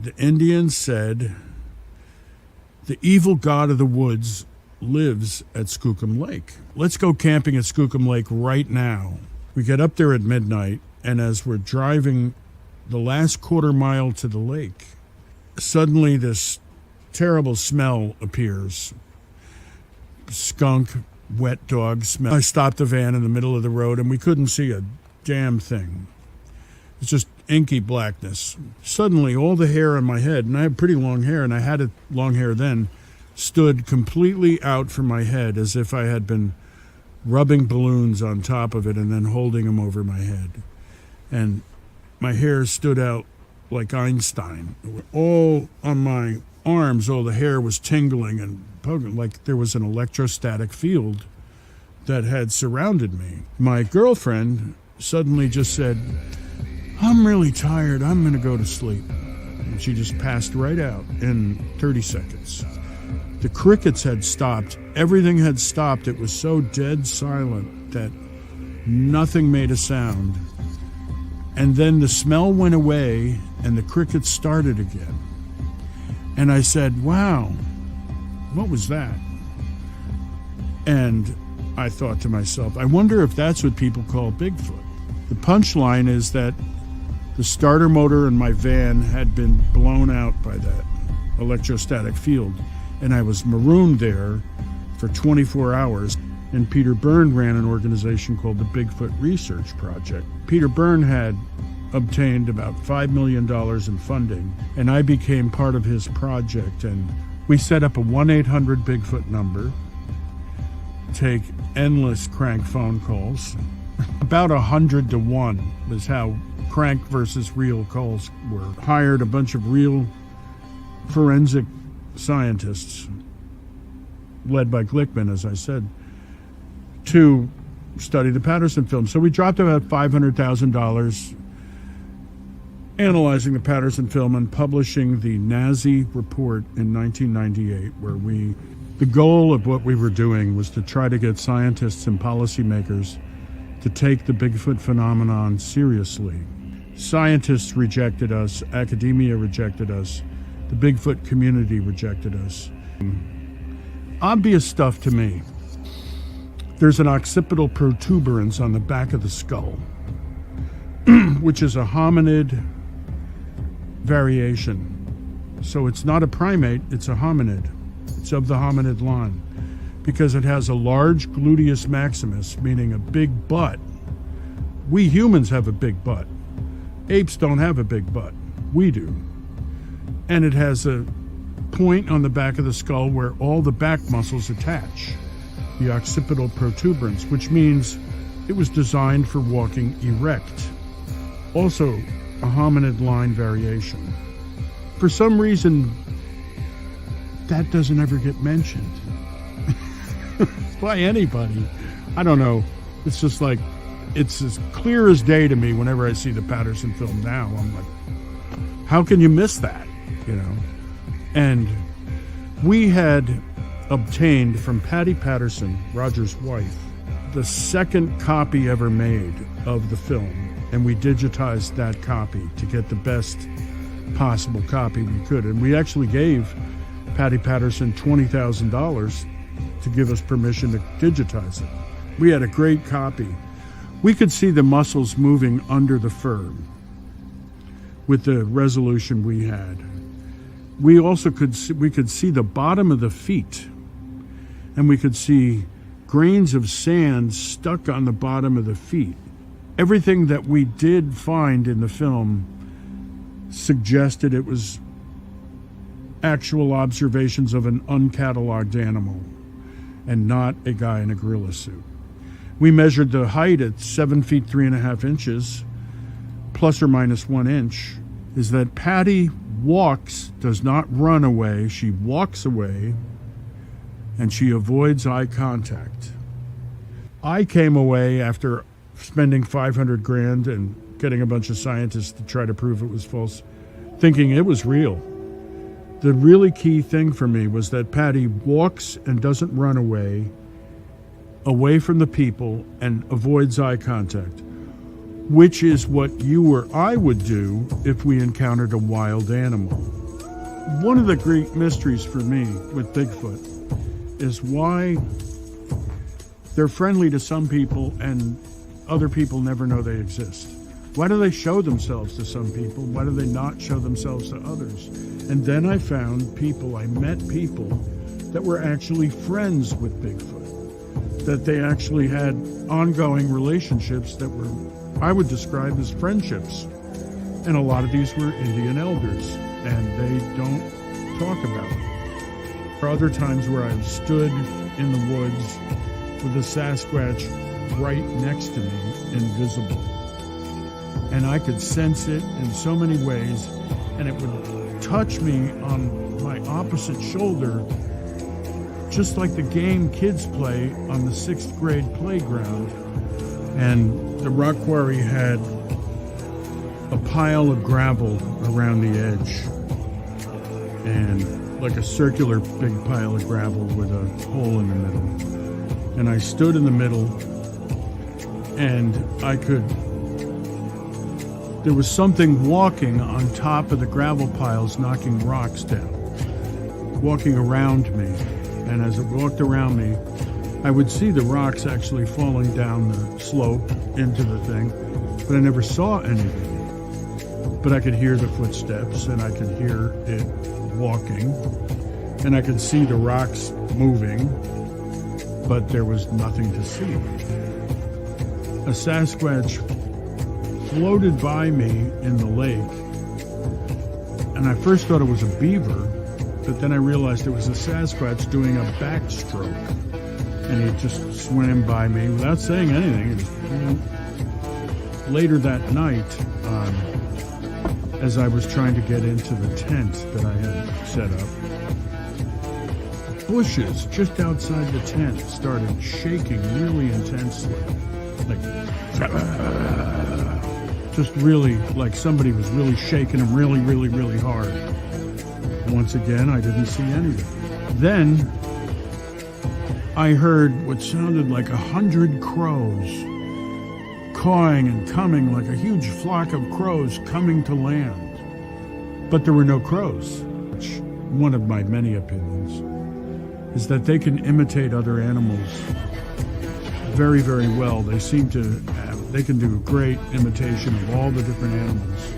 The Indians said the evil god of the woods lives at Skookum Lake. Let's go camping at Skookum Lake right now. We get up there at midnight, and as we're driving the last quarter mile to the lake, suddenly this terrible smell appears. Skunk, wet dog smell. I stopped the van in the middle of the road, and we couldn't see a damn thing. It's just inky blackness. Suddenly, all the hair on my head, and I have pretty long hair, and I had it long hair then, stood completely out from my head as if I had been rubbing balloons on top of it and then holding them over my head. And my hair stood out like Einstein. All on my arms, all the hair was tingling and poking, like there was an electrostatic field that had surrounded me. My girlfriend suddenly just said, "I'm really tired, I'm gonna go to sleep." And she just passed right out in 30 seconds. The crickets had stopped. Everything had stopped. It was so dead silent that nothing made a sound. And then the smell went away and the crickets started again. And I said, "Wow, what was that?" And I thought to myself, I wonder if that's what people call Bigfoot. The punchline is that the starter motor in my van had been blown out by that electrostatic field, and I was marooned there for 24 hours. And Peter Byrne ran an organization called the Bigfoot Research Project. Peter Byrne had obtained about $5 million in funding, and I became part of his project. And we set up a 1-800-BIGFOOT number, take endless crank phone calls. About 100 to 1 was how crank versus real calls were. Hired a bunch of real forensic scientists, led by Glickman, as I said, to study the Patterson film. So we dropped about $500,000 analyzing the Patterson film and publishing the Nazi report in 1998, where the goal of what we were doing was to try to get scientists and policymakers to take the Bigfoot phenomenon seriously. Scientists rejected us, academia rejected us, the Bigfoot community rejected us. Obvious stuff to me. There's an occipital protuberance on the back of the skull, which is a hominid variation. So it's not a primate, it's a hominid. It's of the hominid line because it has a large gluteus maximus, meaning a big butt. We humans have a big butt. Apes don't have a big butt. We do. And it has a point on the back of the skull where all the back muscles attach, the occipital protuberance, which means it was designed for walking erect. Also, a hominid line variation. For some reason, that doesn't ever get mentioned by anybody. I don't know. It's just like, it's as clear as day to me whenever I see the Patterson film now. I'm like, how can you miss that? You know? And we had obtained from Patty Patterson, Roger's wife, the second copy ever made of the film. And we digitized that copy to get the best possible copy we could. And we actually gave Patty Patterson $20,000 to give us permission to digitize it. We had a great copy. We could see the muscles moving under the fur with the resolution we had. We also could see the bottom of the feet, and we could see grains of sand stuck on the bottom of the feet. Everything that we did find in the film suggested it was actual observations of an uncatalogued animal and not a guy in a gorilla suit. We measured the height at 7 feet 3.5 inches, plus or minus 1 inch. Is that Patty walks, does not run away, she walks away, and she avoids eye contact. I came away after spending $500,000 and getting a bunch of scientists to try to prove it was false, thinking it was real. The really key thing for me was that Patty walks and doesn't run away from the people and avoids eye contact. which is what you or I would do if we encountered a wild animal. One of the great mysteries for me with Bigfoot is why they're friendly to some people and other people never know they exist. Why do they show themselves to some people? Why do they not show themselves to others? And then I met people that were actually friends with Bigfoot, that they actually had ongoing relationships that were, I would describe as friendships. And a lot of these were Indian elders, and they don't talk about it. There are other times where I've stood in the woods with a Sasquatch right next to me, invisible. And I could sense it in so many ways, and it would touch me on my opposite shoulder, just like the game kids play on the 6th grade playground. And the rock quarry had a pile of gravel around the edge, and like a circular big pile of gravel with a hole in the middle. And I stood in the middle, and there was something walking on top of the gravel piles, knocking rocks down, walking around me. And as it walked around me, I would see the rocks actually falling down the slope into the thing, but I never saw anything. But I could hear the footsteps, and I could hear it walking, and I could see the rocks moving, but there was nothing to see. A Sasquatch floated by me in the lake, and I first thought it was a beaver, but then I realized it was a Sasquatch doing a backstroke, and he just swam by me without saying anything. Later that night, as I was trying to get into the tent that I had set up, bushes just outside the tent started shaking really intensely, like just really like somebody was really shaking them really, really, really hard. Once again, I didn't see anything. Then I heard what sounded like 100 crows cawing and coming, like a huge flock of crows coming to land. But there were no crows. One of my many opinions is that they can imitate other animals very, very well. They seem to they can do a great imitation of all the different animals.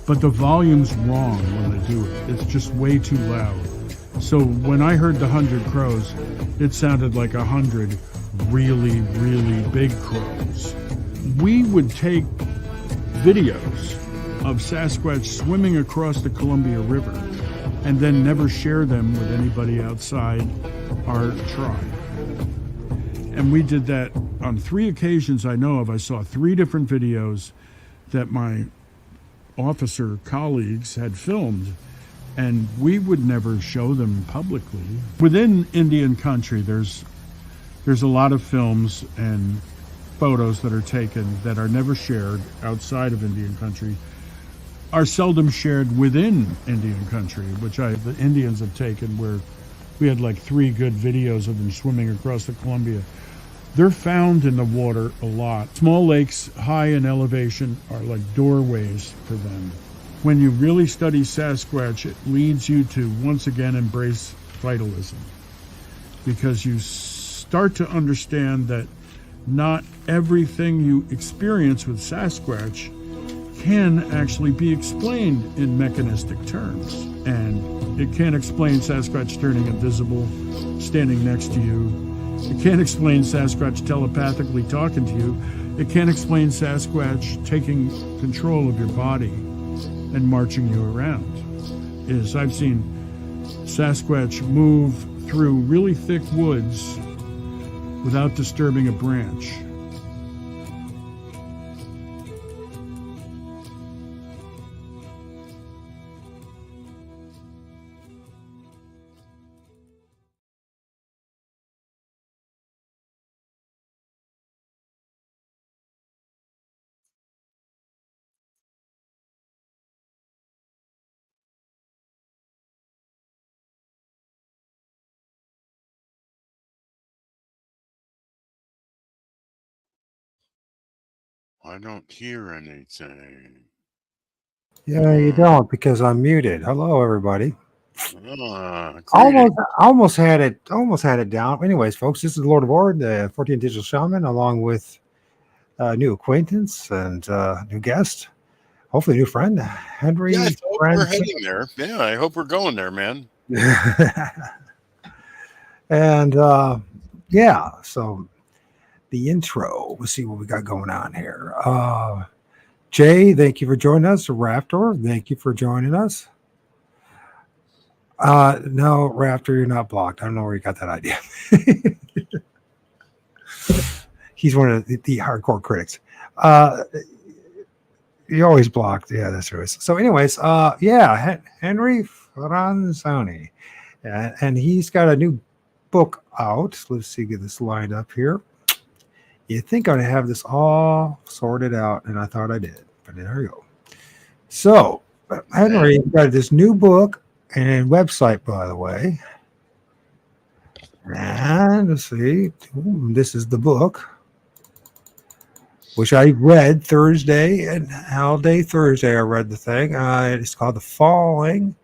But the volume's wrong when they do it. It's just way too loud. So when I heard the 100 crows, it sounded like 100 really, really big crows. We would take videos of Sasquatch swimming across the Columbia River and then never share them with anybody outside our tribe. And we did that on 3 occasions I know of. I saw 3 different videos that my officer colleagues had filmed, and we would never show them publicly. Within Indian country, there's a lot of films and photos that are taken that are never shared outside of Indian country, are seldom shared within Indian country, which the Indians have taken, where we had like 3 good videos of them swimming across the Columbia. They're found in the water a lot. Small lakes high in elevation are like doorways for them. When you really study Sasquatch, it leads you to once again embrace vitalism, because you start to understand that not everything you experience with Sasquatch can actually be explained in mechanistic terms. And it can't explain Sasquatch turning invisible, standing next to you. It can't explain Sasquatch telepathically talking to you. It can't explain Sasquatch taking control of your body and marching you around. I've seen Sasquatch move through really thick woods without disturbing a branch. I don't hear anything. Yeah, you Uh, don't because I'm muted. Hello, everybody. Greeting. Almost had it down. Anyways, folks, this is Lord of ORD, the Fortean Digital Shaman, along with a new acquaintance and new guest, hopefully a new friend, Yeah, I Henry thought we're Franzoni. heading there. Yeah, I hope we're going there, man. and yeah, so the intro. We'll see what we got going on here. Jay, thank you for joining us. Raptor, thank you for joining us. No, Raptor, you're not blocked. I don't know where you got that idea. He's one of the hardcore critics. Uh, you're always blocked. Yeah, that's true. So, anyways, yeah, Henry Franzoni, and he's got a new book out. Let's see, get this lined up here. You think I'd have this all sorted out, and I thought I did, but there you go. So, Man, Henry got this new book and website, by the way. And let's see, this is the book, which I read Thursday and all day Thursday. I read the thing. It's called Falling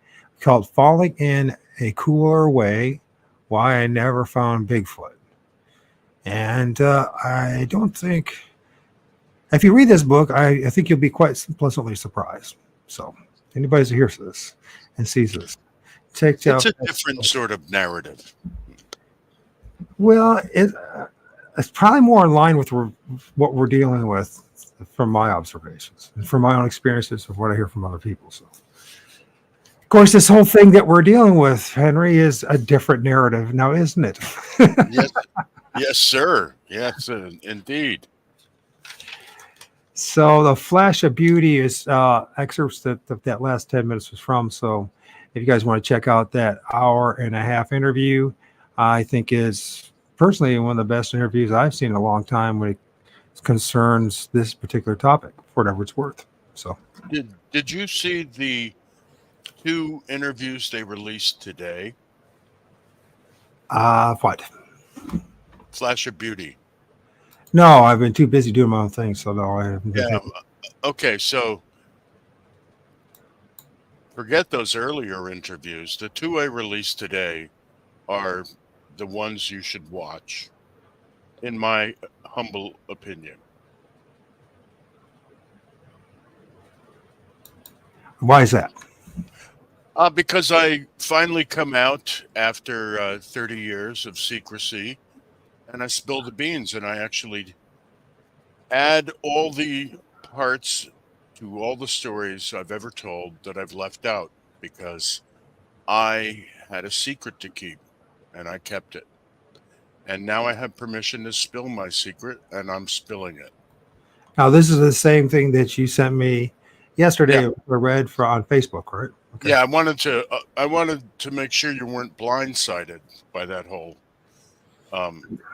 in a Cooler Way: Why I Never Found Bigfoot. And I don't think, if you read this book, I think you'll be quite pleasantly surprised. So, anybody who hears this and sees this, check it's out. a different sort of narrative. Well, it's probably more in line with what we're dealing with from my observations and from my own experiences of what I hear from other people. So, of course, this whole thing that we're dealing with, Henry, is a different narrative now, isn't it? Yes, yes, sir. Yes, indeed. So, the Flash of Beauty is excerpts that last 10 minutes was from. So, if you guys want to check out that hour and a half interview, I think is personally one of the best interviews I've seen in a long time when it concerns this particular topic, for whatever it's worth. So, Did you see the two interviews they released today? what? Flash of Beauty. No, I've been too busy doing my own thing, so no, I haven't been Yeah. paying. Okay, so forget those earlier interviews. The two I released today are the ones you should watch, in my humble opinion. Why is that? Because I finally come out after 30 years of secrecy, and I spill the beans, and I actually add all the parts to all the stories I've ever told that I've left out because I had a secret to keep, and I kept it. And now I have permission to spill my secret, and I'm spilling it. Now, this is the same thing that you sent me Yeah, yesterday or read for on Facebook, right? Okay. yeah. I wanted to make sure you weren't blindsided by that whole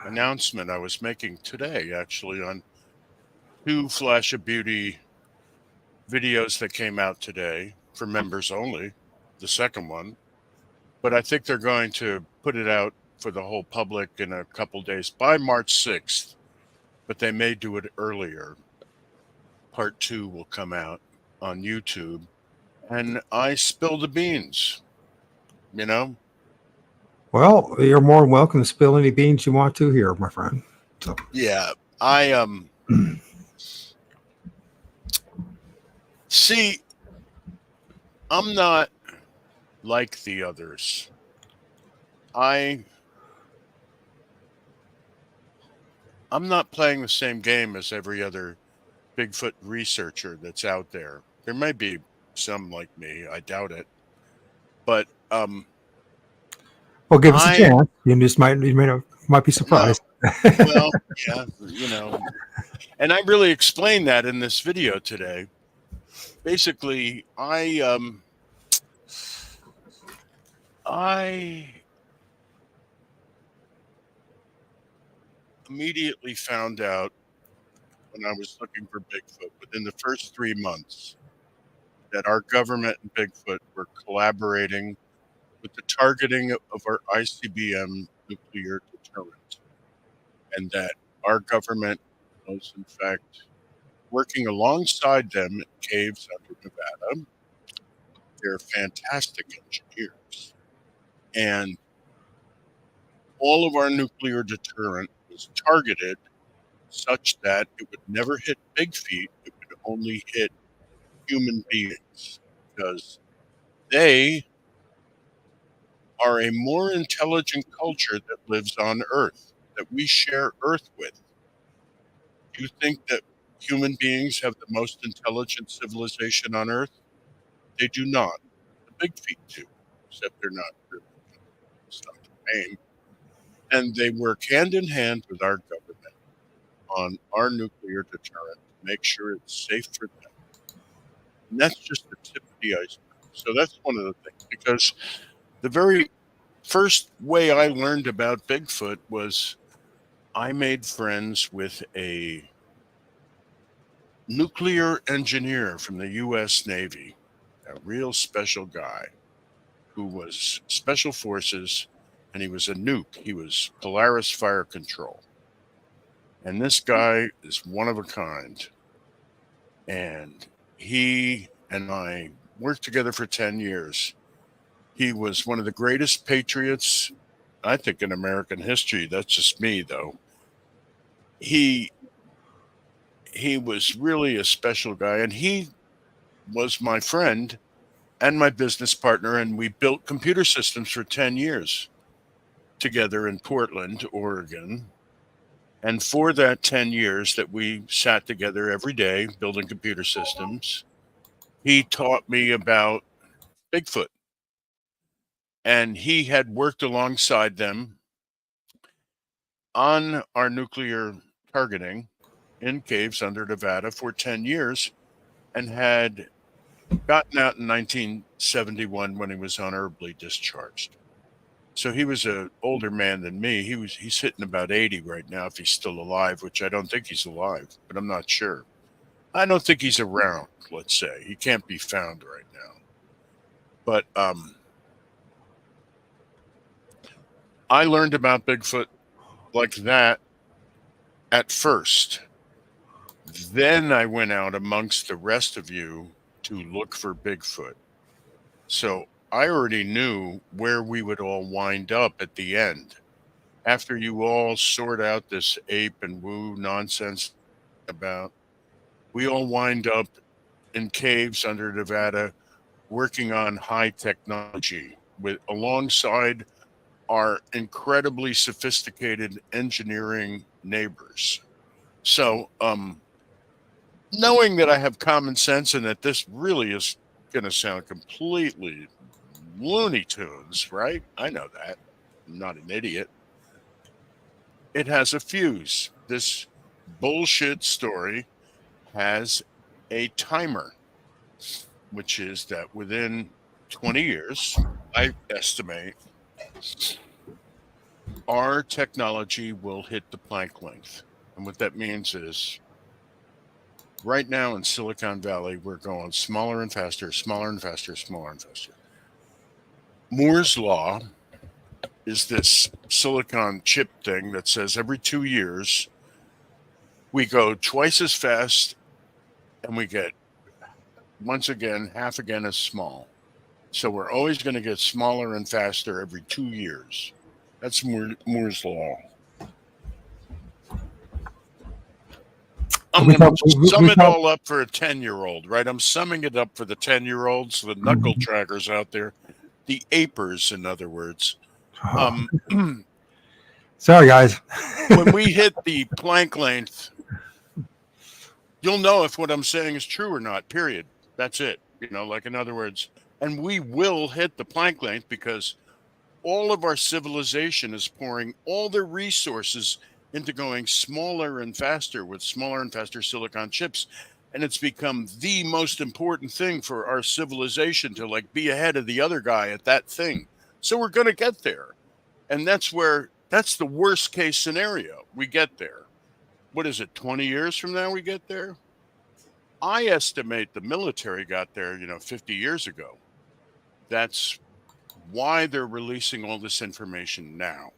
announcement I was making today, actually, on two Flash of Beauty videos that came out today for members only. The second one, but I think they're going to put it out for the whole public in a couple days by March 6th, but they may do it earlier. Part two will come out on YouTube, and I spill the beans, you know? Well, you're more than welcome to spill any beans you want to here, my friend. So, Yeah, I see, I'm not like the others. I I'm not playing the same game as every other Bigfoot researcher that's out there. There may be some like me, I doubt it. But well, give us a I chance. You might be well, surprised. well, yeah, and I really explained that in this video today. Basically, I immediately found out when I was looking for Bigfoot within the first 3 months that our government and Bigfoot were collaborating with the targeting of our ICBM nuclear deterrent, and that our government was, in fact, working alongside them in caves under Nevada. They're fantastic engineers. And all of our nuclear deterrent was targeted such that it would never hit big feet, it would only hit human beings because they are a more intelligent culture that lives on Earth, that we share Earth with. Do you think that human beings have the most intelligent civilization on Earth? They do not. The big feet do, except they're not really. It's not the name. And they work hand in hand with our government on our nuclear deterrent to make sure it's safe for them. And that's just the tip of the iceberg. So that's one of the things, because the very first way I learned about Bigfoot was I made friends with a nuclear engineer from the U.S. Navy, a real special guy who was special forces, and he was a nuke. He was Polaris Fire Control. And this guy is one of a kind. And he and I worked together for 10 years. He was one of the greatest patriots, I think, in American history. That's just me, though. He was really a special guy, and he was my friend and my business partner, and we built computer systems for 10 years together in Portland, Oregon. And for that 10 years that we sat together every day building computer systems, he taught me about Bigfoot. And he had worked alongside them on our nuclear targeting in caves under Nevada for 10 years and had gotten out in 1971 when he was honorably discharged. So he was an older man than me. He's hitting about 80 right now if he's still alive, which I don't think he's alive, but I'm not sure. I don't think he's around, let's say. He can't be found right now. But I learned about Bigfoot like that at first. Then I went out amongst the rest of you to look for Bigfoot. So I already knew where we would all wind up at the end. After you all sort out this ape and woo nonsense about, we all wind up in caves under Nevada working on high technology with alongside our incredibly sophisticated engineering neighbors. So, knowing that I have common sense and that this really is going to sound completely Looney Tunes, right? I know that. I'm not an idiot. It has a fuse. This bullshit story has a timer, which is that within 20 years, I estimate, our technology will hit the Planck length. And what that means is right now in Silicon Valley, we're going smaller and faster, smaller and faster, smaller and faster. Moore's Law is this silicon chip thing that says every 2 years, we go twice as fast and we get, once again, half again as small. So we're always going to get smaller and faster every 2 years. That's Moore's Law. I'm going to sum it all up for a 10-year-old, right? I'm summing it up for the 10-year-olds, the knuckle trackers out there, the apers, in other words. Sorry, guys. When we hit the Planck length, you'll know if what I'm saying is true or not, period. That's it. You know, like in other words, and we will hit the Planck length because all of our civilization is pouring all their resources into going smaller and faster with smaller and faster silicon chips. And it's become the most important thing for our civilization to like be ahead of the other guy at that thing. So we're going to get there. And that's the worst case scenario. We get there. What is it, 20 years from now we get there? I estimate the military got there, 50 years ago. That's why they're releasing all this information now.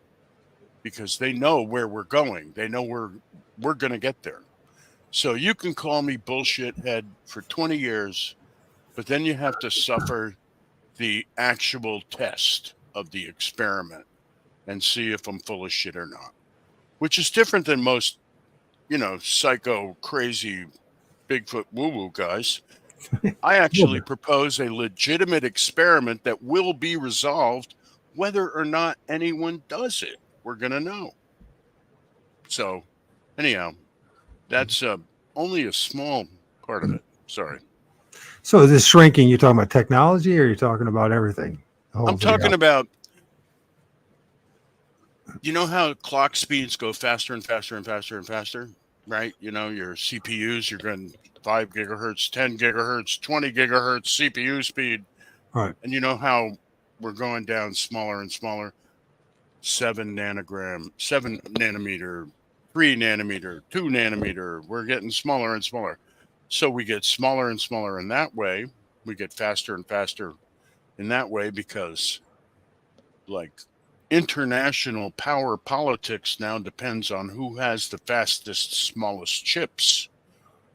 Because they know where we're going. They know we're going to get there. So you can call me bullshit head for 20 years, but then you have to suffer the actual test of the experiment and see if I'm full of shit or not, which is different than most, psycho, crazy, Bigfoot woo-woo guys. I actually propose a legitimate experiment that will be resolved whether or not anyone does it. We're going to know. So, anyhow, that's only a small part of it. Sorry. So this shrinking, you're talking about technology, or you're talking about everything? I'm talking about, you know how clock speeds go faster and faster and faster and faster, right? Your CPUs, you're going 5 gigahertz, 10 gigahertz, 20 gigahertz CPU speed. Right. And you know how we're going down smaller and smaller, 7 nanometer, 3 nanometer, 2 nanometer. We're getting smaller and smaller. So we get smaller and smaller in that way. We get faster and faster in that way because, like, international power politics now depends on who has the fastest, smallest chips.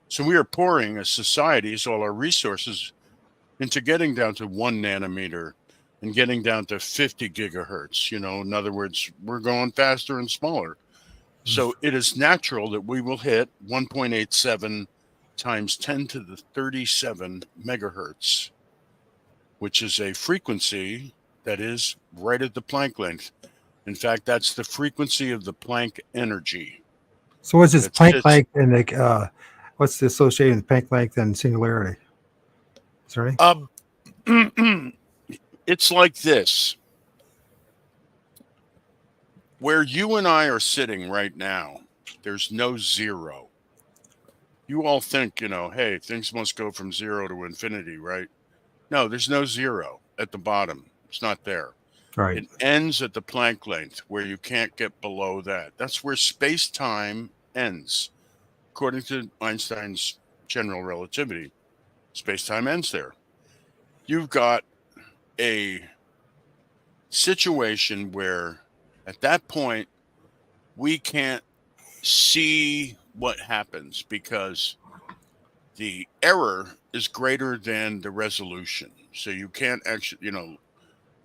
So we are pouring as societies all our resources into getting down to 1 nanometer and getting down to 50 gigahertz. In other words, we're going faster and smaller. So it is natural that we will hit 1.87 times 10 to the 37 megahertz, which is a frequency that is right at the Planck length. In fact, that's the frequency of the Planck energy. So what's this Planck length and what's the associated with Planck length and singularity? Is there any? It's like this. Where you and I are sitting right now, there's no zero. You all think, hey, things must go from 0 to infinity, right? No, there's no 0 at the bottom. It's not there. Right. It ends at the Planck length where you can't get below that. That's where space-time ends. According to Einstein's general relativity, space-time ends there. You've got a situation where at that point we can't see what happens because the error is greater than the resolution. So you can't actually,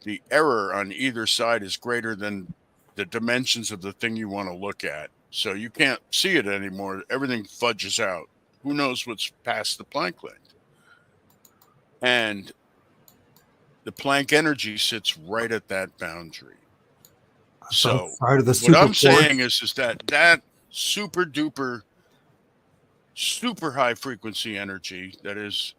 the error on either side is greater than the dimensions of the thing you want to look at. So you can't see it anymore. Everything fudges out. Who knows what's past the Planck length? And the Planck energy sits right at that boundary. So what I'm saying is that super duper, super high frequency energy that is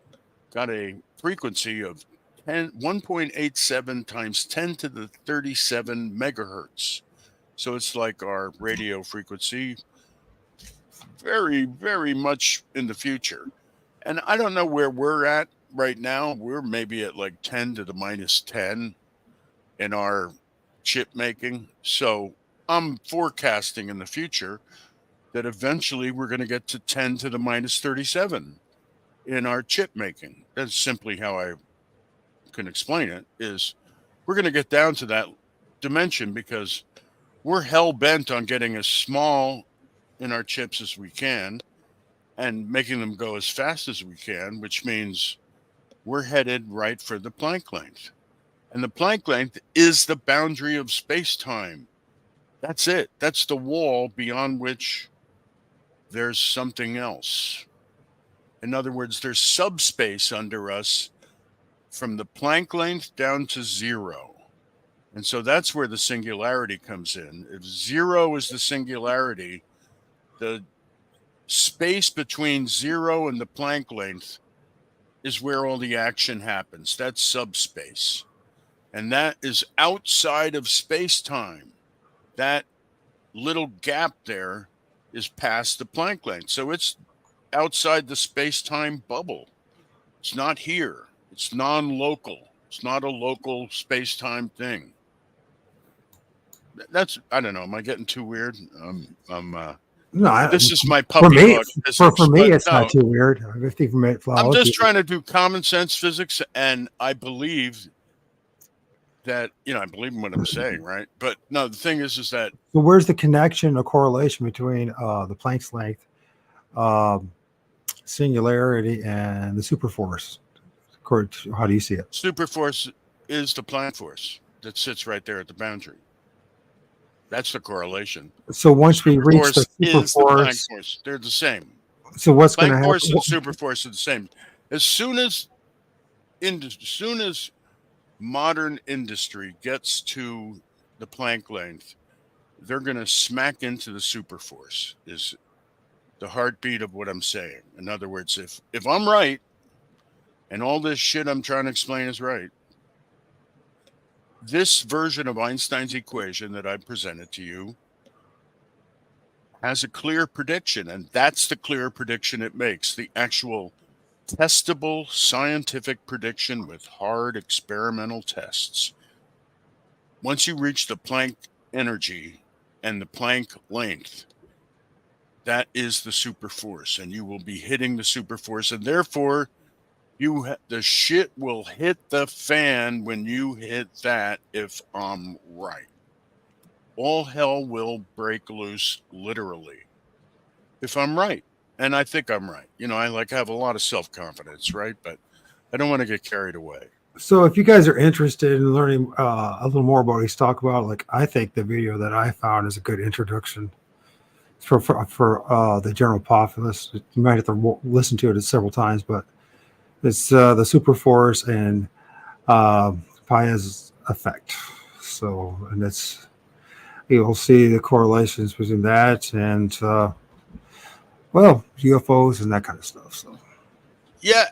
got a frequency of 1.87 times 10 to the 37 megahertz. So it's like our radio frequency, very, very much in the future. And I don't know where we're at right now. We're maybe at like 10 to the minus 10 in our chip making. So I'm forecasting in the future that eventually we're going to get to 10 to the minus 37 in our chip making. That's simply how I can explain it, is we're going to get down to that dimension because we're hell-bent on getting as small in our chips as we can and making them go as fast as we can, which means we're headed right for the Planck length. And the Planck length is the boundary of space-time. That's it. That's the wall beyond which there's something else. In other words, there's subspace under us from the Planck length down to 0. And so that's where the singularity comes in. If 0 is the singularity, the space between 0 and the Planck length is where all the action happens. That's subspace. And that is outside of space-time. That little gap there is past the Planck length. So it's outside the space-time bubble. It's not here. It's non-local. It's not a local space-time thing. That's, I don't know. Am I getting too weird? No, this is my puppy dog physics. For me, it's not too weird. 50 I'm just trying to do common sense physics, and I believe that, I believe in what I'm saying, right? But no, the thing is that. So where's the connection or correlation between the Planck's length singularity and the super force. How do you see it? Superforce is the Planck force that sits right there at the boundary. That's the correlation. So once we reach the Force super is the Planck force, force. They're the same. so what's going to Planck happen? force and superforce are the same. As soon as modern industry gets to the Planck length, they're going to smack into the superforce. Is the heartbeat of what I'm saying. In other words, if I'm right, and all this shit I'm trying to explain is right, this version of Einstein's equation that I presented to you has a clear prediction, and that's the clear prediction it makes, the actual testable scientific prediction with hard experimental tests. Once you reach the Planck energy and the Planck length, that is the super force, and you will be hitting the super force, and therefore the shit will hit the fan when you hit that. If I'm right, all hell will break loose, literally, if I'm right. And I think I'm right. I have a lot of self-confidence, right? But I don't want to get carried away. So if you guys are interested in learning a little more about what he's talking about, I think the video that I found is a good introduction for the general populace. You might have to listen to it several times, but it's the super force and Paya's effect. So, and you'll see the correlations between that and UFOs and that kind of stuff. So, yeah,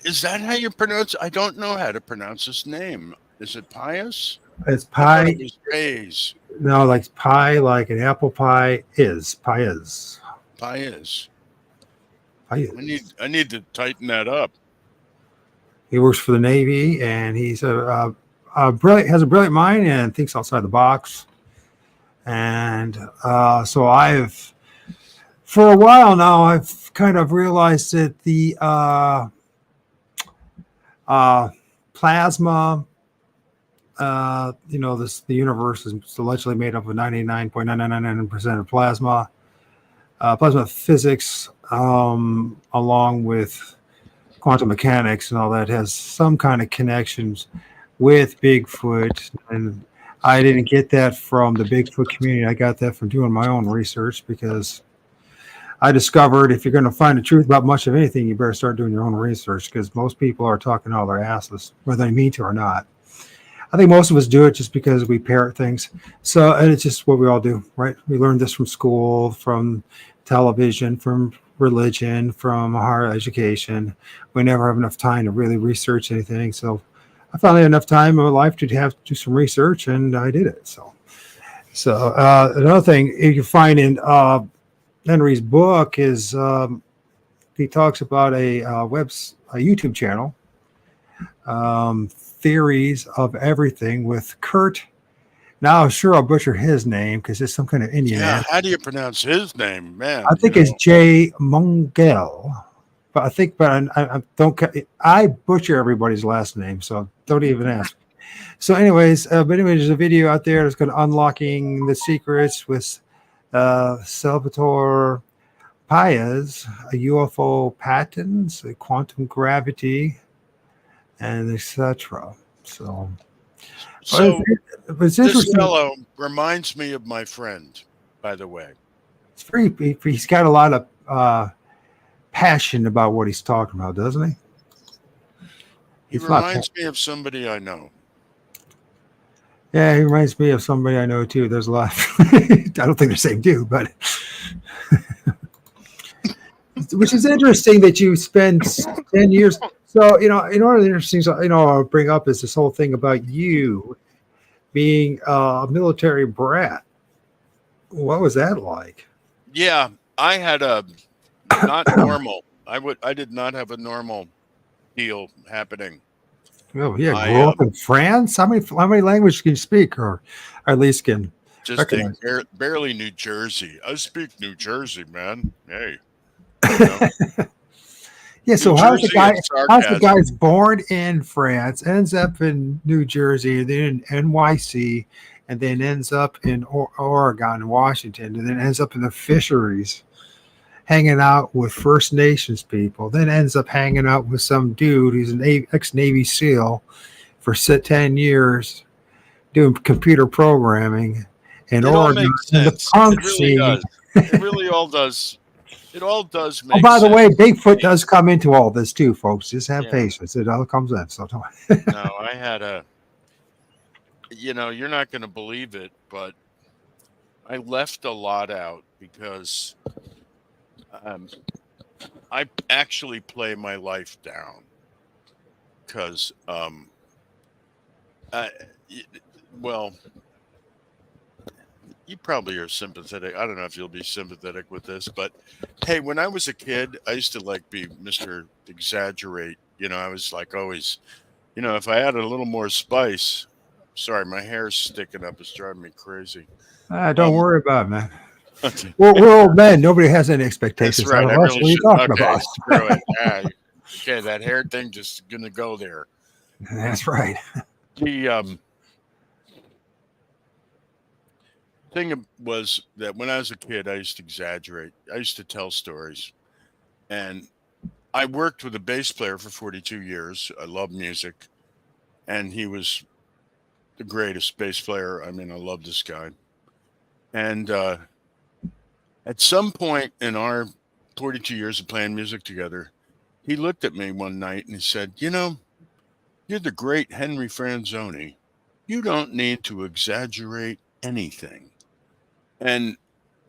is that how you pronounce? I don't know how to pronounce his name. Is it Pius? It's pie. It was Pais. No, like pie, like an apple pie is Pius. Pius. Pius. I need to tighten that up. He works for the Navy, and he's has a brilliant mind and thinks outside the box. And so for a while now, I've kind of realized that the plasma, the universe is allegedly made up of 99.999% of plasma. Plasma physics, along with quantum mechanics and all that, has some kind of connections with Bigfoot. And I didn't get that from the Bigfoot community. I got that from doing my own research, because I discovered if you're going to find the truth about much of anything, you better start doing your own research, because most people are talking out of their asses, whether they mean to or not. I think most of us do it just because we parrot things. And it's just what we all do, right? We learned this from school, from television, from religion, from higher education. We never have enough time to really research anything. So I finally had enough time in my life to have to do some research, and I did it. So another thing you find in Henry's book is he talks about a YouTube channel, Theories of Everything, with Kurt. Now, sure, I'll butcher his name because it's some kind of Indian. Yeah, how do you pronounce his name, man? I think it's Jay Mungel, but I butcher everybody's last name, so don't even ask. So, anyways, there's a video out there that's going to unlocking the secrets with Salvatore Pais, UFO patterns, quantum gravity, and etc. So it's this fellow reminds me of my friend, by the way. He's got a lot of passion about what he's talking about, doesn't he? He reminds me of somebody I know. Yeah, he reminds me of somebody I know too. There's a lot. I don't think they're the same dude, but which is interesting that you spend 10 years. So, one of the interesting things, I'll bring up is this whole thing about you being a military brat. What was that like? Yeah, I had a not normal. I did not have a normal deal happening. Oh yeah, grew up in France. How many languages can you speak, or at least can just barely New Jersey? I speak New Jersey, man. Hey. Yeah, so how's the guy's born in France, ends up in New Jersey, then in NYC, and then ends up in Oregon and Washington, and then ends up in the fisheries, hanging out with First Nations people, then ends up hanging out with some dude who's an ex-Navy SEAL for 10 years doing computer programming in It all Oregon makes in the sense. It punk really scene. does. It really all does. It all does Oh, make by the sense. way, Bigfoot does come into all this too, folks. Just have Yeah. patience. It all comes in. So No, I had a, you're not going to believe it, but I left a lot out because um, I actually play my life down because, I, y- well, you probably are sympathetic. I don't know if you'll be sympathetic with this, but hey, when I was a kid, I used to like be Mr. Exaggerate. I was like always, if I had a little more spice, sorry, my hair's sticking up. It's driving me crazy. don't Um, worry about it, man. that's We're old men. Nobody has any expectations out right. I of us. really What are you should. talking Okay, about? screw it. Okay, that hair thing just gonna go there. That's right. The thing was that when I was a kid, I used to exaggerate. I used to tell stories, and I worked with a bass player for 42 years. I love music, and he was the greatest bass player. I mean, I love this guy. And at some point in our 42 years of playing music together, he looked at me one night and he said, you're the great Henry Franzoni. You don't need to exaggerate anything. And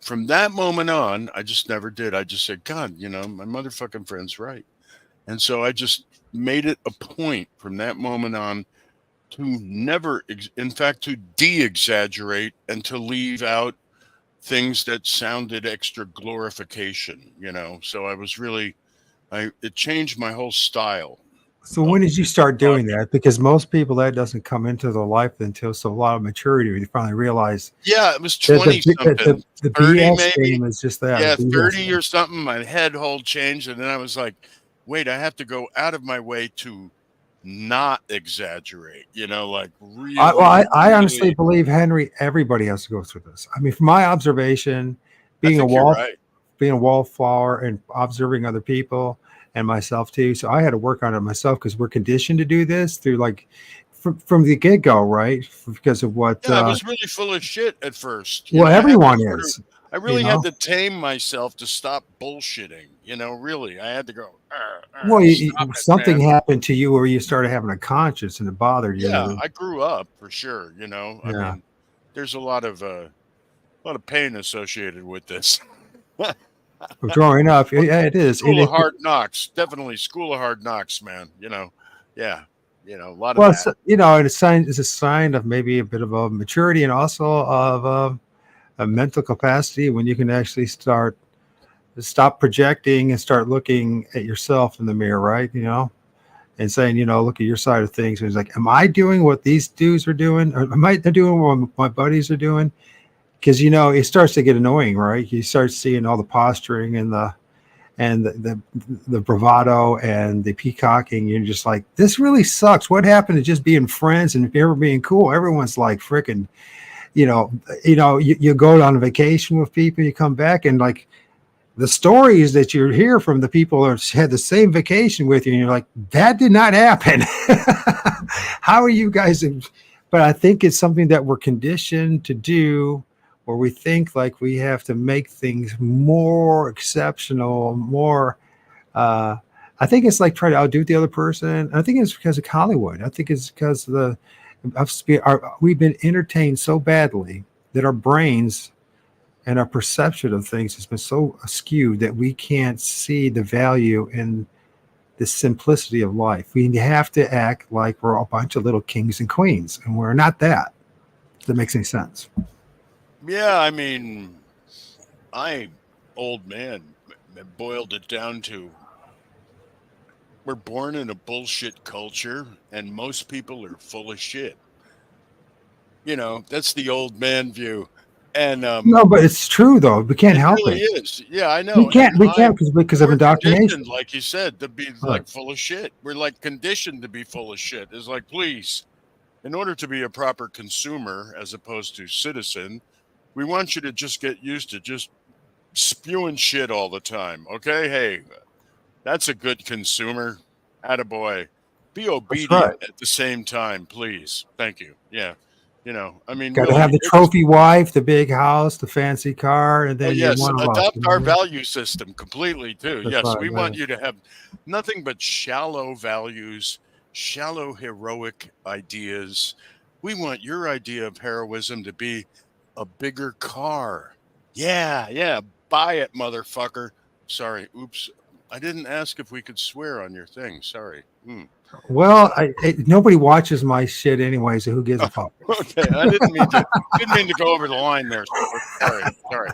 from that moment on, I just never did. I just said, God, my motherfucking friend's right. And so I just made it a point from that moment on to never, in fact, to de exaggerate and to leave out things that sounded extra glorification. So I was really, it changed my whole style So of when did you start doing talking. that? Because most people that doesn't come into their life until so a lot of maturity when you finally realize Yeah, it was that 20 something, the 30 BS maybe. game is just that, a Yeah, BS 30 game. or something. My head whole changed. And then I was like, wait, I have to go out of my way to not exaggerate, like really, I honestly really. believe, Henry, everybody has to go through this. I mean, from my observation, I being a think you're wall right. being a wallflower and observing other people and myself too. So I had to work on it myself because we're conditioned to do this through like from the get go, right? Because of what Yeah, I was really full of shit at first. well I had to everyone sort of, is, I you really had know. to tame myself to stop bullshitting. Really, I had to go, Well, stop it, something man. happened to you where you started having a conscience and it bothered Yeah, you. I grew up for sure. I Yeah, mean, there's a lot of pain associated with this. but growing up, yeah, it is. School of hard knocks, definitely school of hard knocks, man. Yeah, a lot of Well, that. it's a sign of maybe a bit of a maturity and also of a mental capacity when you can actually stop projecting and start looking at yourself in the mirror, right? And saying, look at your side of things. And it's like, am I doing what these dudes are doing? Or am I doing what my buddies are doing? Because it starts to get annoying, right? You start seeing all the posturing and the bravado and the peacocking. You're just like, this really sucks. What happened to just being friends and ever being cool? Everyone's like freaking, you go on vacation with people, you come back and like the stories that you hear from the people who had the same vacation with you, and you're like, that did not happen. How are you guys? But I think it's something that we're conditioned to do, where we think like we have to make things more exceptional, more. Uh, I think it's like trying to outdo the other person. I think it's because of Hollywood. I think it's because we've been entertained so badly that our brains and our perception of things has been so skewed that we can't see the value in the simplicity of life. We have to act like we're a bunch of little kings and queens, and we're not that. If that makes any sense. Yeah, I mean, I, old man, boiled it down to we're born in a bullshit culture, and most people are full of shit. That's the old man view, and No, but it's true though. We can't it help really it. is. Yeah, I We know. And can't. We can't because of we're indoctrination. conditioned, like you said, to be Right. like full of shit. We're like conditioned to be full of shit. It's like, please, in order to be a proper consumer as opposed to citizen, we want you to just get used to just spewing shit all the time. Okay, hey, that's a good consumer. Attaboy. Be That's right. obedient at the same time, please. Thank you. Yeah. I mean, Got to have really, the trophy wife, the big house, the fancy car, and oh, then you're yes, one of us. adopt our value system completely too. That's Yes, right. we Yeah. want you to have nothing but shallow values, shallow heroic ideas. We want your idea of heroism to be a bigger car. Yeah, yeah, buy it, motherfucker. Sorry, oops. I didn't ask if we could swear on your thing. Sorry. Well, nobody watches my shit anyway, so who gives a fuck? Okay, I didn't mean to go over the line there. Sir. Sorry.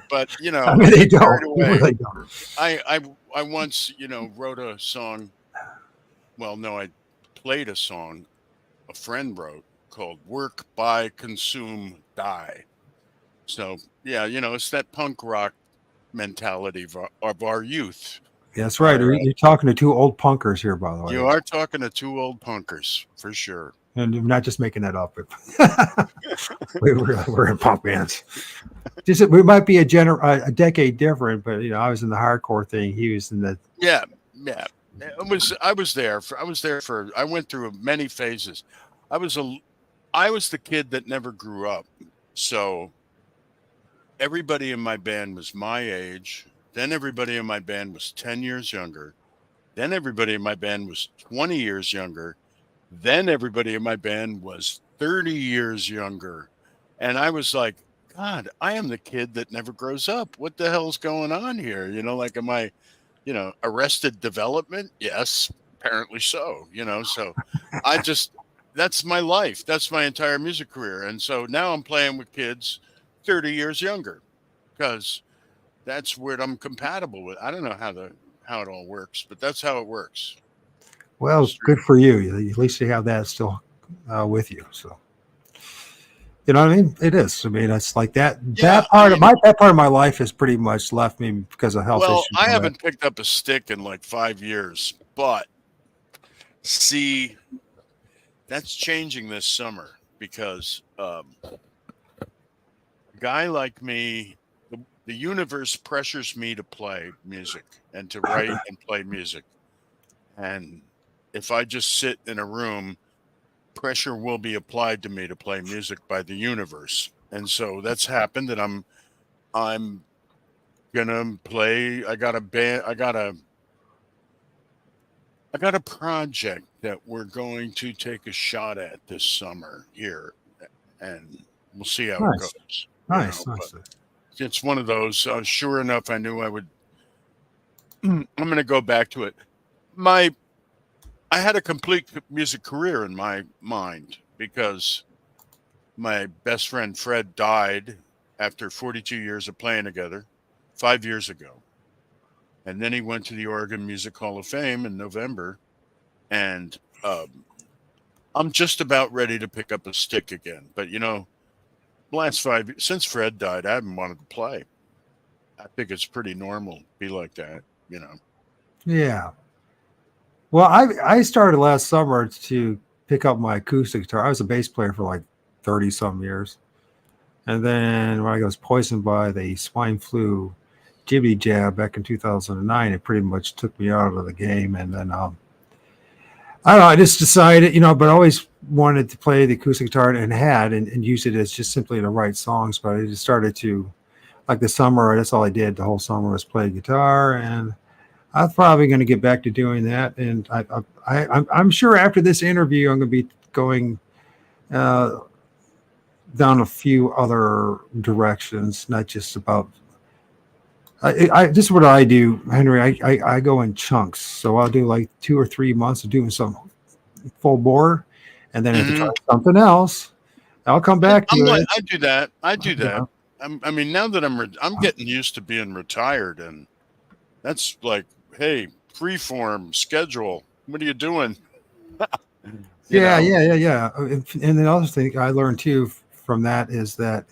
But I mean, they carried don't. They away. really don't. I once wrote a song. Well, no, I played a song a friend wrote called "Work, Buy, Consume, Die." So yeah, it's that punk rock mentality of our youth. That's right. You're talking to two old punkers here, by the way. You are talking to two old punkers for sure. And I'm not just making that up. we're in punk bands. We might be a decade different, but I was in the hardcore thing. He was in the yeah. I was there for I went through many phases. I was the kid that never grew up. So everybody in my band was my age. Then everybody in my band was 10 years younger. Then everybody in my band was 20 years younger. Then everybody in my band was 30 years younger. And I was like, God, I am the kid that never grows up. What the hell's going on here? Am I, arrested development? Yes, apparently so, so that's my life. That's my entire music career. And so now I'm playing with kids 30 years younger because that's what I'm compatible with. I don't know how it all works, but that's how it works. Well, good for you. At least you have that still with you. So, you know what I mean? It is. I mean, it's like that. Yeah, that part of my life has pretty much left me because of health issues. Well, I haven't picked up a stick in like 5 years, but see, that's changing this summer because a guy like me, the universe pressures me to play music and to write and play music. And if I just sit in a room, pressure will be applied to me to play music by the universe. And so that's happened, and I'm gonna play. I got a band. I got a project that we're going to take a shot at this summer here, and we'll see how it goes. Nice. It's one of those. Sure enough, I knew I would. I'm going to go back to it. I had a complete music career in my mind because my best friend Fred died after 42 years of playing together 5 years ago. And then he went to the Oregon Music Hall of Fame in November. And I'm just about ready to pick up a stick again. But, last 5 years, since Fred died, I haven't wanted to play. I think it's pretty normal to be like that, Yeah. Well, I started last summer to pick up my acoustic guitar. I was a bass player for like 30 some years. And then when I was poisoned by the swine flu jibby jab back in 2009, it pretty much took me out of the game. And then, I don't know, I just decided, but I always wanted to play the acoustic guitar and use it as just simply to write songs. But I just started to, like the summer, that's all I did the whole summer was play guitar. And I'm probably going to get back to doing that. And I'm sure after this interview, I'm going to be going down a few other directions, not just about. This is what I do, Henry. I go in chunks. So I'll do like 2 or 3 months of doing some full bore, and then if I try something else, I'll come back to it. I do that. I mean, now that I'm getting used to being retired, and that's like, hey, freeform schedule. What are you doing? Yeah. And the other thing I learned too from that is that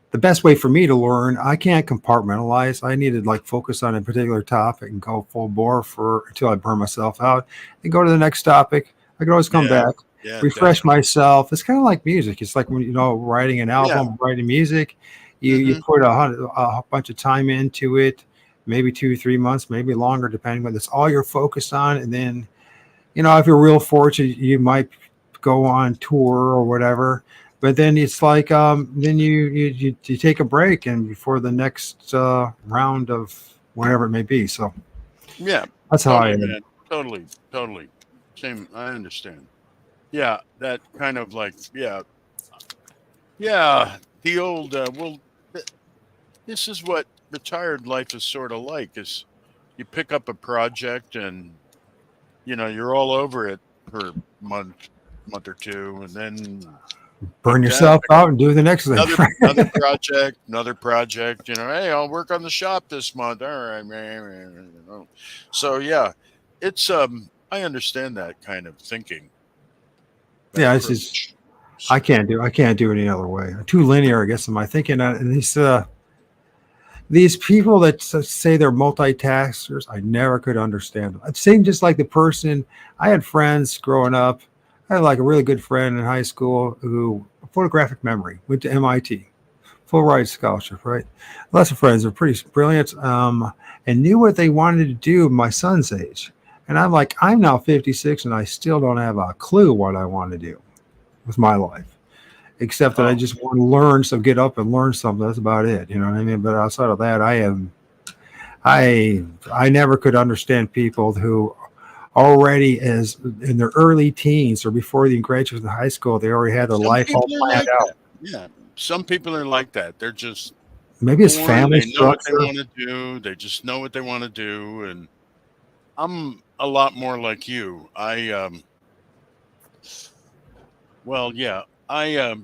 the best way for me to learn, I can't compartmentalize. I need to like focus on a particular topic and go full bore until I burn myself out and go to the next topic. I can always come back, refresh myself. It's kind of like music. It's like when, writing an album, writing music, You put a bunch of time into it, maybe 2 or 3 months, maybe longer, depending on that's all you're focused on. And then, if you're real fortunate, you might go on tour or whatever. But then it's like then you take a break and before the next round of whatever it may be. So Yeah, that's how I totally, am. man. Totally. Same. I understand. Yeah, that kind of like, yeah. The old, this is what retired life is sort of like. Is you pick up a project and you're all over it for a month or two, and then Burn put down, yourself out and do the next thing. another project. Hey, I'll work on the shop this month. All right, man. So yeah, it's I understand that kind of thinking. That Yeah, it's just approach. I can't do it any other way. I'm too linear, I guess, in my thinking. And these people that say they're multitaskers, I never could understand them. It seemed just like the person I had friends growing up. I had like a really good friend in high school who photographic memory went to MIT, full ride scholarship, right? Lots of friends are pretty brilliant, and knew what they wanted to do my son's age. And I'm like, I'm now 56 and I still don't have a clue what I want to do with my life, except that I Oh, just want to learn. So get up and learn something. That's about it. You know what I mean? But outside of that, I never could understand people who already as in their early teens or before they graduated high school, they already had their some life all people are planned like out. that. Yeah, some people are like that. They're just Maybe it's born. family They know what they structure. want to do. They just know what they want to do, and I'm a lot more like you. Well, yeah, I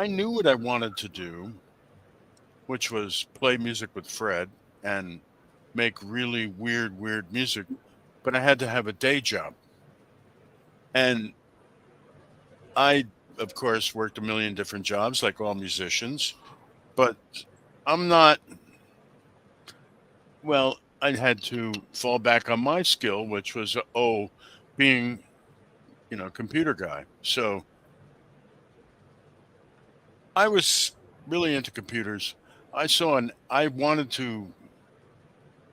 knew what I wanted to do, which was play music with Fred and make really weird music, but I had to have a day job. And I, of course, worked a million different jobs like all musicians, but I'm not, well, I had to fall back on my skill, which was, being, computer guy. So I was really into computers. I wanted to,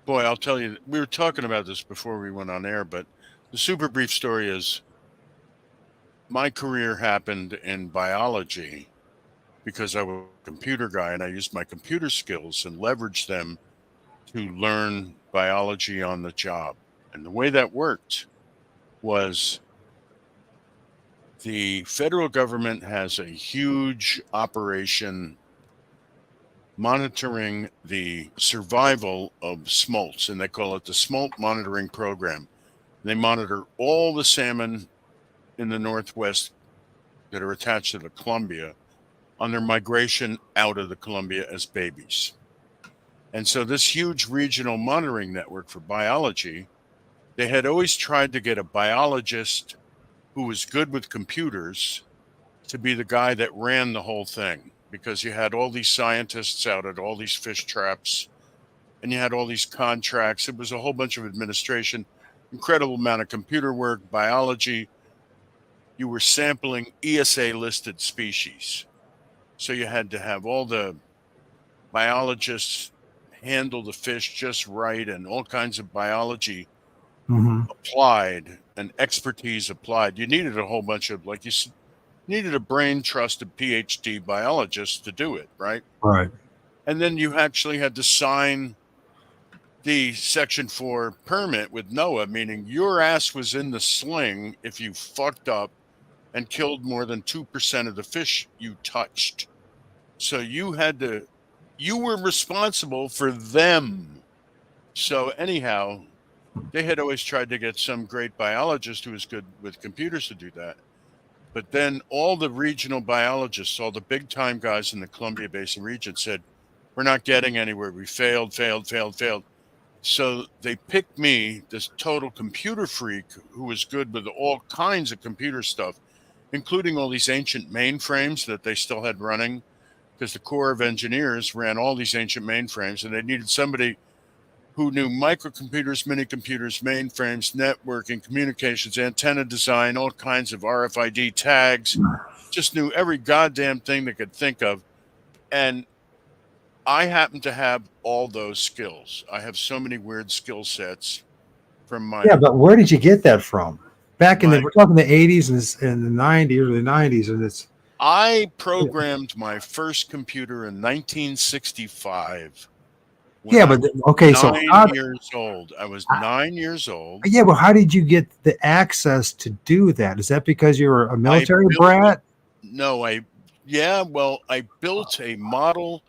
boy, I'll tell you, we were talking about this before we went on air, but the super brief story is my career happened in biology because I was a computer guy and I used my computer skills and leveraged them to learn biology on the job. And the way that worked was the federal government has a huge operation monitoring the survival of smolts, and they call it the Smolt Monitoring Program. They monitor all the salmon in the Northwest that are attached to the Columbia on their migration out of the Columbia as babies. And so this huge regional monitoring network for biology, they had always tried to get a biologist who was good with computers to be the guy that ran the whole thing, because you had all these scientists out at all these fish traps and you had all these contracts. It was a whole bunch of administration, incredible amount of computer work, biology. You were sampling ESA listed species. So you had to have all the biologists handle the fish just right and all kinds of biology Mm-hmm. applied and expertise applied. You needed a whole bunch of, like you needed a brain trusted PhD biologist to do it, right? Right. And then you actually had to sign the Section 4 permit with NOAA, meaning your ass was in the sling if you fucked up and killed more than 2% of the fish you touched. So you were responsible for them. So anyhow, they had always tried to get some great biologist who was good with computers to do that. But then all the regional biologists, all the big time guys in the Columbia Basin region said, we're not getting anywhere. We failed. So they picked me, this total computer freak who was good with all kinds of computer stuff, including all these ancient mainframes that they still had running, because the Corps of Engineers ran all these ancient mainframes and they needed somebody who knew microcomputers, mini computers, mainframes, networking, communications, antenna design, all kinds of RFID tags, just knew every goddamn thing they could think of. And I happen to have all those skills. I have so many weird skill sets from Yeah, but where did you get that from? Back in my the we're talking the 80s and the 90s, early 90s, and it's I programmed my first computer in 1965 when yeah, I but was okay, so 9 years old. I was 9 years old. yeah, but how did you get the access to do that? Is that because you were a I military built it. brat? No, yeah, well, I built a model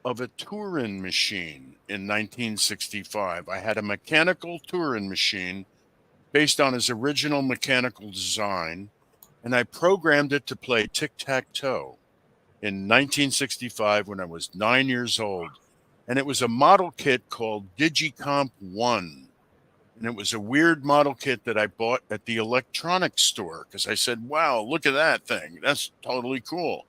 of a Turing machine in 1965. I had a mechanical Turing machine based on his original mechanical design, and I programmed it to play tic tac toe in 1965 when I was 9 years old. And it was a model kit called Digicomp 1. And it was a weird model kit that I bought at the electronics store because I said, wow, look at that thing. That's totally cool.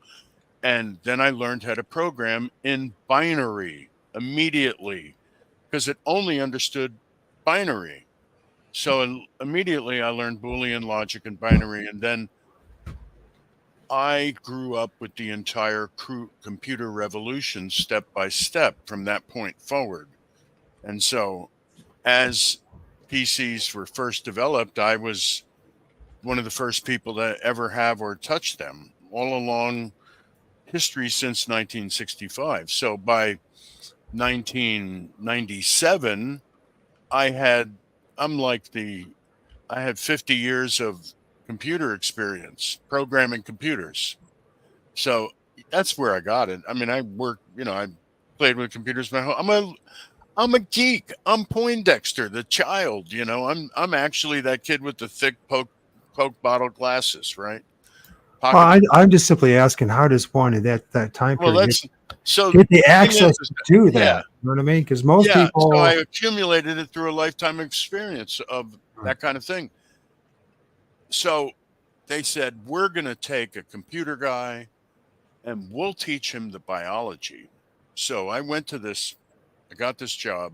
And then I learned how to program in binary immediately because it only understood binary. So immediately I learned Boolean logic and binary. And then I grew up with the entire computer revolution step by step from that point forward. And so as PCs were first developed, I was one of the first people to ever have or touch them all along history since 1965. So by 1997, I had, I'm like I had 50 years of computer experience programming computers. So that's where I got it. I mean, I worked, I played with computers my whole, I'm a geek. I'm Poindexter, the child. I'm actually that kid with the thick Coke bottle glasses, right? Well, Pocket. I'm just simply asking, how does one in that time Well, period that's so. get the Thing access is to do yeah, that? You know what I mean? Because most yeah. So I people, accumulated it through a lifetime experience of that kind of thing. So they said we're going to take a computer guy and we'll teach him the biology. So I went to this. I got this job.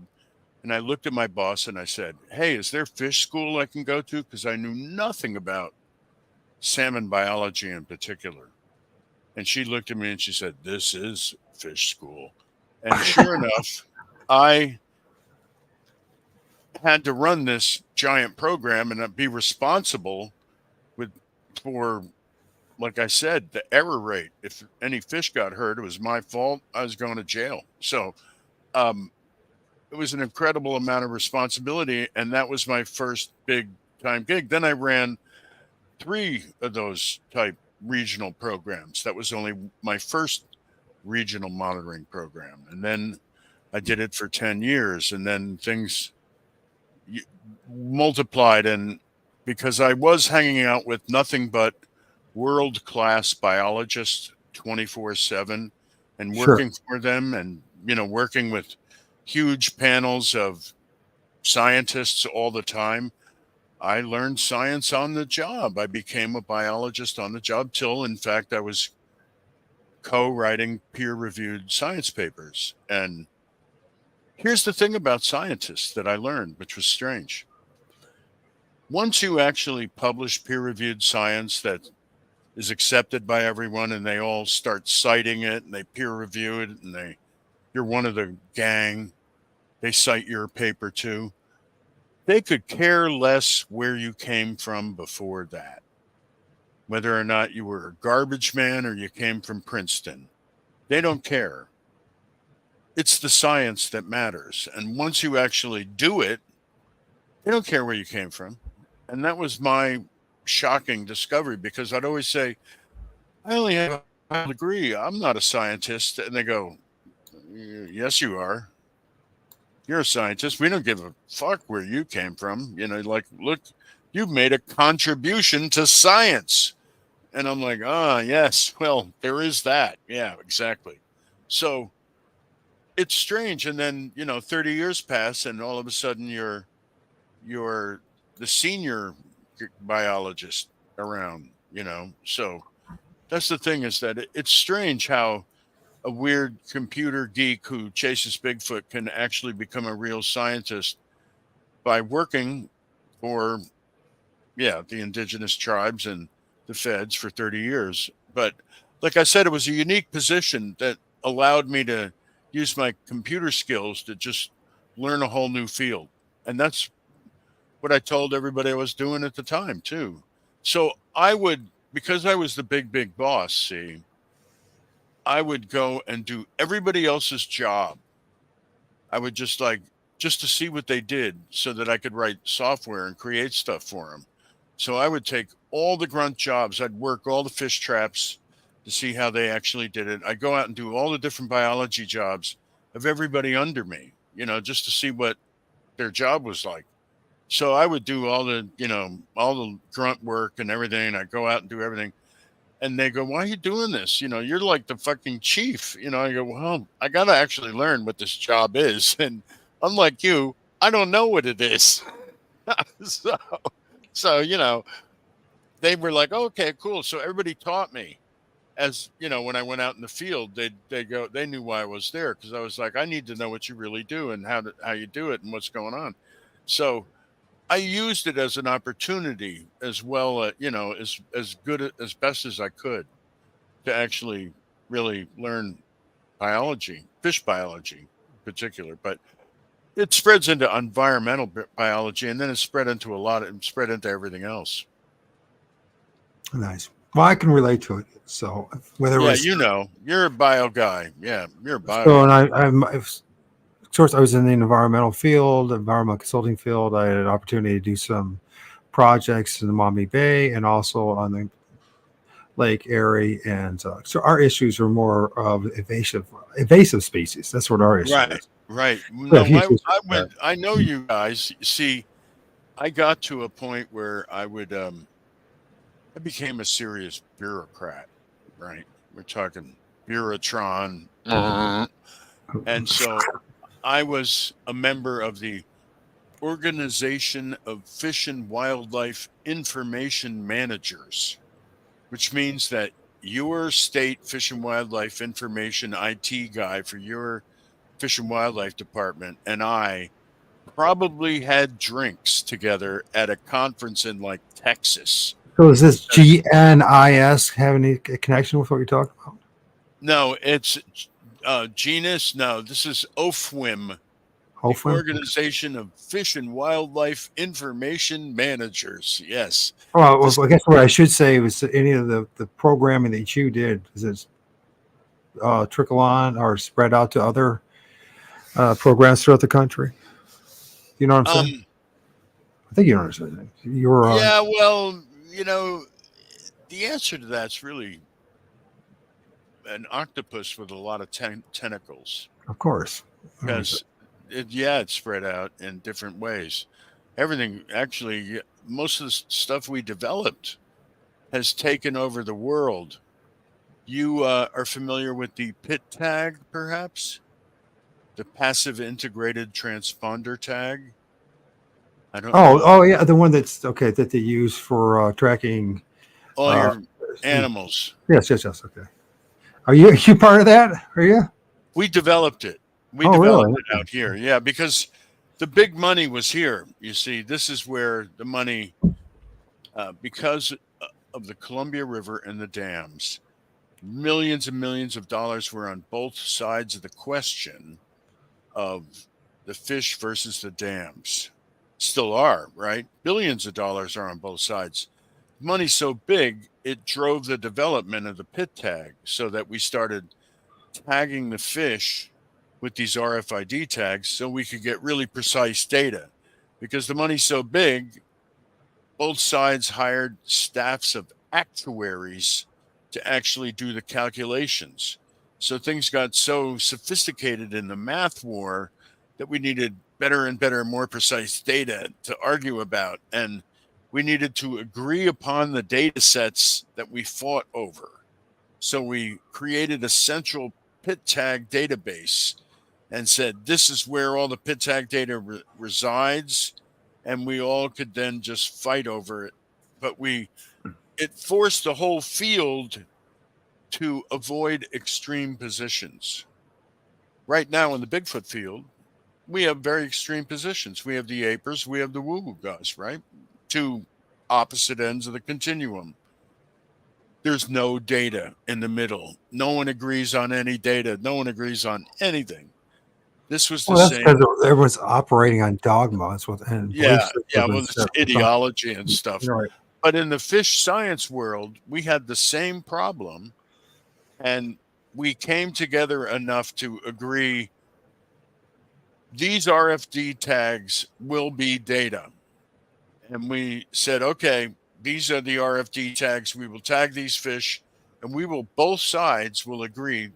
And I looked at my boss and I said, hey, is there fish school I can go to? Because I knew nothing about salmon biology in particular. And she looked at me and she said, this is fish school. And sure enough, I had to run this giant program and be responsible with for like I said, the error rate. If any fish got hurt, it was my fault. I was going to jail. So um, it was an incredible amount of responsibility, and that was my first big time gig. Then I ran 3 of those type regional programs. That was only my first regional monitoring program, and then I did it for 10 years, and then things multiplied. And because I was hanging out with nothing but world class biologists 24/7 and sure. working for them, and working with huge panels of scientists all the time, I learned science on the job. I became a biologist on the job till, in fact, I was co-writing peer-reviewed science papers. And here's the thing about scientists that I learned, which was strange. Once you actually publish peer-reviewed science that is accepted by everyone and they all start citing it and they peer review it and you're one of the gang, they cite your paper too. They could care less where you came from before that, whether or not you were a garbage man or you came from Princeton. They don't care. It's the science that matters. And once you actually do it, they don't care where you came from. And that was my shocking discovery, because I'd always say, I only have a degree. I'm not a scientist. And they go, yes, you are. You're a scientist. We don't give a fuck where you came from. Like, look, you've made a contribution to science. And I'm like, yes, well, there is that. Yeah, exactly. So it's strange. And then, 30 years pass and all of a sudden you're the senior biologist around, So that's the thing, is that it's strange how a weird computer geek who chases Bigfoot can actually become a real scientist by working for, the indigenous tribes and the feds for 30 years. But like I said, it was a unique position that allowed me to use my computer skills to just learn a whole new field. And that's what I told everybody I was doing at the time, too. So I would, because I was the big boss, see, I would go and do everybody else's job. I would just to see what they did so that I could write software and create stuff for them. So I would take all the grunt jobs. I'd work all the fish traps to see how they actually did it. I'd go out and do all the different biology jobs of everybody under me, just to see what their job was like. So I would do all the grunt work and everything. I'd go out and do everything. And they go, "Why are you doing this? You're like the fucking chief." I go, "Well, I got to actually learn what this job is." And unlike you, I don't know what it is. so, so, they were like, oh, "Okay, cool." So everybody taught me as, when I went out in the field, they knew why I was there. Cause I was like, I need to know what you really do and how you do it and what's going on. So I used it as an opportunity as well, as good as best as I could to actually really learn biology, fish biology in particular. But it spreads into environmental biology, and then it spread into everything else. Nice. Well, I can relate to it. So whether it Yeah, was you're a bio guy. Yeah, you're a bio. so, and of course, I was in the environmental field, environmental consulting field. I had an opportunity to do some projects in the Maumee Bay and also on the Lake Erie, and so our issues are more of invasive species. That's what our issue Right, is. right. We have No, huge I, issues I with that. went. I know you guys. See, I got to a point where I became a serious bureaucrat. Right, we're talking bureautron, and so I was a member of the Organization of Fish and Wildlife Information Managers, which means that your state fish and wildlife information IT guy for your fish and wildlife department and I probably had drinks together at a conference in like Texas. So is this Because GNIS have any connection with what you're talking about? no, it's genus. No, this is OFWIM, the Hopefully. Organization of Fish and Wildlife Information Managers. Yes. Well, This, I guess what I should say was that any of the programming that you did, does it trickle on or spread out to other programs throughout the country? You know what I'm saying? um, I think you know what I'm saying. You were yeah, well, the answer to that's really an octopus with a lot of tentacles of course. because it spread out in different ways. Everything actually, most of the stuff we developed has taken over the world. You are familiar with the PIT tag, perhaps? The passive integrated transponder tag? I don't know. Oh, yeah, the one that's okay that they use for tracking. All Uh, your animals. yes. Okay. Are you part of that? Are you? We developed it. We Oh, developed really? it out here. Yeah, because the big money was here. You see, this is where the money, because of the Columbia River and the dams, millions and millions of dollars were on both sides of the question of the fish versus the dams. Still are, right? Billions of dollars are on both sides. Money's so big, it drove the development of the pit tag so that we started tagging the fish with these RFID tags so we could get really precise data. Because the money's so big, both sides hired staffs of actuaries to actually do the calculations. So things got so sophisticated in the math war that we needed better and better, more precise data to argue about. And we needed to agree upon the data sets that we fought over. So we created a central pit tag database and said, this is where all the pit tag data resides. And we all could then just fight over it. But it forced the whole field to avoid extreme positions. Right now in the Bigfoot field, we have very extreme positions. We have the apers, we have the woo-woo guys, right? Two opposite ends of the continuum. there's no data in the middle. No one agrees on any data. No one agrees on anything. This was the Well, that's same. because everyone's operating on dogmas and belief Yeah, systems yeah. and Well, it's stuff. ideology and stuff. You're right. But in the fish science world, we had the same problem, and we came together enough to agree these RFD tags will be data. And we said, okay, these are the RFD tags. We will tag these fish, and we will, both sides will agree,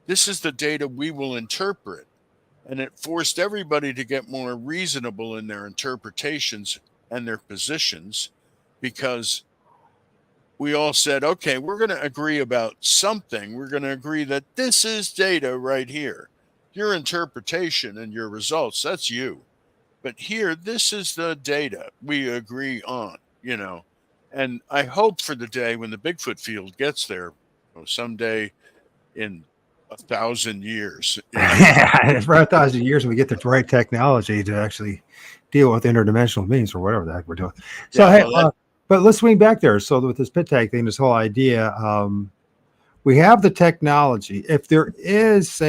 this is the data we will interpret. And it forced everybody to get more reasonable in their interpretations and their positions, because we all said, okay, we're going to agree about something. We're going to agree that this is data right here. Your interpretation and your results, that's you. But here, this is the data we agree on, And I hope for the day when the Bigfoot field gets there, someday in 1,000 years. For 1,000 years, we get the right technology to actually deal with interdimensional beings or whatever the heck we're doing. So, Yeah, hey, well, but let's swing back there. So, with this pit tag thing, this whole idea, we have the technology. If there is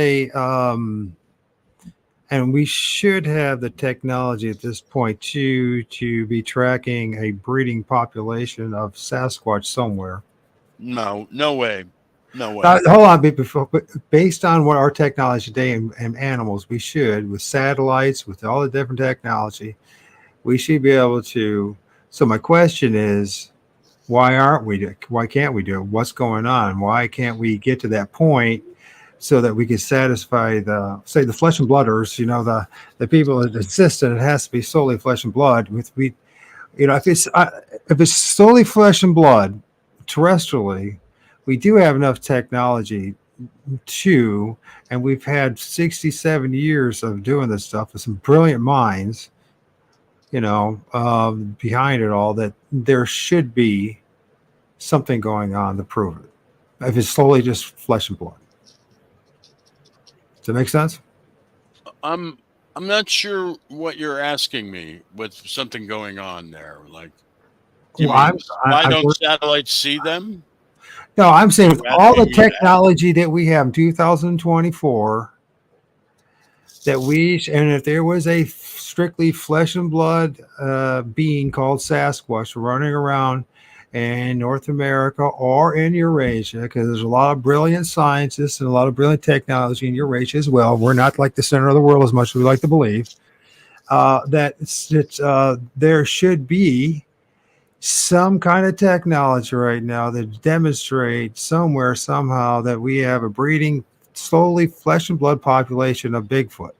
and we should have the technology at this point to be tracking a breeding population of Sasquatch somewhere. no way. No way. Hold on, based on what our technology today and animals, we should, with satellites, with all the different technology, we should be able to. So my question is, why can't we do it? What's going on? Why can't we get to that point so that we can satisfy the flesh and blooders, the people that insist that it has to be solely flesh and blood. If it's solely flesh and blood terrestrially, we do have enough technology and we've had 67 years of doing this stuff with some brilliant minds, behind it all, that there should be something going on to prove it. If it's solely just flesh and blood. Does that make sense? I'm not sure what you're asking me with something going on there. Like, why don't satellites see them? No, I'm saying with all the technology that we have in 2024, and if there was a strictly flesh and blood being called Sasquatch running around in North America or in Eurasia, because there's a lot of brilliant scientists and a lot of brilliant technology in Eurasia as well. We're not like the center of the world as much as we like to believe. That there should be some kind of technology right now that demonstrates somewhere, somehow, that we have a breeding, slowly flesh and blood population of Bigfoot.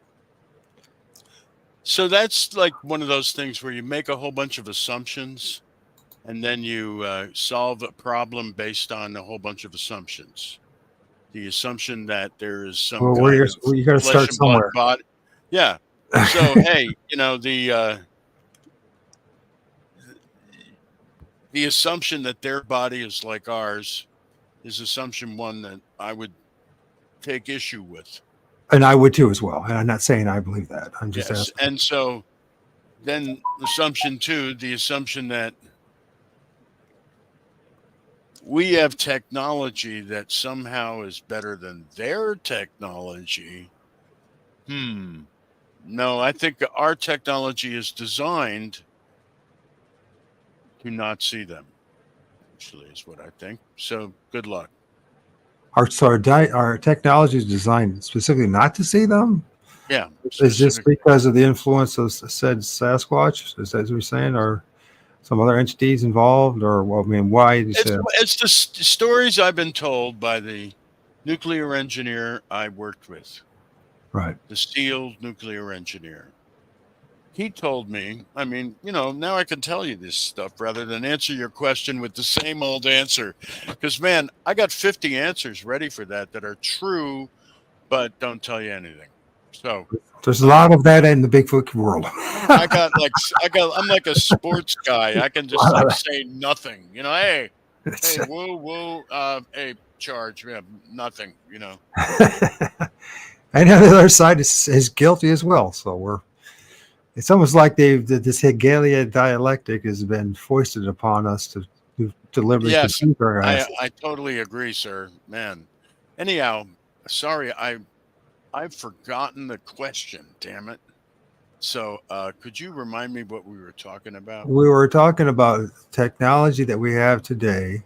So that's like one of those things where you make a whole bunch of assumptions, and then you solve a problem based on a whole bunch of assumptions. The assumption that there is some kind of you got to start somewhere. Body. Yeah. So hey, the assumption that their body is like ours is assumption one that I would take issue with. And I would too as well. And I'm not saying I believe that. I'm just asking. And so then assumption two, the assumption that we have technology that somehow is better than their technology. No, I think our technology is designed to not see them, actually, is what I think. So good luck. Our technology is designed specifically not to see them? Yeah. Is this because of the influence of said Sasquatch, as we're saying, or some other entities involved, or why? It's the stories I've been told by the nuclear engineer I worked with. Right. The SEAL nuclear engineer. He told me, now I can tell you this stuff rather than answer your question with the same old answer. Because, man, I got 50 answers ready for that are true, but don't tell you anything. So there's a lot of that in the Bigfoot world. I'm like a sports guy. I can just say nothing. Hey, woo, hey, charge. We have nothing. And on the other side is guilty as well. So it's almost like this Hegelian dialectic has been foisted upon us to delivery to Yes, super I acid. I totally agree, sir. Man. Anyhow, sorry, I've forgotten the question. Damn it. So, could you remind me what we were talking about? We were talking about technology that we have today,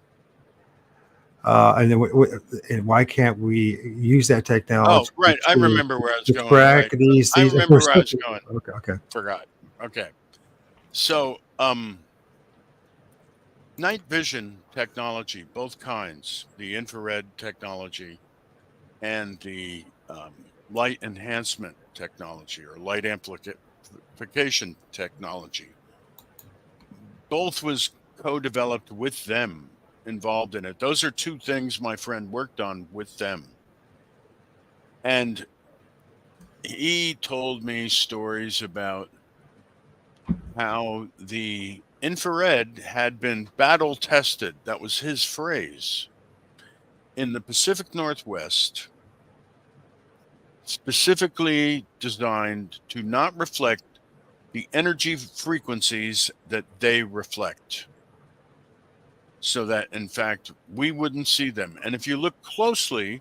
and then and why can't we use that Oh, technology right. I to remember where I was to going. Right. track these I these? If remember we're where I was simple, going. okay, okay, Forgot. Okay. So, night vision technology, both kinds, the infrared technology and the light enhancement technology or light amplification technology, both was co-developed with them, involved in it. Those are two things my friend worked on with them. And he told me stories about how the infrared had been battle tested. That was his phrase. In the Pacific Northwest, specifically designed to not reflect the energy frequencies that they reflect, so that in fact we wouldn't see them. And if you look closely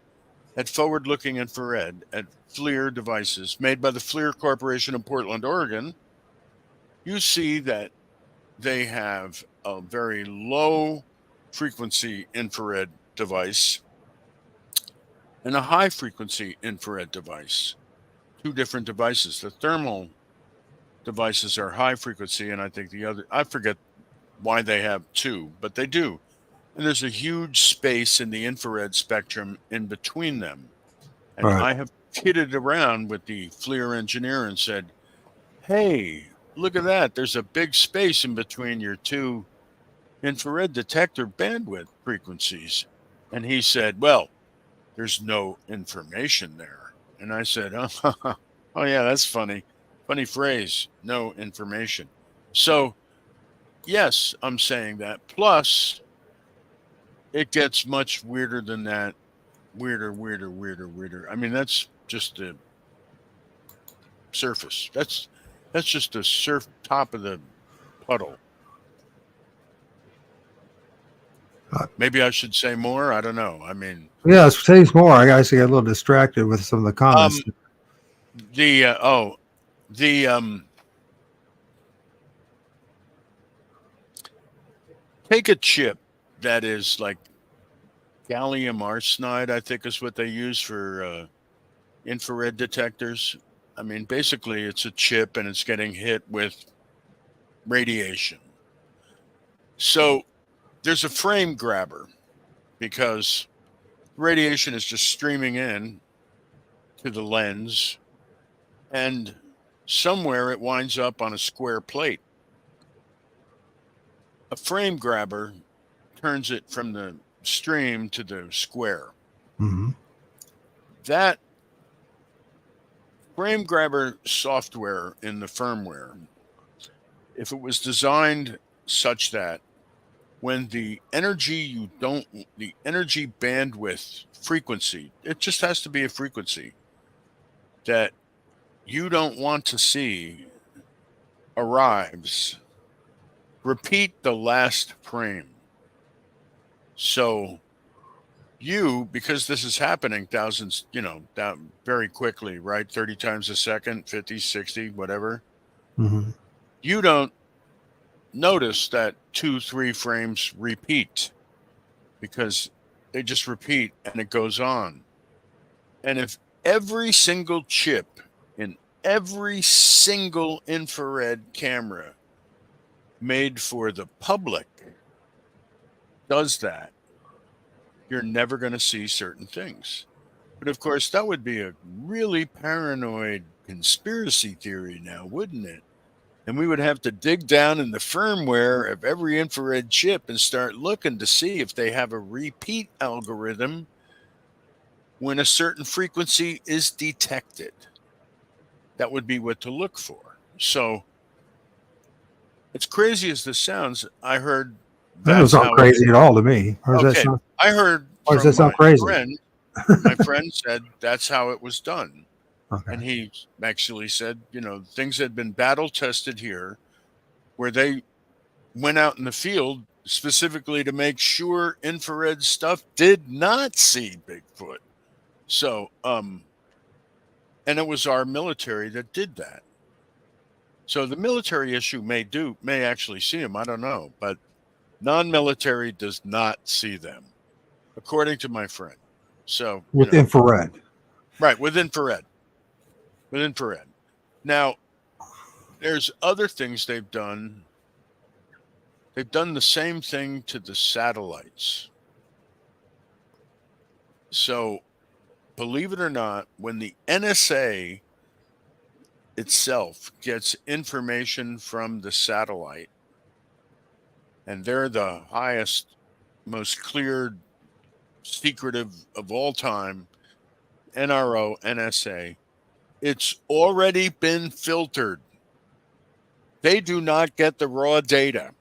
at forward looking infrared at FLIR devices made by the FLIR Corporation of Portland, Oregon, you see that they have a very low frequency infrared device and a high frequency infrared device. Two different devices. The thermal devices are high frequency, and I think the other, I forget why they have two, but they do. And there's a huge space in the infrared spectrum in between them. all And right, I have kidded around with the FLIR engineer and said, hey, look at that. There's a big space in between your two infrared detector bandwidth frequencies. And he said, well, there's no information there. And I said, oh, oh yeah, that's funny. Funny phrase, no information. So, yes, I'm saying that. Plus, it gets much weirder than that. Weirder, weirder, weirder, weirder. I mean, that's just the surface. That's just the top of the puddle. Maybe I should say more. I don't know. I mean, yeah. Say more. I guess I got a little distracted with some of the comments. the the take a chip that is like gallium arsenide, I think is what they use for infrared detectors. I mean, basically, it's a chip and it's getting hit with radiation. So there's a frame grabber because radiation is just streaming in to the lens, and somewhere it winds up on a square plate. A frame grabber turns it from the stream to the square. Mm-hmm. That frame grabber software in the firmware, if it was designed such that when the energy bandwidth frequency, it just has to be a frequency that you don't want to see arrives, repeat the last frame. So because this is happening thousands, down very quickly, right? 30 times a second, 50, 60, whatever. Mm-hmm. You don't notice that 2-3 frames repeat because they just repeat and it goes on. And if every single chip in every single infrared camera made for the public does that, you're never going to see certain things. But of course, that would be a really paranoid conspiracy theory now, wouldn't it? And we would have to dig down in the firmware of every infrared chip and start looking to see if they have a repeat algorithm when a certain frequency is detected. That would be what to look for. So, as crazy as this sounds, I heard That doesn't that's sound how it crazy at all to me. Or does that okay. sound? I heard Or does from that sound crazy? my friend said that's how it was done. Okay. And he actually said, things had been battle tested here where they went out in the field specifically to make sure infrared stuff did not see Bigfoot. So, and it was our military that did that. So the military issue may actually see them. I don't know, but non-military does not see them, according to my friend. So with infrared. Right, with infrared. With infrared. Now, there's other things they've done. They've done the same thing to the satellites. So, believe it or not, when the NSA itself gets information from the satellite, and they're the highest, most cleared, secretive of all time, NRO, NSA, it's already been filtered. They do not get the raw data,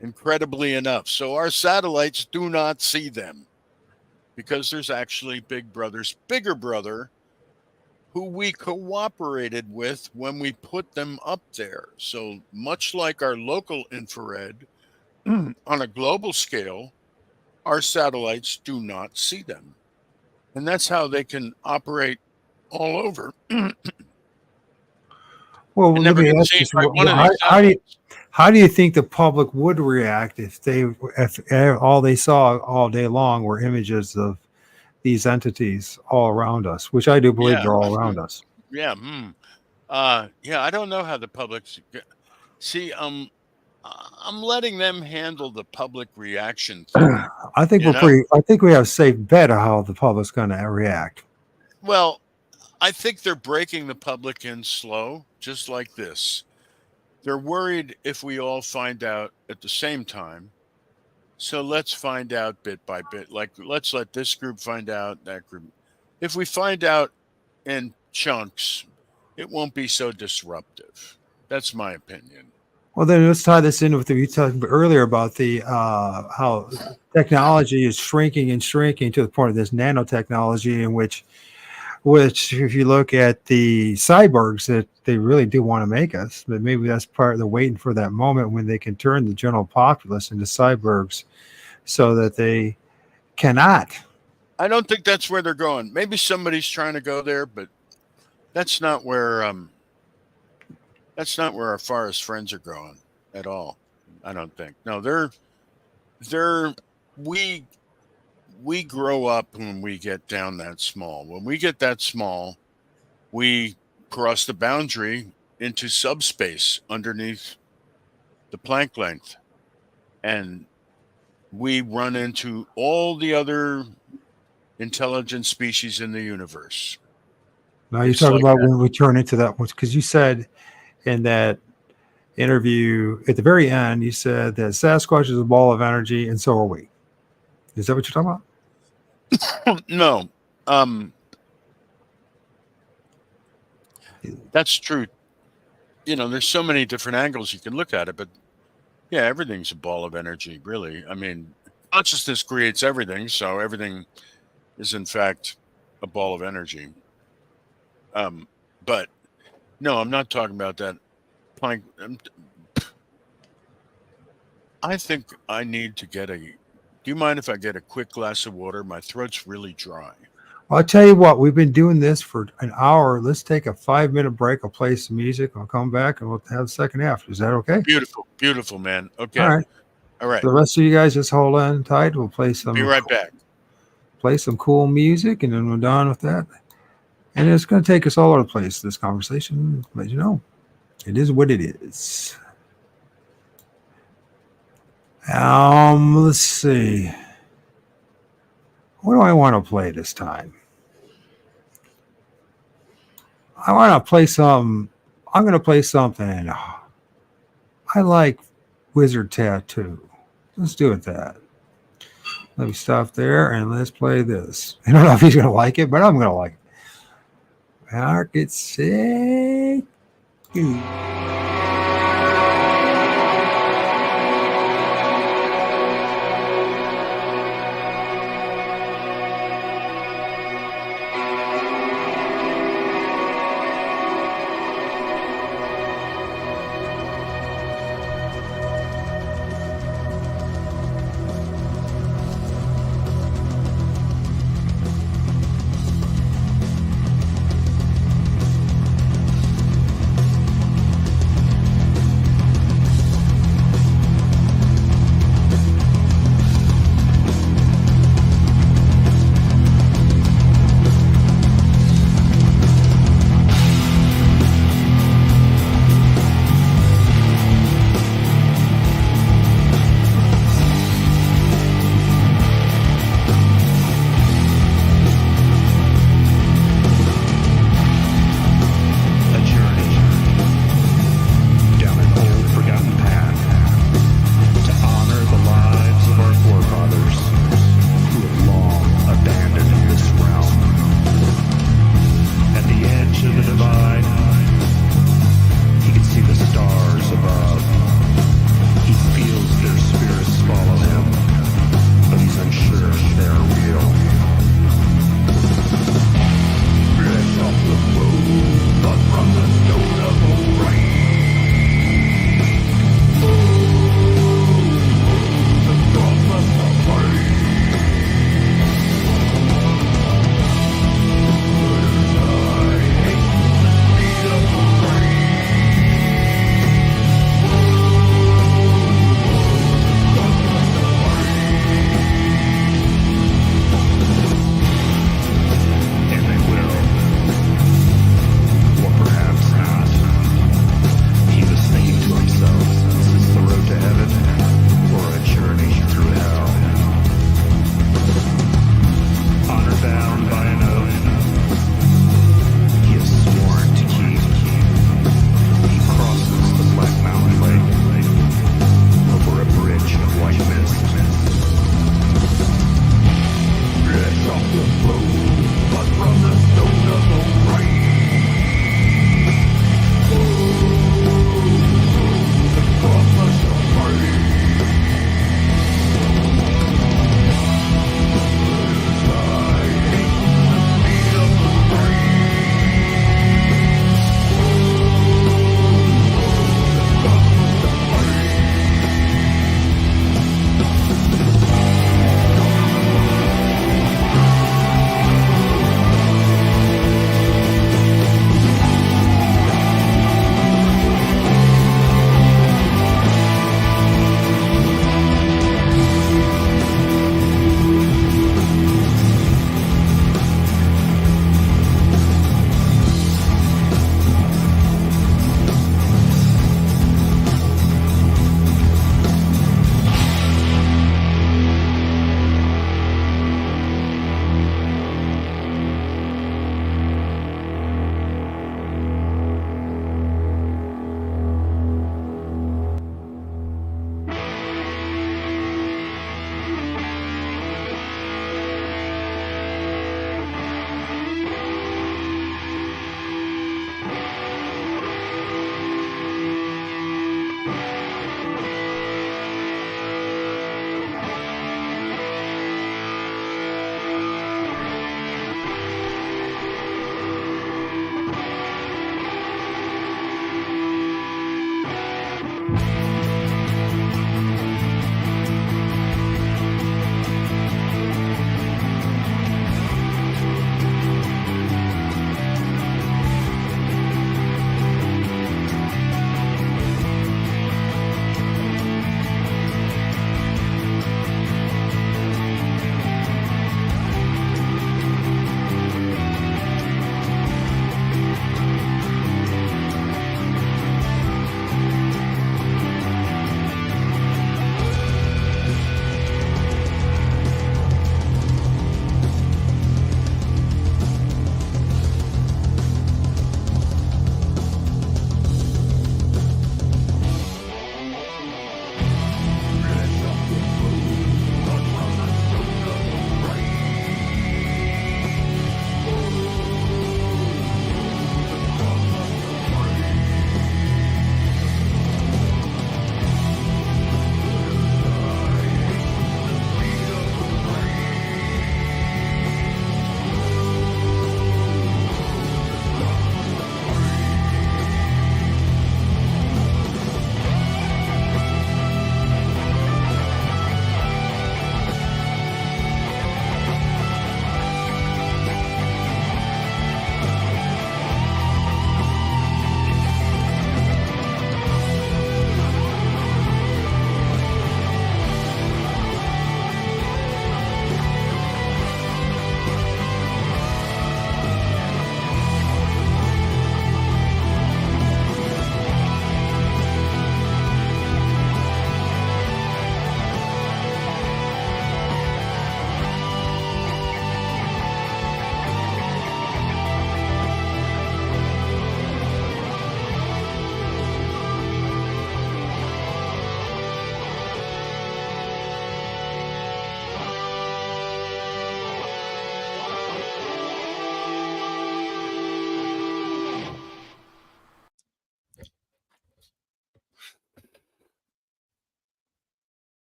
incredibly enough. So our satellites do not see them because there's actually bigger brother, who we cooperated with when we put them up there. So much like our local infrared, on a global scale, our satellites do not see them. And that's how they can operate all over. Well, let me ask you, how do you think the public would react if all they saw all day long were images of these entities all around us, which I do believe they're all around us? Yeah. I don't know how the public see. I'm letting them handle the public reaction thing. I think I think we have a safe bet of how the public's going to react. Well, I think they're breaking the public in slow, just like this. They're worried if we all find out at the same time. So let's find out bit by bit. Like, let's let this group find out, that group. If we find out in chunks, it won't be so disruptive. That's my opinion. Well, then let's tie this in with what you talked earlier about the how technology is shrinking and shrinking to the point of this nanotechnology, in which if you look at the cyborgs that they really do want to make us, but maybe that's part of the waiting for that moment when they can turn the general populace into cyborgs so that they cannot. I don't think that's where they're going. Maybe somebody's trying to go there, but that's not where our farthest friends are going at all. I don't think. No, we grow up when we get down that small. When we get that small, we cross the boundary into subspace underneath the Planck length. And we run into all the other intelligent species in the universe. Now you're talking about when we turn into that, because you said in that interview at the very end, you said that Sasquatch is a ball of energy and so are we. Is that what you're talking about? No. That's true. There's so many different angles you can look at it, but yeah, everything's a ball of energy, really. I mean, consciousness creates everything, so everything is in fact a ball of energy. But no, I'm not talking about that. I think I need to get do you mind if I get a quick glass of water? My throat's really dry. I'll tell you what, we've been doing this for an hour. Let's take a 5-minute break. I'll play some music. I'll come back and we'll have the second half. Is that okay? Beautiful, man. Okay. All right. The rest of you guys just hold on tight. We'll play some. Be right back. Play some cool music, and then we're done with that. And it's going to take us all over the place, this conversation. Let you know, it is what it is. Let's see. What do I want to play this time? I want to play some. I'm going to play something. I like Wizard Tattoo. Let's do it that. Let me stop there and let's play this. I don't know if he's going to like it, but I'm going to like it. Market sick.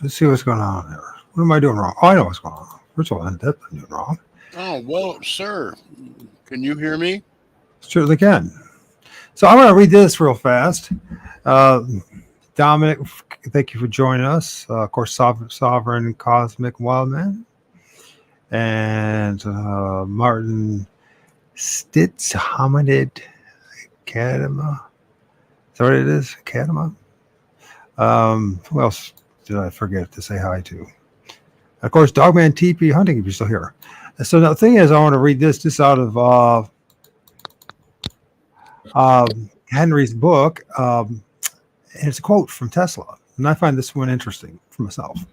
Let's see what's going on there. What am I doing wrong? Oh, I know what's going on. First of all, that's I'm doing wrong. Oh, well, sir, can you hear me? Certainly can. So I'm going to read this real fast. Uh, Dominic, thank you for joining us. Of course, Sovereign Cosmic Wildman. And Martin Stitz, Hominid Academa. Is that what it is? Academa? Who else did I forget to say hi to? Of course, Dogman TP Hunting, if you're still here. So the thing is, I want to read this out of Henry's book. And it's a quote from Tesla. And I find this one interesting for myself.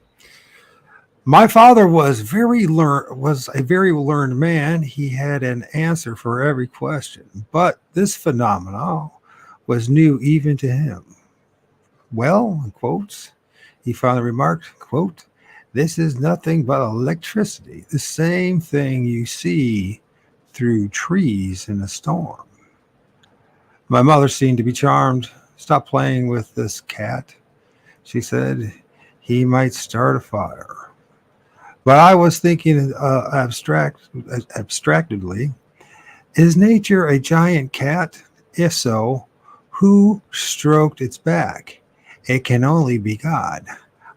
My father was a very learned man. He had an answer for every question, but this phenomenon was new even to him. Well, in quotes, he finally remarked, quote, "This is nothing but electricity, the same thing you see through trees in a storm." My mother seemed to be charmed. "Stop playing with this cat," she said. "He might start a fire." But I was thinking abstractedly, is nature a giant cat? If so, who stroked its back? It can only be God,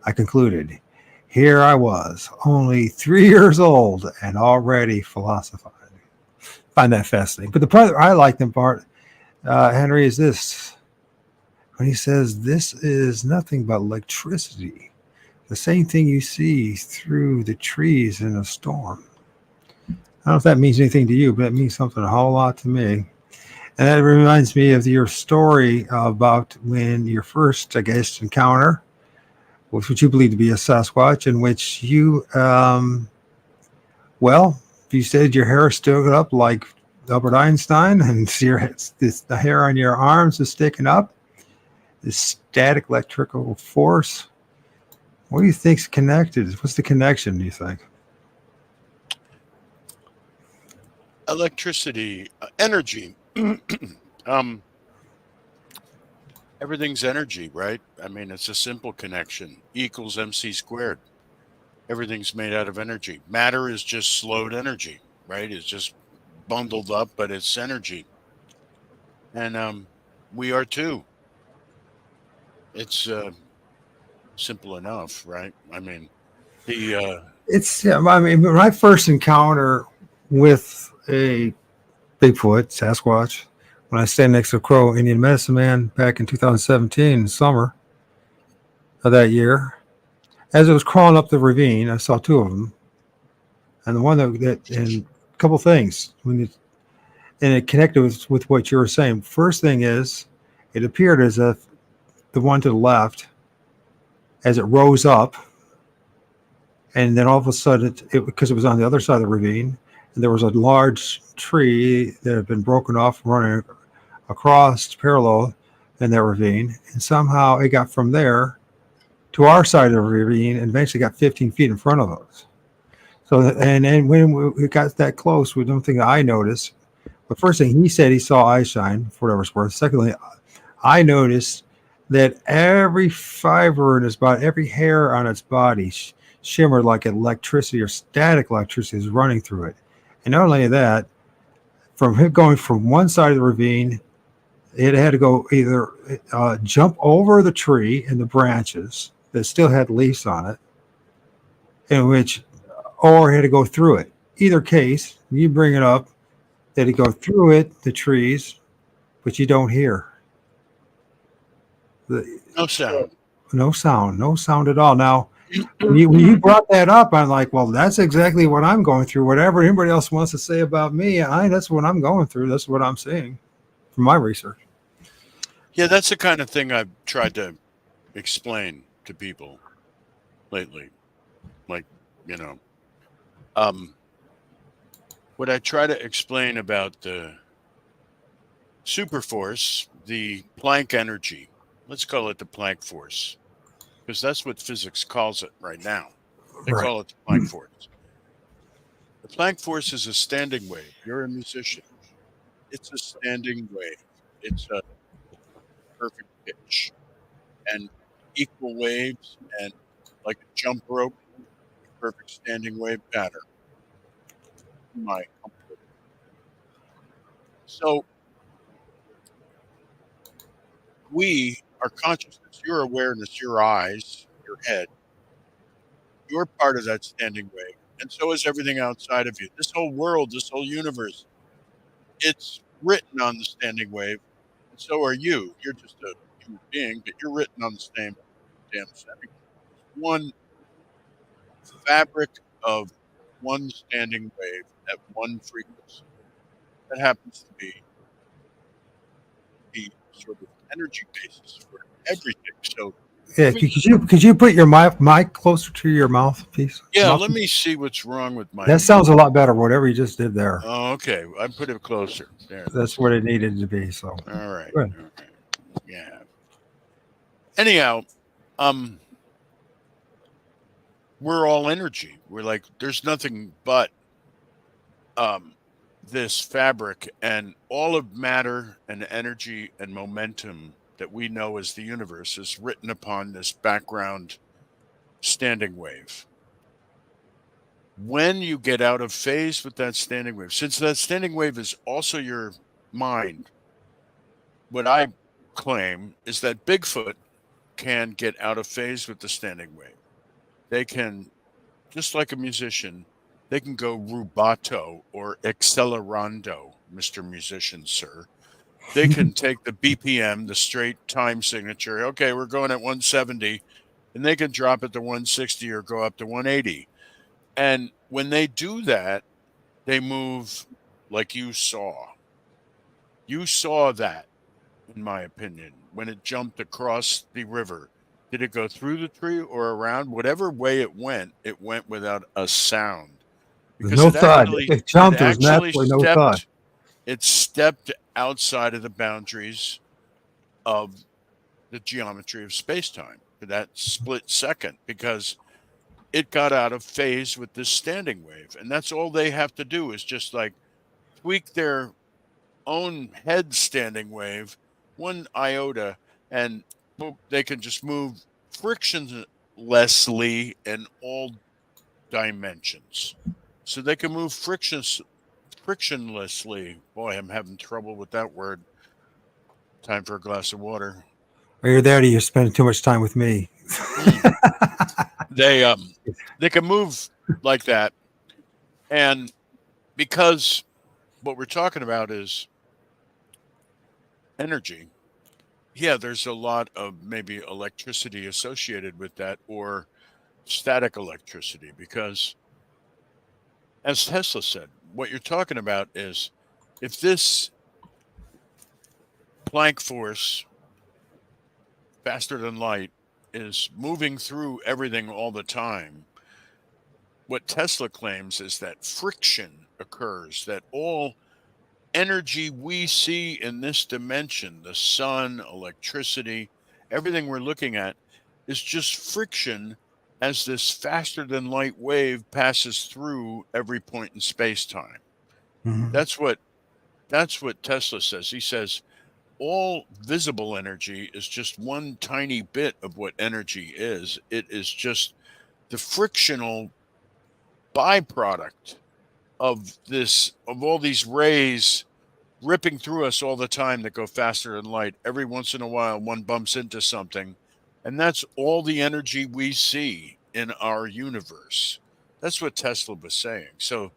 I concluded. Here I was, only 3 years old, and already philosophizing. Find that fascinating. But the part I like the part, Henry, is this. When he says, "This is nothing but electricity, the same thing you see through the trees in a storm." I don't know if that means anything to you, but it means something a whole lot to me. And that reminds me of your story about when your first, I guess, encounter with what you believe to be a Sasquatch, in which you, you said your hair stood up like Albert Einstein, and the hair on your arms is sticking up. This static electrical force. What do you think's connected? What's the connection, do you think? Electricity, energy. Everything's energy, right? I mean, it's a simple connection. E equals MC squared. Everything's made out of energy. Matter is just slowed energy, right? It's just bundled up, but it's energy. And we are too. It's simple enough, right? I mean, the I mean, when I first encounter with a Bigfoot, Sasquatch, when I stand next to a Crow Indian medicine man back in 2017, summer of that year, as it was crawling up the ravine, I saw 2 of them. And the one and a couple things, and it connected with what you were saying. First thing is, it appeared as if the one to the left, as it rose up, and then all of a sudden, because it was on the other side of the ravine, and there was a large tree that had been broken off running across parallel in that ravine, and somehow it got from there to our side of the ravine and eventually got 15 feet in front of us. So, and when we got that close, we don't think I noticed. But first thing he said, he saw eye shine, for whatever it's worth. Secondly, I noticed that every fiber in his body, every hair on its body shimmered like electricity or static electricity is running through it. And not only that, from him going from one side of the ravine, it had to go either jump over the tree and the branches that still had leaves on it, or had to go through it. Either case, you bring it up, that it go through it, the trees, but you don't hear. no sound. No sound at all. Now, when you brought that up, I'm like, well, that's exactly what I'm going through. Whatever anybody else wants to say about me, that's what I'm going through. That's what I'm seeing from my research. Yeah, that's the kind of thing I've tried to explain to people lately. Like, what I try to explain about the superforce, the Planck energy, let's call it the Planck force, because that's what physics calls it right now. They call it the Planck force. The Planck force is a standing wave. You're a musician. It's a standing wave. It's a perfect pitch and equal waves and like a jump rope, perfect standing wave pattern. My comfort. So our consciousness, your awareness, your eyes, your head, you're part of that standing wave. And so is everything outside of you. This whole world, this whole universe, it's written on the standing wave. And so are you. You're just a human being, but you're written on the same damn standing wave. One fabric of one standing wave at one frequency. That happens to be the sort of energy basis for everything. So Yeah, could you put your mic closer to your mouthpiece? yeah, let me see what's wrong with my. That sounds a lot better. Whatever you just did there. Oh, okay. I put it closer. There. That's what it needed to be. So all right. Good. Okay. Yeah. Anyhow, we're all energy. We're like, there's nothing but this fabric, and all of matter and energy and momentum that we know as the universe is written upon this background standing wave. When you get out of phase with that standing wave, since that standing wave is also your mind, what I claim is that Bigfoot can get out of phase with the standing wave. They can, just like a musician, they can go rubato or accelerando, Mr. Musician, sir. They can take the BPM, the straight time signature. Okay, we're going at 170, and they can drop it to 160 or go up to 180. And when they do that, they move like you saw. You saw that, in my opinion, when it jumped across the river. Did it go through the tree or around? Whatever way it went without a sound. Because no thud. It jumped. There was naturally no thud. It stepped outside of the boundaries of the geometry of space-time for that split second, because it got out of phase with this standing wave. And that's all they have to do is just like tweak their own head standing wave one iota, and they can just move frictionlessly in all dimensions. So they can move frictionlessly. Boy, I'm having trouble with that word. Time for a glass of water. Are you there? You're spending too much time with me. They can move like that, and because what we're talking about is energy. Yeah, there's a lot of maybe electricity associated with that, or static electricity, because as Tesla said, what you're talking about is if this Planck force, faster than light, is moving through everything all the time, what Tesla claims is that friction occurs, that all energy we see in this dimension, the sun, electricity, everything we're looking at, is just friction as this faster than light wave passes through every point in space-time. Mm-hmm. That's what Tesla says. He says all visible energy is just one tiny bit of what energy is. It is just the frictional byproduct of all these rays ripping through us all the time that go faster than light. Every once in a while, one bumps into something, and that's all the energy we see in our universe. That's what Tesla was saying. So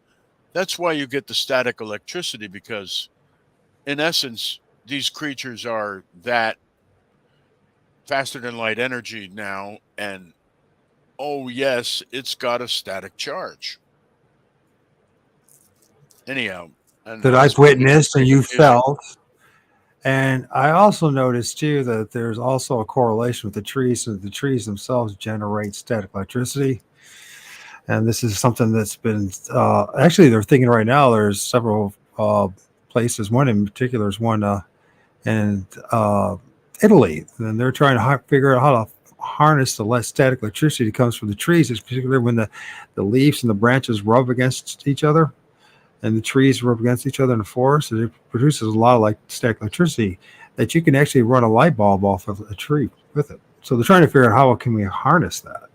that's why you get the static electricity, because in essence, these creatures are that faster than light energy now, and oh yes, it's got a static charge. Anyhow, that I've witnessed and you felt. And I also noticed too that there's also a correlation with the trees, and the trees themselves generate static electricity. And this is something that's been actually they're thinking right now. There's several places. One in particular is one in Italy, and they're trying to figure out how to harness the less static electricity that comes from the trees. It's particularly when the leaves and the branches rub against each other, and the trees rub against each other in the forest, and it produces a lot of static electricity that you can actually run a light bulb off of a tree with it. So they're trying to figure out how can we harness that.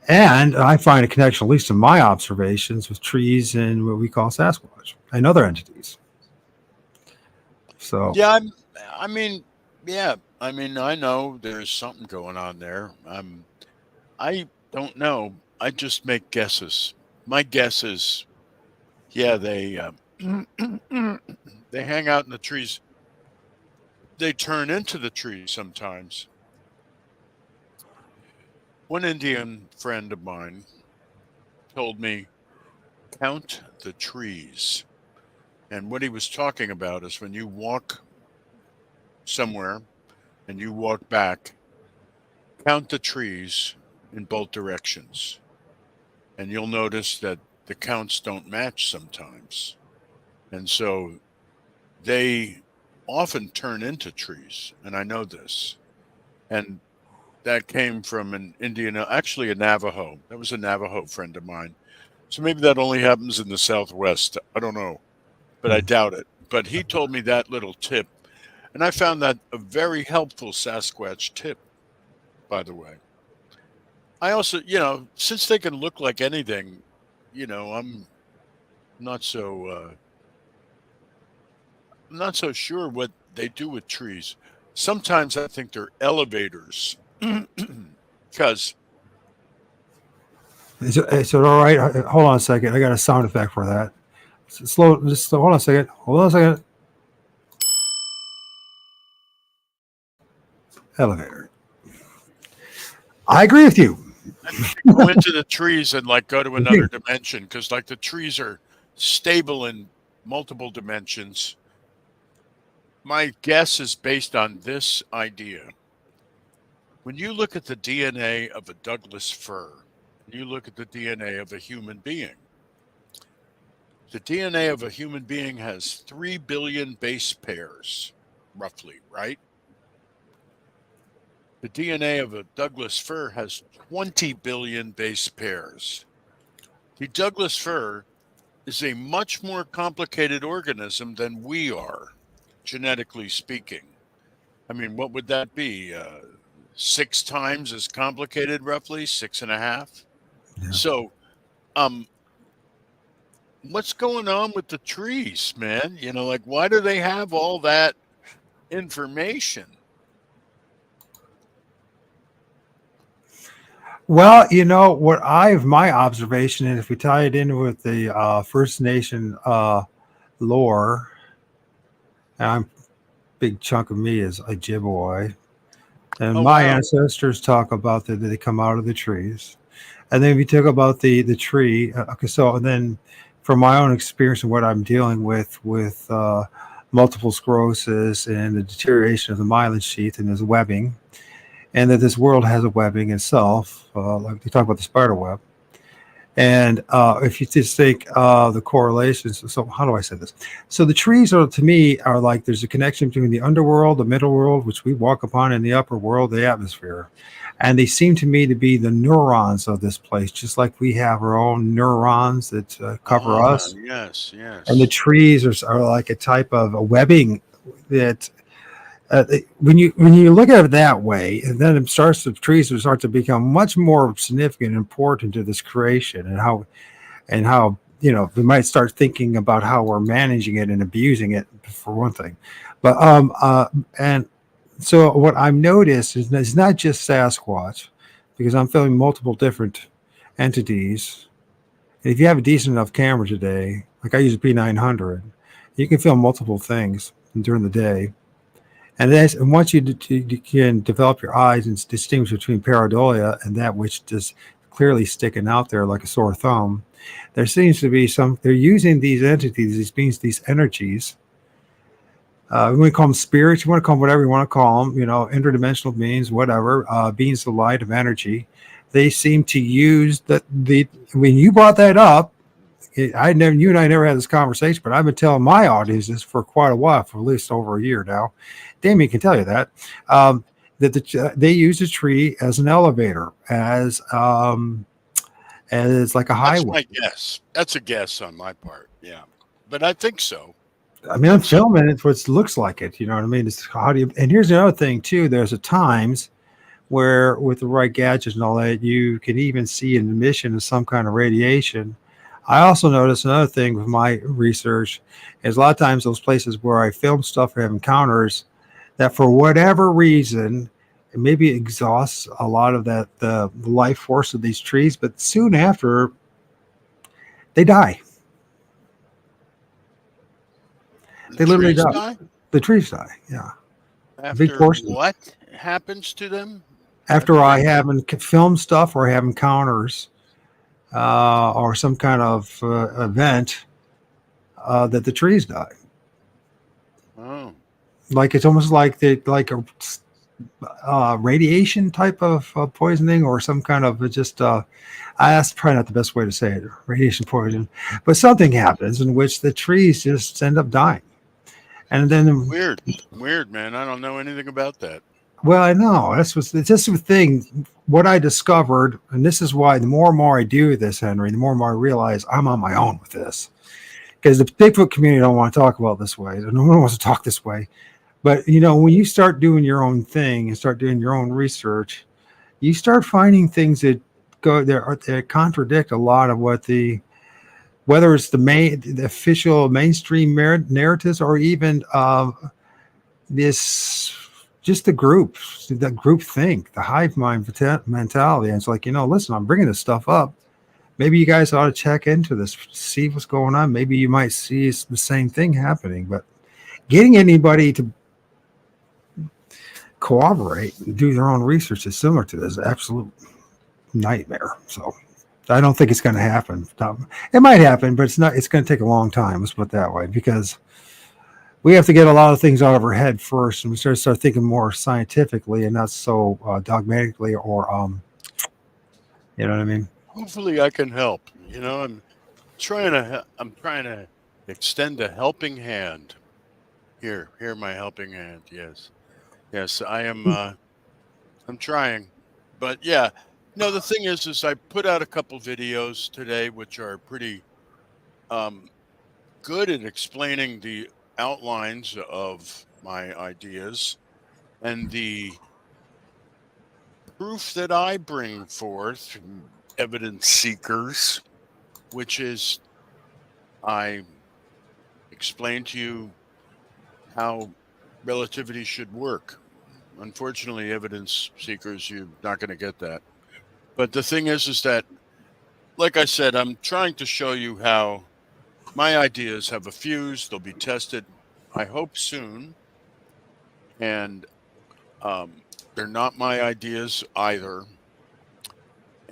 And I find a connection, at least in my observations, with trees and what we call Sasquatch and other entities. So, Yeah, I mean, yeah, I mean, I know there's something going on there. I don't know. I just make guesses. My guess is, yeah, they they hang out in the trees. They turn into the trees sometimes. One Indian friend of mine told me, count the trees. And what he was talking about is when you walk somewhere and you walk back, count the trees in both directions. And you'll notice that the counts don't match sometimes. And so they often turn into trees. And I know this. And that came from an Indian, actually a Navajo. That was a Navajo friend of mine. So maybe that only happens in the Southwest. I don't know, but I doubt it. But he told me that little tip. And I found that a very helpful Sasquatch tip, by the way. I also, since they can look like anything, I'm not so I'm not so sure what they do with trees. Sometimes I think they're elevators because is it all right? Hold on a second. I got a sound effect for that. Slow. Just hold on a second. Hold on a second. Elevator. I agree with you. go into the trees and like go to another dimension because like the trees are stable in multiple dimensions. My guess is based on this idea. When you look at the DNA of a Douglas fir, and you look at the DNA of a human being, the DNA of a human being has 3 billion base pairs, roughly, right? The DNA of a Douglas fir has 20 billion base pairs. The Douglas fir is a much more complicated organism than we are, genetically speaking. I mean, what would that be? 6 times as complicated, roughly 6.5. Yeah. So, what's going on with the trees, man? Like, why do they have all that information? Well, what my observation, and if we tie it in with the First Nation lore, and I'm big chunk of me is Ojibwe, and my ancestors talk about that they come out of the trees, and then we talk about the tree. Okay, so and then from my own experience and what I'm dealing with multiple sclerosis and the deterioration of the myelin sheath and this webbing. And that this world has a webbing itself, like they talk about the spider web. And if you just think the correlations, so how do I say this? So the trees are, to me, are like there's a connection between the underworld, the middle world, which we walk upon, and the upper world, the atmosphere. And they seem to me to be the neurons of this place, just like we have our own neurons that cover us. Yes, yes. And the trees are like a type of a webbing that when you look at it that way, and then the trees start to become much more significant and important to this creation, and how we might start thinking about how we're managing it and abusing it for one thing. But and so what I've noticed is it's not just Sasquatch, because I'm filming multiple different entities. And if you have a decent enough camera today, like I use a P900, you can film multiple things during the day. And once you can develop your eyes and distinguish between pareidolia and that which is clearly sticking out there like a sore thumb, there seems to be they're using these entities, these beings, these energies. We want to call them spirits, you want to call them whatever you want to call them, interdimensional beings, whatever, beings of light, of energy. They seem to use when you brought that up, you and I never had this conversation, but I've been telling my audience this for quite a while, for at least over a year now. Damien can tell you that they use a tree as an elevator, as like a highway. That's my guess. That's a guess on my part. Yeah, but I think so. I mean, I'm filming it, what looks like it. You know what I mean? It's and here's the other thing too. There's times where with the right gadgets and all that, you can even see an emission of some kind of radiation. I also noticed another thing with my research is a lot of times those places where I film stuff or have encounters that for whatever reason, it maybe exhausts a lot of that the life force of these trees, but soon after they die. The They literally trees die. die The trees die. Yeah, big after portion. what happens to them? After Do I they? have filmed stuff or have encounters or some kind of event that the trees die. Oh, Like it's almost like a radiation type of poisoning or some kind of just that's probably not the best way to say it, radiation poison, but something happens in which the trees just end up dying. And then, weird, weird, man. I don't know anything about that. well, I know this is the thing. What I discovered, and this is why the more and more I do this, Henry, the more and more I realize I'm on my own with this. Because the Bigfoot community don't want to talk about this way. No one wants to talk this way. But when you start doing your own thing and start doing your own research, you start finding things that that contradict a lot of what whether it's the official mainstream narratives or even this just the group think, the hive mind mentality. And it's like, listen, I'm bringing this stuff up. Maybe you guys ought to check into this, see what's going on. Maybe you might see the same thing happening. But getting anybody to cooperate and do their own research is similar to this absolute nightmare. So I don't think it's going to happen. It might happen, but it's not. It's going to take a long time. Let's put it that way, because we have to get a lot of things out of our head first, and we start thinking more scientifically and not so dogmatically or you know what I mean. Hopefully, I can help. I'm trying to extend a helping hand. Here, my helping hand. Yes, yes, I am. I'm trying, but yeah. No, the thing is I put out a couple videos today, which are pretty good at explaining the outlines of my ideas and the proof that I bring forth, evidence seekers, which is I explain to you how relativity should work. Unfortunately, evidence seekers, you're not going to get that. But the thing is that, like I said, I'm trying to show you how my ideas have a fuse. They'll be tested, I hope, soon. And they're not my ideas either.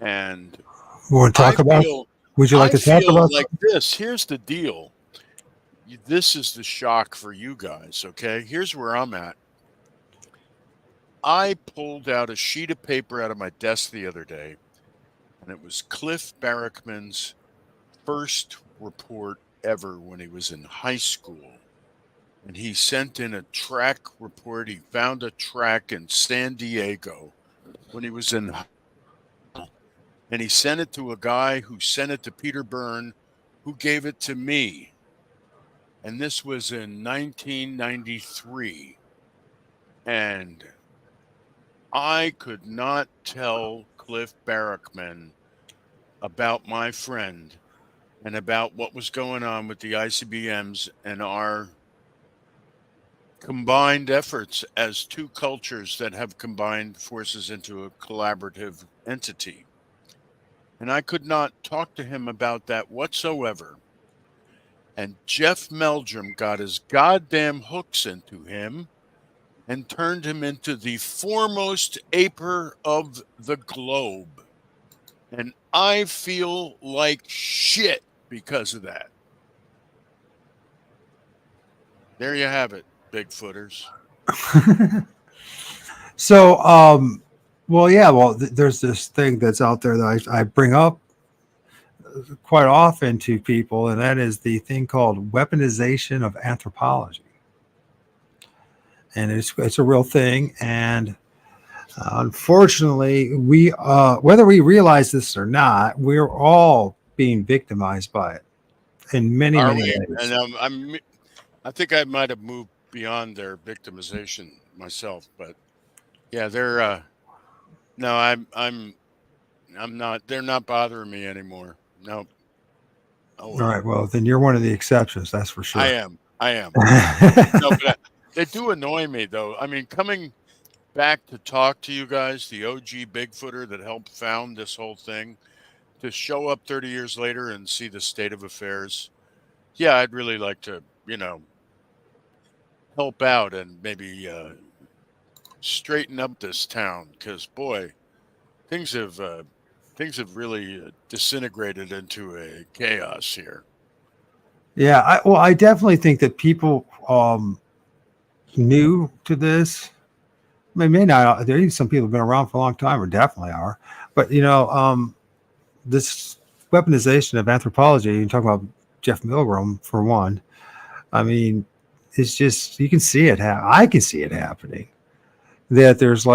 And We want to I talk about. feel, Would you like I to talk feel about? like this. Here's the deal. This is the shock for you guys, okay? Here's where I'm at. I pulled out a sheet of paper out of my desk the other day, and it was Cliff Barrickman's first report ever when he was in high school. And he sent in a track report. He found a track in San Diego when he was in high school. And he sent it to a guy who sent it to Peter Byrne, who gave it to me. And this was in 1993. And I could not tell Cliff Barrickman about my friend and about what was going on with the ICBMs and our combined efforts as two cultures that have combined forces into a collaborative entity. And I could not talk to him about that whatsoever. And Jeff Meldrum got his goddamn hooks into him and turned him into the foremost aper of the globe. And I feel like shit because of that. There you have it, Bigfooters. So, well, yeah, there's this thing that's out there that I bring up quite often to people, and that is the thing called weaponization of anthropology. And it's a real thing. And unfortunately, we whether we realize this or not, we're all being victimized by it in many ways. And I think I might have moved beyond their victimization myself, but yeah, No, I'm not. They're not bothering me anymore. No. Oh All well. right. Well, then you're one of the exceptions. That's for I sure. am. I am. No, but they do annoy me though. I mean, coming back to talk to you guys, the OG Bigfooter that helped found this whole thing, to show up 30 years later and see the state of affairs. Yeah, I'd really like to, help out and maybe straighten up this town because boy, things have uh, things have really disintegrated into a chaos here. Yeah. I definitely think that people new to this. May not. There are some people who've been around for a long time, or definitely are. But this weaponization of anthropology. You talk about Jeff Milgram for one. I mean, it's just you can see it. I can see it happening. That there's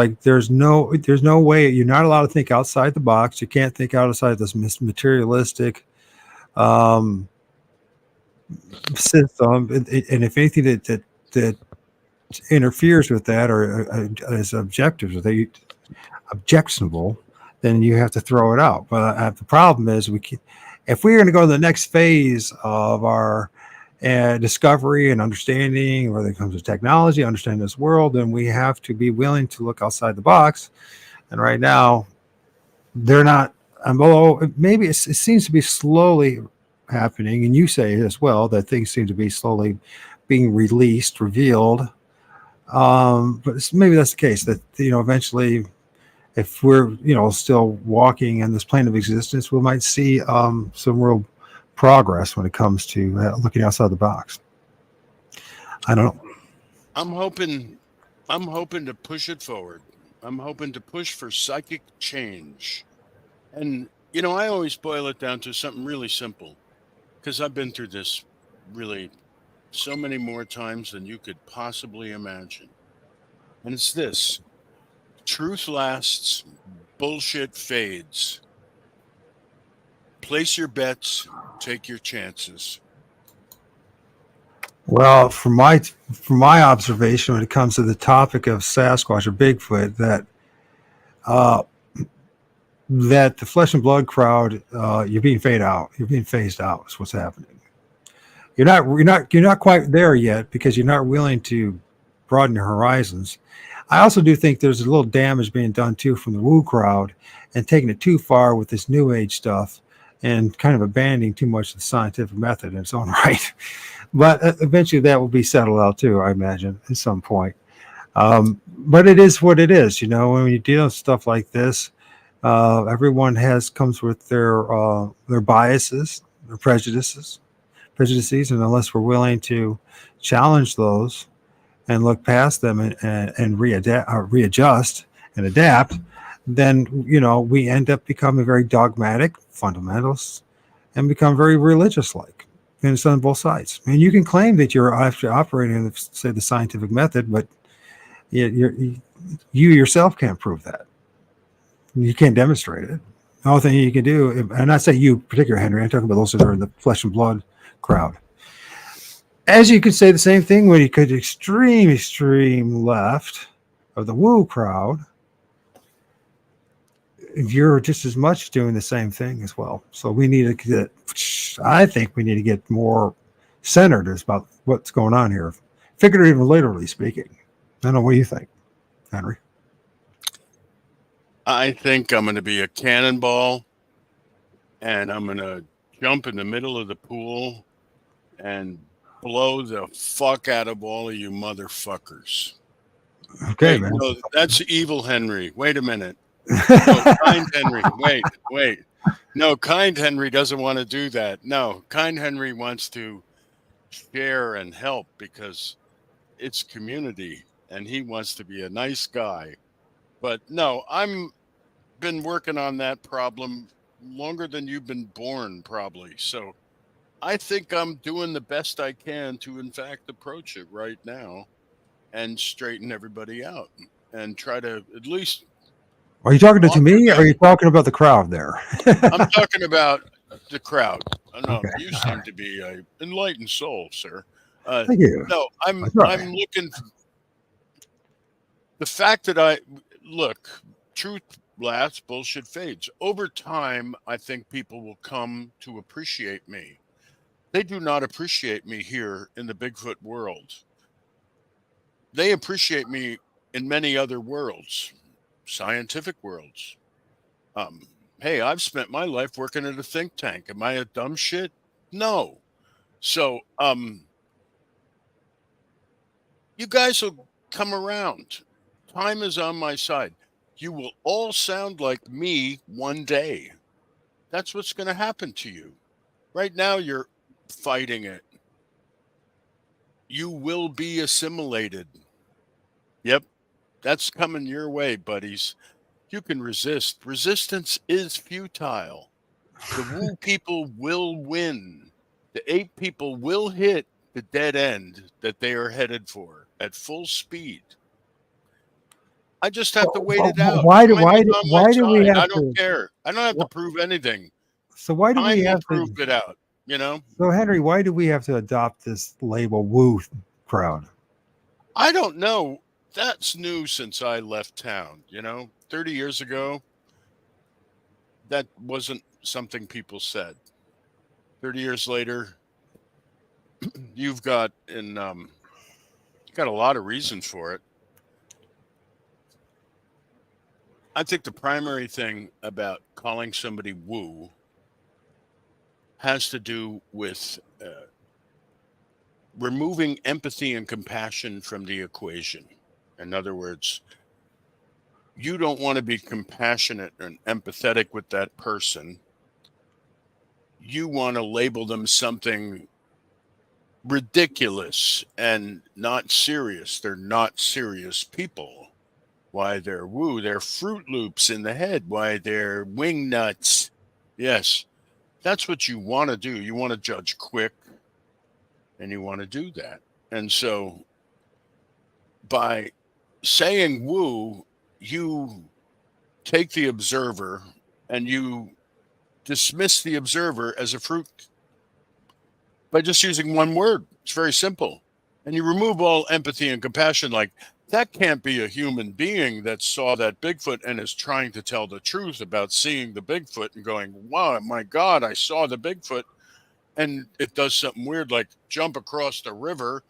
no way you're not allowed to think outside the box. You can't think outside this materialistic um, system. And if anything that interferes with that or is objectionable, then you have to throw it out. But the problem is if we're going to go to the next phase of our discovery and understanding, whether it comes to technology, understanding this world, then we have to be willing to look outside the box. And right now, they're not. Although maybe it seems to be slowly happening, and you say as well that things seem to be slowly being revealed. But maybe that's the case that eventually, if we're still walking in this plane of existence, we might see some real progress when it comes to looking outside the box. I don't know. I'm hoping to push it forward. I'm hoping to push for psychic change. And I always boil it down to something really simple because I've been through this really so many more times than you could possibly imagine. And it's this: truth lasts, bullshit fades. Place your bets, take your chances. Well, from my observation, when it comes to the topic of Sasquatch or Bigfoot, uh, that the flesh and blood crowd, you're being faded out. You're being phased out. Is what's happening. You're not quite there yet because you're not willing to broaden your horizons. I also do think there's a little damage being done too from the woo crowd and taking it too far with this new age stuff and kind of abandoning too much of the scientific method in its own right. But eventually that will be settled out too, I imagine, at some point. But it is what it is. When you deal with stuff like this, everyone comes with their biases, their prejudices, and unless we're willing to challenge those and look past them and readjust and adapt, then we end up becoming very dogmatic, fundamentalists, and become very religious-like. And it's on both sides. And you can claim that you're actually operating, say, the scientific method, but you yourself can't prove that. You can't demonstrate it. The only thing you can do, and I say you particular, Henry, I'm talking about those that are in the flesh and blood crowd. As you could say the same thing when you could extreme left of the woo crowd, you're just as much doing the same thing as well. So I think we need to get more centered about what's going on here, figuratively and literally speaking. I don't know, what do you think, Henry? I think I'm going to be a cannonball and I'm going to jump in the middle of the pool and blow the fuck out of all of you motherfuckers. Okay, Wait, man. no, that's evil Henry. Wait a minute. No, kind Henry. Wait. No, kind Henry doesn't want to do that. No, kind Henry wants to share and help because it's community and he wants to be a nice guy. But no, I'm been working on that problem longer than you've been born, probably. So I think I'm doing the best I can to, in fact, approach it right now and straighten everybody out and try to at least. Are you talking to me or are you talking about the crowd there? I'm talking about the crowd. No, Okay. you seem to be an enlightened soul, sir. Thank you. No, I'm right. looking. The fact that truth lasts, bullshit fades. Over time, I think people will come to appreciate me. They do not appreciate me here in the Bigfoot world. They appreciate me in many other worlds, scientific worlds. Um, hey, I've spent my life working at a think tank. Am I a dumb shit? No. So, you guys will come around. Time is on my side. You will all sound like me one day. That's what's going to happen to you. Right now, you're fighting it. You will be assimilated. Yep, that's coming your way, buddies. You can resist. Resistance is futile. The woo people will win. The ape people will hit the dead end that they are headed for at full speed. I just have to wait it out. Why do Time is on my we side. have I don't to? care. I don't have to prove anything. So why do we Time will have prove to? it out. You know, So Henry, why do we have to adopt this label "woo" crowd? I don't know. That's new since I left town. 30 years ago, that wasn't something people said. 30 years later, you've got a lot of reasons for it. I think the primary thing about calling somebody woo has to do with removing empathy and compassion from the equation. In other words, you don't want to be compassionate and empathetic with that person. You want to label them something ridiculous and not serious. They're not serious people. Why they're woo, they're Fruit Loops in the head. Why they're wing nuts. Yes, that's what you want to do. You want to judge quick, and you want to do that. And so by saying woo, you take the observer and you dismiss the observer as a fruit by just using one word. It's very simple. And you remove all empathy and compassion, like, that can't be a human being that saw that Bigfoot and is trying to tell the truth about seeing the Bigfoot and going, wow, my God, I saw the Bigfoot. And it does something weird, like jump across the river,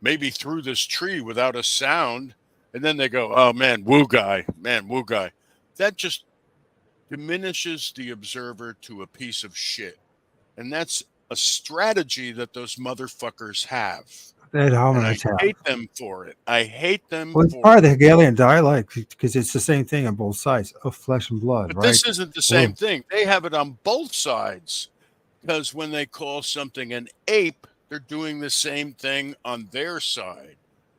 maybe through this tree without a sound. And then they go, oh, man, woo guy. That just diminishes the observer to a piece of shit. And that's a strategy that those motherfuckers have. That And I hate them for it. Well, it's part of the Hegelian dialect because it's the same thing on both sides of flesh and blood, But right? this isn't the same thing. They have it on both sides because when they call something an ape, they're doing the same thing on their side.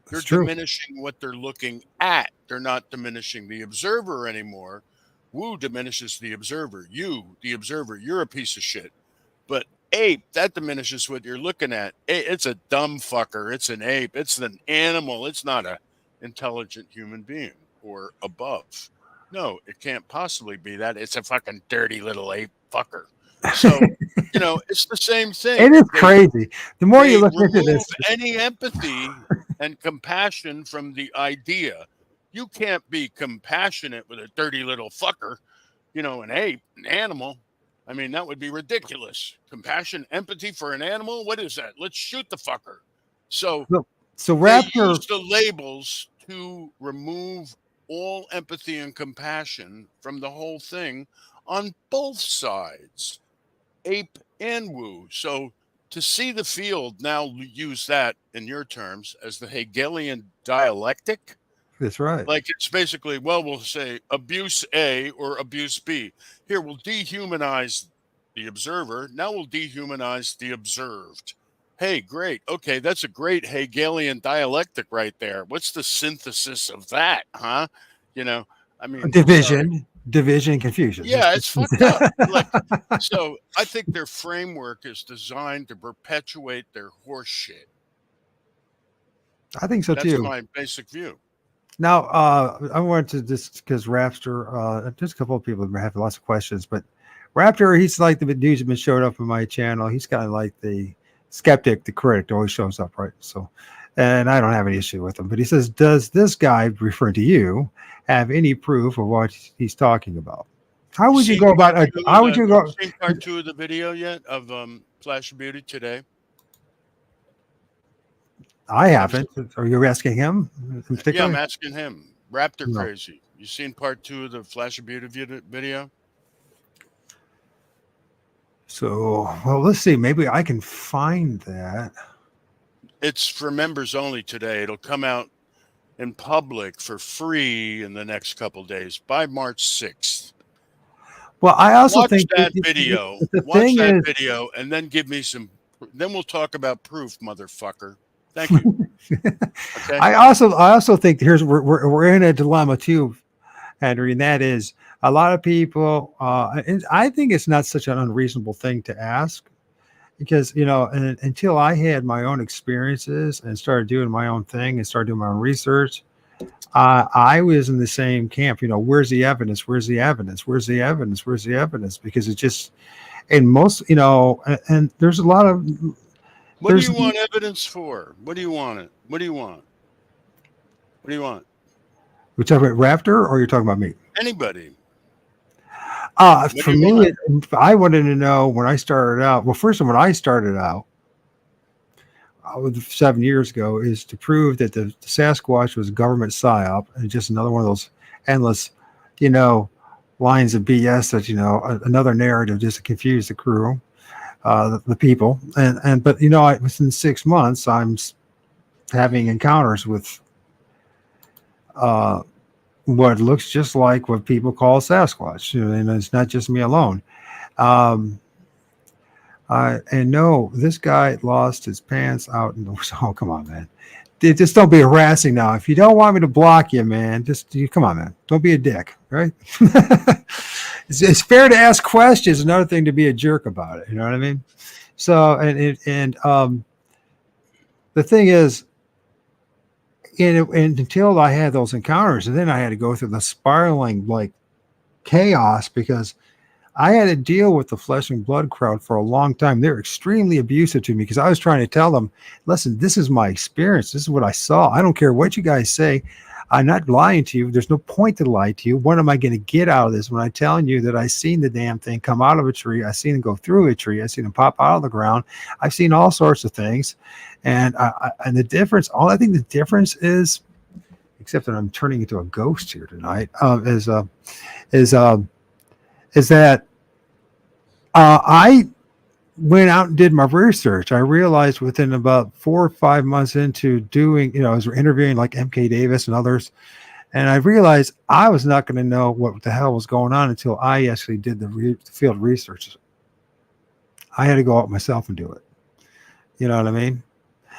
They're diminishing what they're looking at. They're not diminishing the observer anymore. Woo diminishes the observer. You, the observer, you're a piece of shit. But ape, that diminishes what you're looking at. It's a dumb fucker. It's an ape. It's an animal. It's not an intelligent human being or above. No, it can't possibly be that. It's a fucking dirty little ape fucker. So, it's the same thing. It is crazy. The more you look into this, any empathy and compassion from the idea. You can't be compassionate with a dirty little fucker, an ape, an animal. I mean, that would be ridiculous. Compassion, empathy for an animal? What is that? Let's shoot the fucker. So Raptor they use the labels to remove all empathy and compassion from the whole thing on both sides, ape and woo. So to see the field now use that in your terms as the Hegelian dialectic. That's right. Like it's basically, we'll say abuse A or abuse B. Here, we'll dehumanize the observer. Now we'll dehumanize the observed. Hey, great. Okay, that's a great Hegelian dialectic right there. What's the synthesis of that, huh? Division, confusion. Yeah, it's fucked up. So I think their framework is designed to perpetuate their horse shit. I think so too. That's my basic view. Now, I wanted to just because Raptor, there's a couple of people that have lots of questions, but Raptor, he's like the dude who's been showing up on my channel. He's kind of like the skeptic, the critic, always shows up, right? So and I don't have any issue with him. But he says, "Does this guy, referring to you, have any proof of what he's talking about?" How would you go about? How would you You go? seen part 2 of the video yet of Flash of Beauty today? I haven't. Are you asking him in Yeah, particular? I'm asking him. Raptor No. Crazy. You seen part 2 of the Flash of Beauty video? So, well, let's see. Maybe I can find that. It's for members only today. It'll come out in public for free in the next couple days by March 6th. Well, I also Watch think that video. the Watch thing that is, video and then give me some. Then we'll talk about proof, motherfucker. Thank you. Okay. I also think we're in a dilemma too, Henry, and that is a lot of people. And I think it's not such an unreasonable thing to ask, because until I had my own experiences and started doing my own thing and started doing my own research, I was in the same camp. Where's the evidence? Where's the evidence? Where's the evidence? Where's the evidence? Because it just, and most, and there's a lot of. What do you want evidence for? What do you want it? What do you want? What do you want? We're talking about Raptor, or you're talking about me? Anybody. For me, I wanted to know when I started out. Well, first, when I started out 7 years ago, is to prove that the Sasquatch was a government psyop and just another one of those endless, lines of BS that another narrative just to confuse the crew, the people, but within 6 months, I'm having encounters with what looks just like what people call Sasquatch, and it's not just me alone. And no, this guy lost his pants out in the. Oh, come on, man! Just don't be harassing now. If you don't want me to block you, man, come on, man. Don't be a dick, right? It's fair to ask questions. Another thing to be a jerk about it. You know what I mean? So, the thing is, and until I had those encounters, and then I had to go through the spiraling like chaos, because I had to deal with the flesh and blood crowd for a long time. They're extremely abusive to me because I was trying to tell them, listen, this is my experience. This is what I saw. I don't care what you guys say. I'm not lying to you. There's no point to lie to you. What am I going to get out of this when I'm telling you that I seen the damn thing come out of a tree? I seen it go through a tree. I seen it pop out of the ground. I've seen all sorts of things. And the difference, I think the difference is, except that I'm turning into a ghost here tonight, is that I went out and did my research. I realized within about 4 or 5 months into doing, I was interviewing like MK Davis and others, and I realized I was not going to know what the hell was going on until I actually did the field research. I had to go out myself and do it. You know what I mean?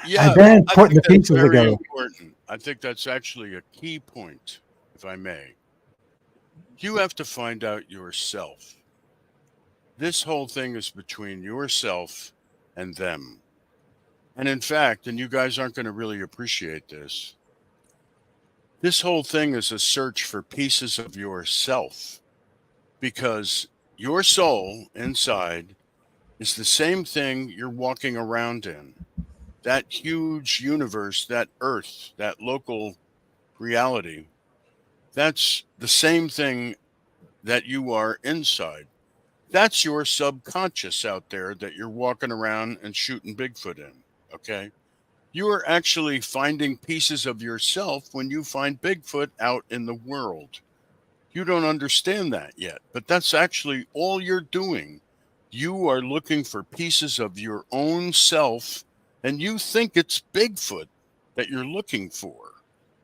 Yeah, and then putting the pieces together. Important. I think that's actually a key point, if I may. You have to find out yourself. This whole thing is between yourself and them. And in fact, and you guys aren't going to really appreciate this, this whole thing is a search for pieces of yourself, because your soul inside is the same thing you're walking around in. That huge universe, that earth, that local reality, that's the same thing that you are inside. That's your subconscious out there that you're walking around and shooting Bigfoot in, okay? You are actually finding pieces of yourself when you find Bigfoot out in the world. You don't understand that yet, but that's actually all you're doing. You are looking for pieces of your own self, and you think it's Bigfoot that you're looking for.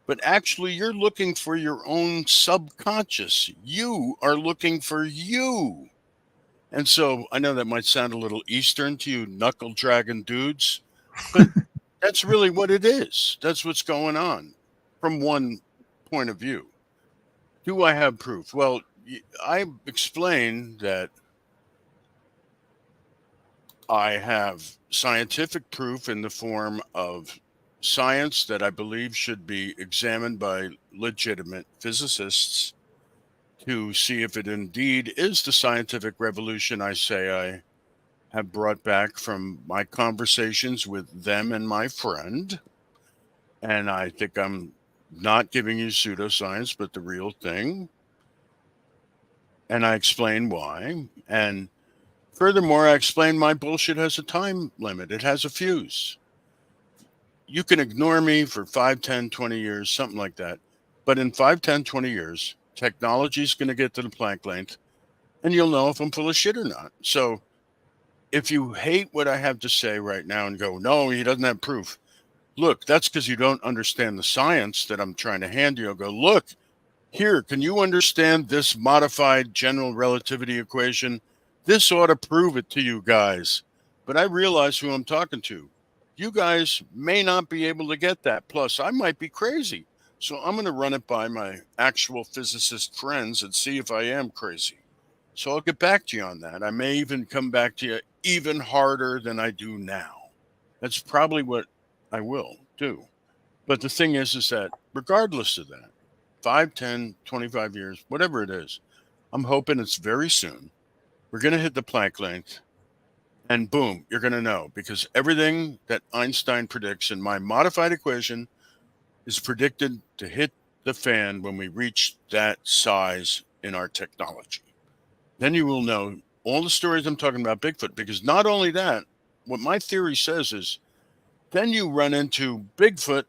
But actually, you're looking for your own subconscious. You are looking for you. And so I know that might sound a little Eastern to you knuckle dragon dudes, but that's really what it is. That's what's going on from one point of view. Do I have proof? Well, I explained that I have scientific proof in the form of science that I believe should be examined by legitimate physicists to see if it indeed is the scientific revolution I say I have brought back from my conversations with them and my friend. And I think I'm not giving you pseudoscience, but the real thing. And I explain why. And furthermore, I explain my bullshit has a time limit. It has a fuse. You can ignore me for 5, 10, 20 years, something like that. But in 5, 10, 20 years, technology is going to get to the Planck length, and you'll know if I'm full of shit or not. So if you hate what I have to say right now and go, no, he doesn't have proof, look, that's because you don't understand the science that I'm trying to hand you. I'll go, look, here, can you understand this modified general relativity equation? This ought to prove it to you guys. But I realize who I'm talking to. You guys may not be able to get that. Plus, I might be crazy. So I'm going to run it by my actual physicist friends and see if I am crazy. So I'll get back to you on that. I may even come back to you even harder than I do now. That's probably what I will do. But the thing is that regardless of that, 5, 10, 25 years, whatever it is, I'm hoping it's very soon. We're going to hit the Planck length, and boom, you're going to know, because everything that Einstein predicts in my modified equation is predicted to hit the fan when we reach that size in our technology. Then you will know all the stories I'm talking about Bigfoot, because not only that, what my theory says is then you run into Bigfoot.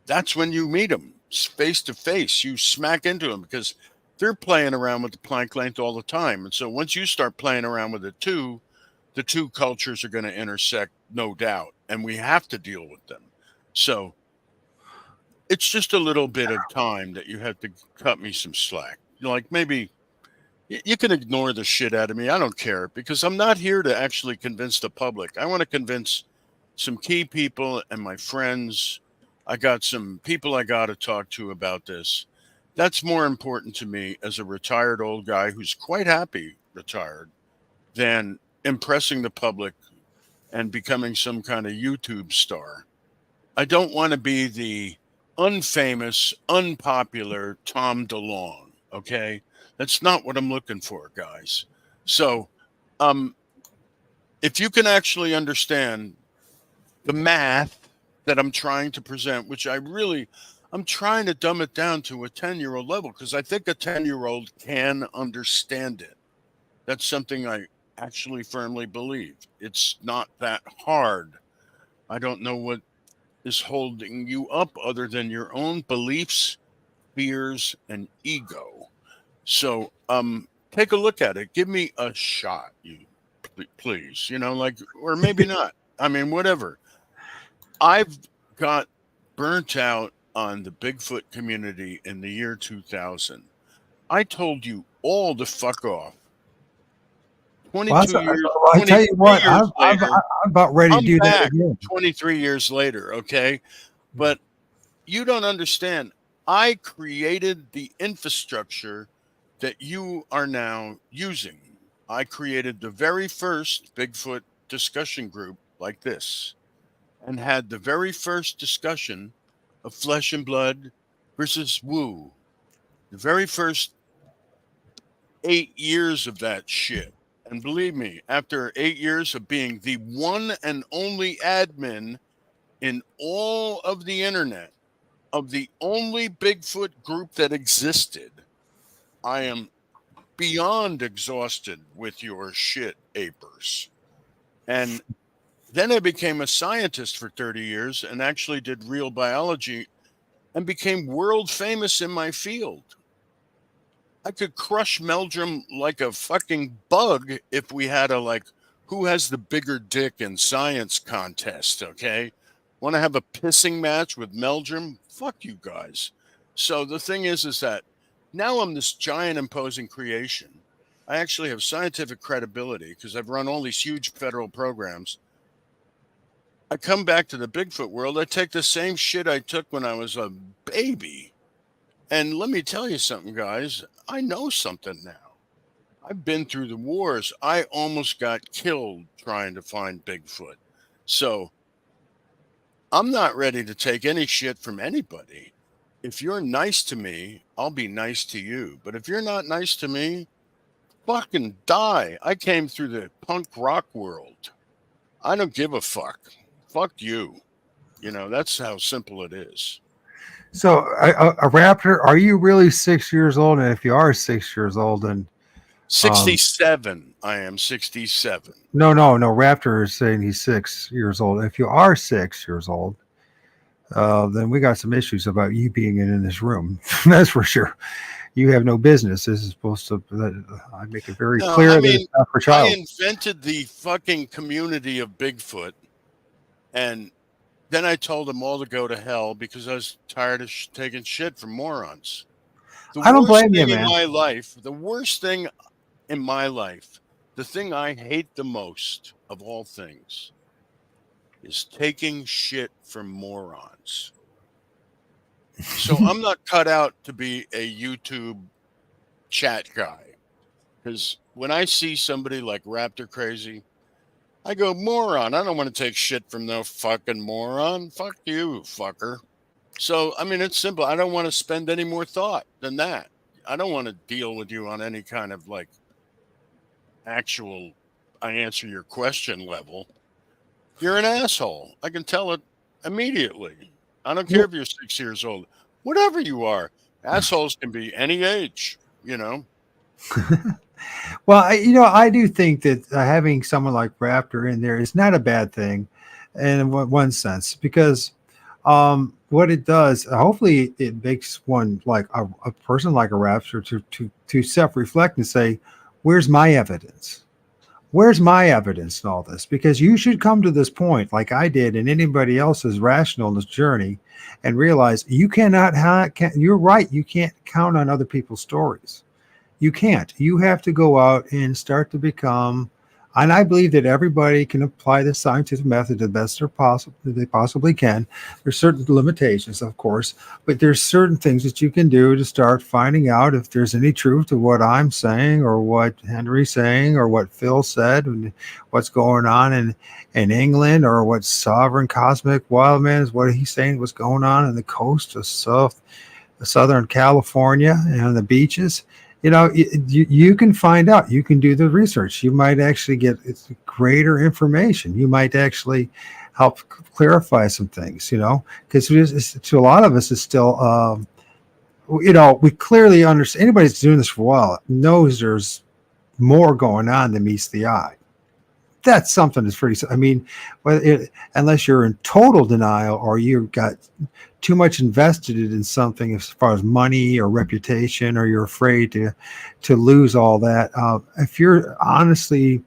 That's when you meet them face to face. You smack into them because they're playing around with the Planck length all the time. And so once you start playing around with it too, the two cultures are going to intersect, no doubt. And we have to deal with them. So it's just a little bit of time that you have to cut me some slack. Like maybe you can ignore the shit out of me. I don't care, because I'm not here to actually convince the public. I want to convince some key people and my friends. I got some people I got to talk to about this. That's more important to me as a retired old guy who's quite happy retired than impressing the public and becoming some kind of YouTube star. I don't want to be the unfamous, unpopular Tom DeLonge, okay? That's not what I'm looking for, guys. So, if you can actually understand the math that I'm trying to present, which I'm trying to dumb it down to a 10-year-old level, because I think a 10-year-old can understand it. That's something I actually firmly believe. It's not that hard. I don't know what is holding you up other than your own beliefs, fears, and ego. So, take a look at it. Give me a shot, you please. Or maybe not. I mean, whatever. I've got burnt out on the Bigfoot community in the year 2000. I told you all to fuck off. 22 years, I tell you 23 what, years I'm later, about ready to I'm do that back again. 23 years later, okay? But you don't understand. I created the infrastructure that you are now using. I created the very first Bigfoot discussion group like this, and had the very first discussion of flesh and blood versus woo. The very first 8 years of that shit. And believe me, after 8 years of being the one and only admin in all of the internet of the only Bigfoot group that existed, I am beyond exhausted with your shit, apers. And then I became a scientist for 30 years and actually did real biology and became world famous in my field. I could crush Meldrum like a fucking bug if we had who has the bigger dick in science contest, okay? Want to have a pissing match with Meldrum? Fuck you guys. So the thing is that now I'm this giant imposing creation. I actually have scientific credibility because I've run all these huge federal programs. I come back to the Bigfoot world. I take the same shit I took when I was a baby. And let me tell you something, guys. I know something now. I've been through the wars. I almost got killed trying to find Bigfoot. So I'm not ready to take any shit from anybody. If you're nice to me, I'll be nice to you. But if you're not nice to me, fucking die. I came through the punk rock world. I don't give a fuck. Fuck you. That's how simple it is. So a raptor, are you really 6 years old? And if you are 6 years old, then 67. I am 67. no, Raptor is saying he's 6 years old. If you are 6 years old, then we got some issues about you being in this room. That's for sure. You have no business. This is supposed to. I make it very No, clear I that mean, it's not for I child. invented the fucking community of Bigfoot, and then I told them all to go to hell because I was tired of taking shit from morons. The I don't worst blame you, thing in man. my life, the worst thing in my life, the thing I hate the most of all things is taking shit from morons. So I'm not cut out to be a YouTube chat guy. Because when I see somebody like Raptor Crazy, I go, moron. I don't want to take shit from no fucking moron. Fuck you, fucker. So, I mean, it's simple. I don't want to spend any more thought than that. I don't want to deal with you on any kind of like actual, I answer your question level. You're an asshole. I can tell it immediately. I don't care if you're 6 years old. Whatever you are, assholes can be any age. Well, I do think that having someone like Raptor in there is not a bad thing, in one sense, because what it does, hopefully, it makes one like a person like a Raptor to self reflect and say, "Where's my evidence? Where's my evidence in all this?" Because you should come to this point, like I did, and anybody else is rational in this journey, and realize you cannot. You're right. You can't count on other people's stories. You can't. You have to go out and start to become. And I believe that everybody can apply the scientific method the best they possibly can. There's certain limitations, of course, but there's certain things that you can do to start finding out if there's any truth to what I'm saying or what Henry's saying or what Phil said and what's going on in England or what Sovereign Cosmic Wildman is, what he's saying, what's going on in the coast of Southern California and on the beaches. You can find out. You can do the research. You might actually get greater information. You might actually help clarify some things. Because to a lot of us, it's still. We clearly understand. Anybody that's doing this for a while knows there's more going on than meets the eye. That's something that's pretty. I mean, unless you're in total denial or you've got too much invested in something as far as money or reputation, or you're afraid to lose all that. If you're honestly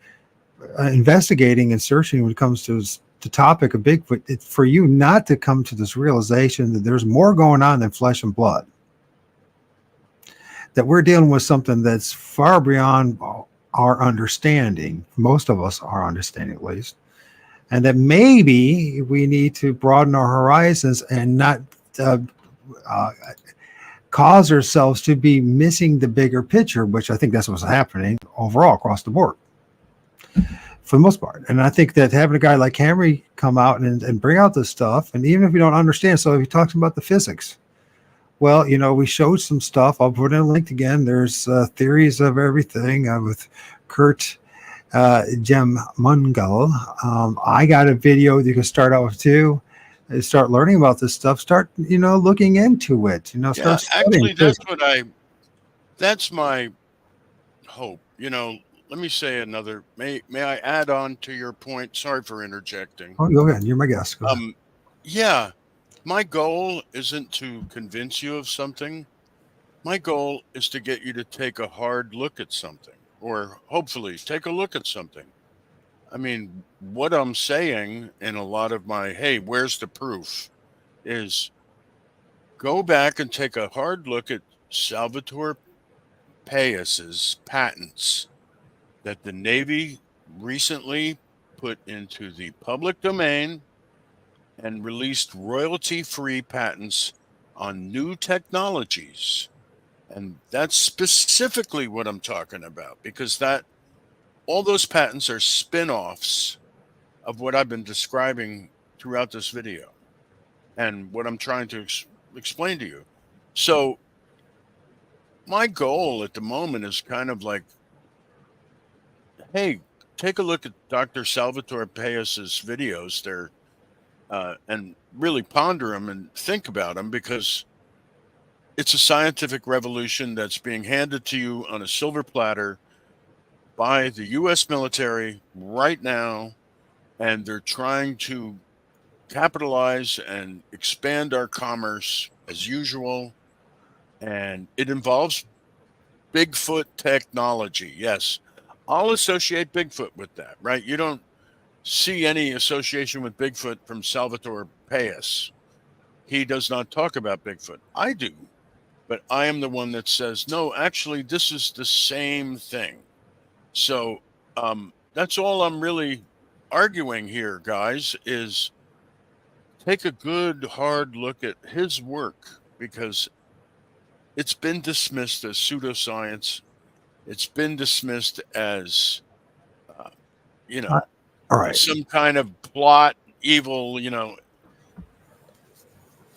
investigating and searching when it comes to the topic of Bigfoot, for you not to come to this realization that there's more going on than flesh and blood, that we're dealing with something that's far beyond our understanding, most of us are understanding at least, and that maybe we need to broaden our horizons and not cause ourselves to be missing the bigger picture, which I think that's what's happening overall across the board for the most part. And I think that having a guy like Henry come out and bring out this stuff, and even if you don't understand, so if he talks about the physics, well, we showed some stuff. I'll put in a link again. There's theories of everything with Kurt Gem Mungal. I got a video that you can start out with too. Start learning about this stuff. Start, looking into it. Start studying. Actually, that's my hope. Let me say another. May I add on to your point? Sorry for interjecting. Oh, go ahead. You're my guest. Go ahead. Yeah. My goal isn't to convince you of something. My goal is to get you to take a hard look at something, or hopefully take a look at something. I mean, what I'm saying in a lot of my, hey, where's the proof, is go back and take a hard look at Salvatore Payas's patents that the Navy recently put into the public domain and released royalty-free patents on new technologies. And that's specifically what I'm talking about, because all those patents are spin-offs of what I've been describing throughout this video and what I'm trying to explain to you. So my goal at the moment is kind of like, hey, take a look at Dr. Salvatore Payas's videos. They're and really ponder them and think about them, because it's a scientific revolution that's being handed to you on a silver platter by the U.S. military right now, and they're trying to capitalize and expand our commerce as usual. And it involves Bigfoot technology. Yes, I'll associate Bigfoot with that, right? You don't see any association with Bigfoot from Salvatore Pais. He does not talk about Bigfoot. I do, but I am the one that says, no, actually, this is the same thing. So that's all I'm really arguing here, guys, is take a good, hard look at his work, because it's been dismissed as pseudoscience. It's been dismissed as, uh, you Uh, know, all right. some kind of plot, evil,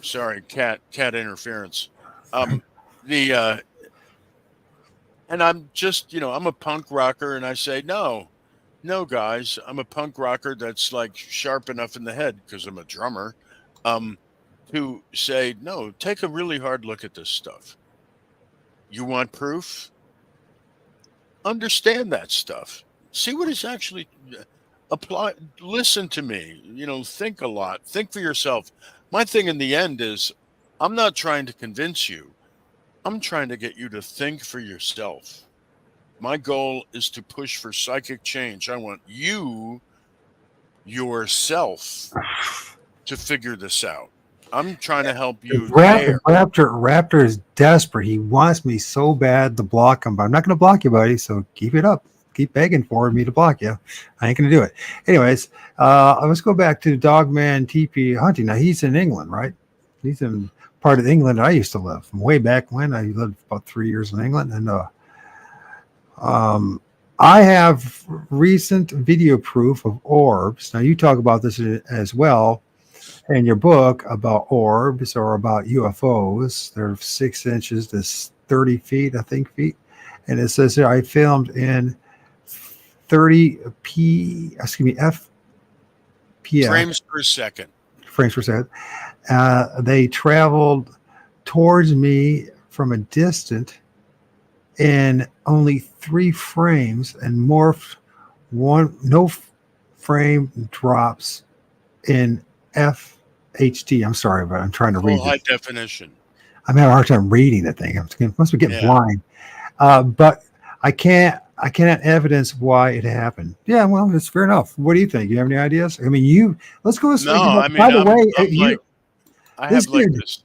sorry, cat interference. The and I'm just, I'm a punk rocker, and I say, no, guys, I'm a punk rocker that's like sharp enough in the head, because I'm a drummer, to say, no, take a really hard look at this stuff. You want proof? Understand that stuff. See what is actually apply. Listen to me. Think a lot. Think for yourself. My thing in the end is, I'm not trying to convince you. I'm trying to get you to think for yourself. My goal is to push for psychic change. I want you yourself to figure this out. I'm trying to help you there. Raptor is desperate. He wants me so bad to block him, but I'm not going to block you, buddy. So keep it up. Keep begging for me to block you. I ain't going to do it. Anyways, let's go back to Dogman TP Hunting. Now, he's in England, right? He's in part of England I used to live from way back when. I lived about 3 years in England. And I have recent video proof of orbs. Now, you talk about this as well in your book about orbs or about UFOs. They're 6 inches to 30 feet, I think, feet. And it says here, I filmed in 30 FPS. Frames per second. Frames per second. They traveled towards me from a distance in only 3 frames and morphed no frame drops in FHD. I'm sorry, but I'm trying to read Full high this. definition. I'm having a hard time reading the thing. I must be getting blind. But I cannot evidence why it happened. Yeah, well, it's fair enough. What do you think? You have any ideas? I mean, let's go. No, I mean, by the way, I have like this.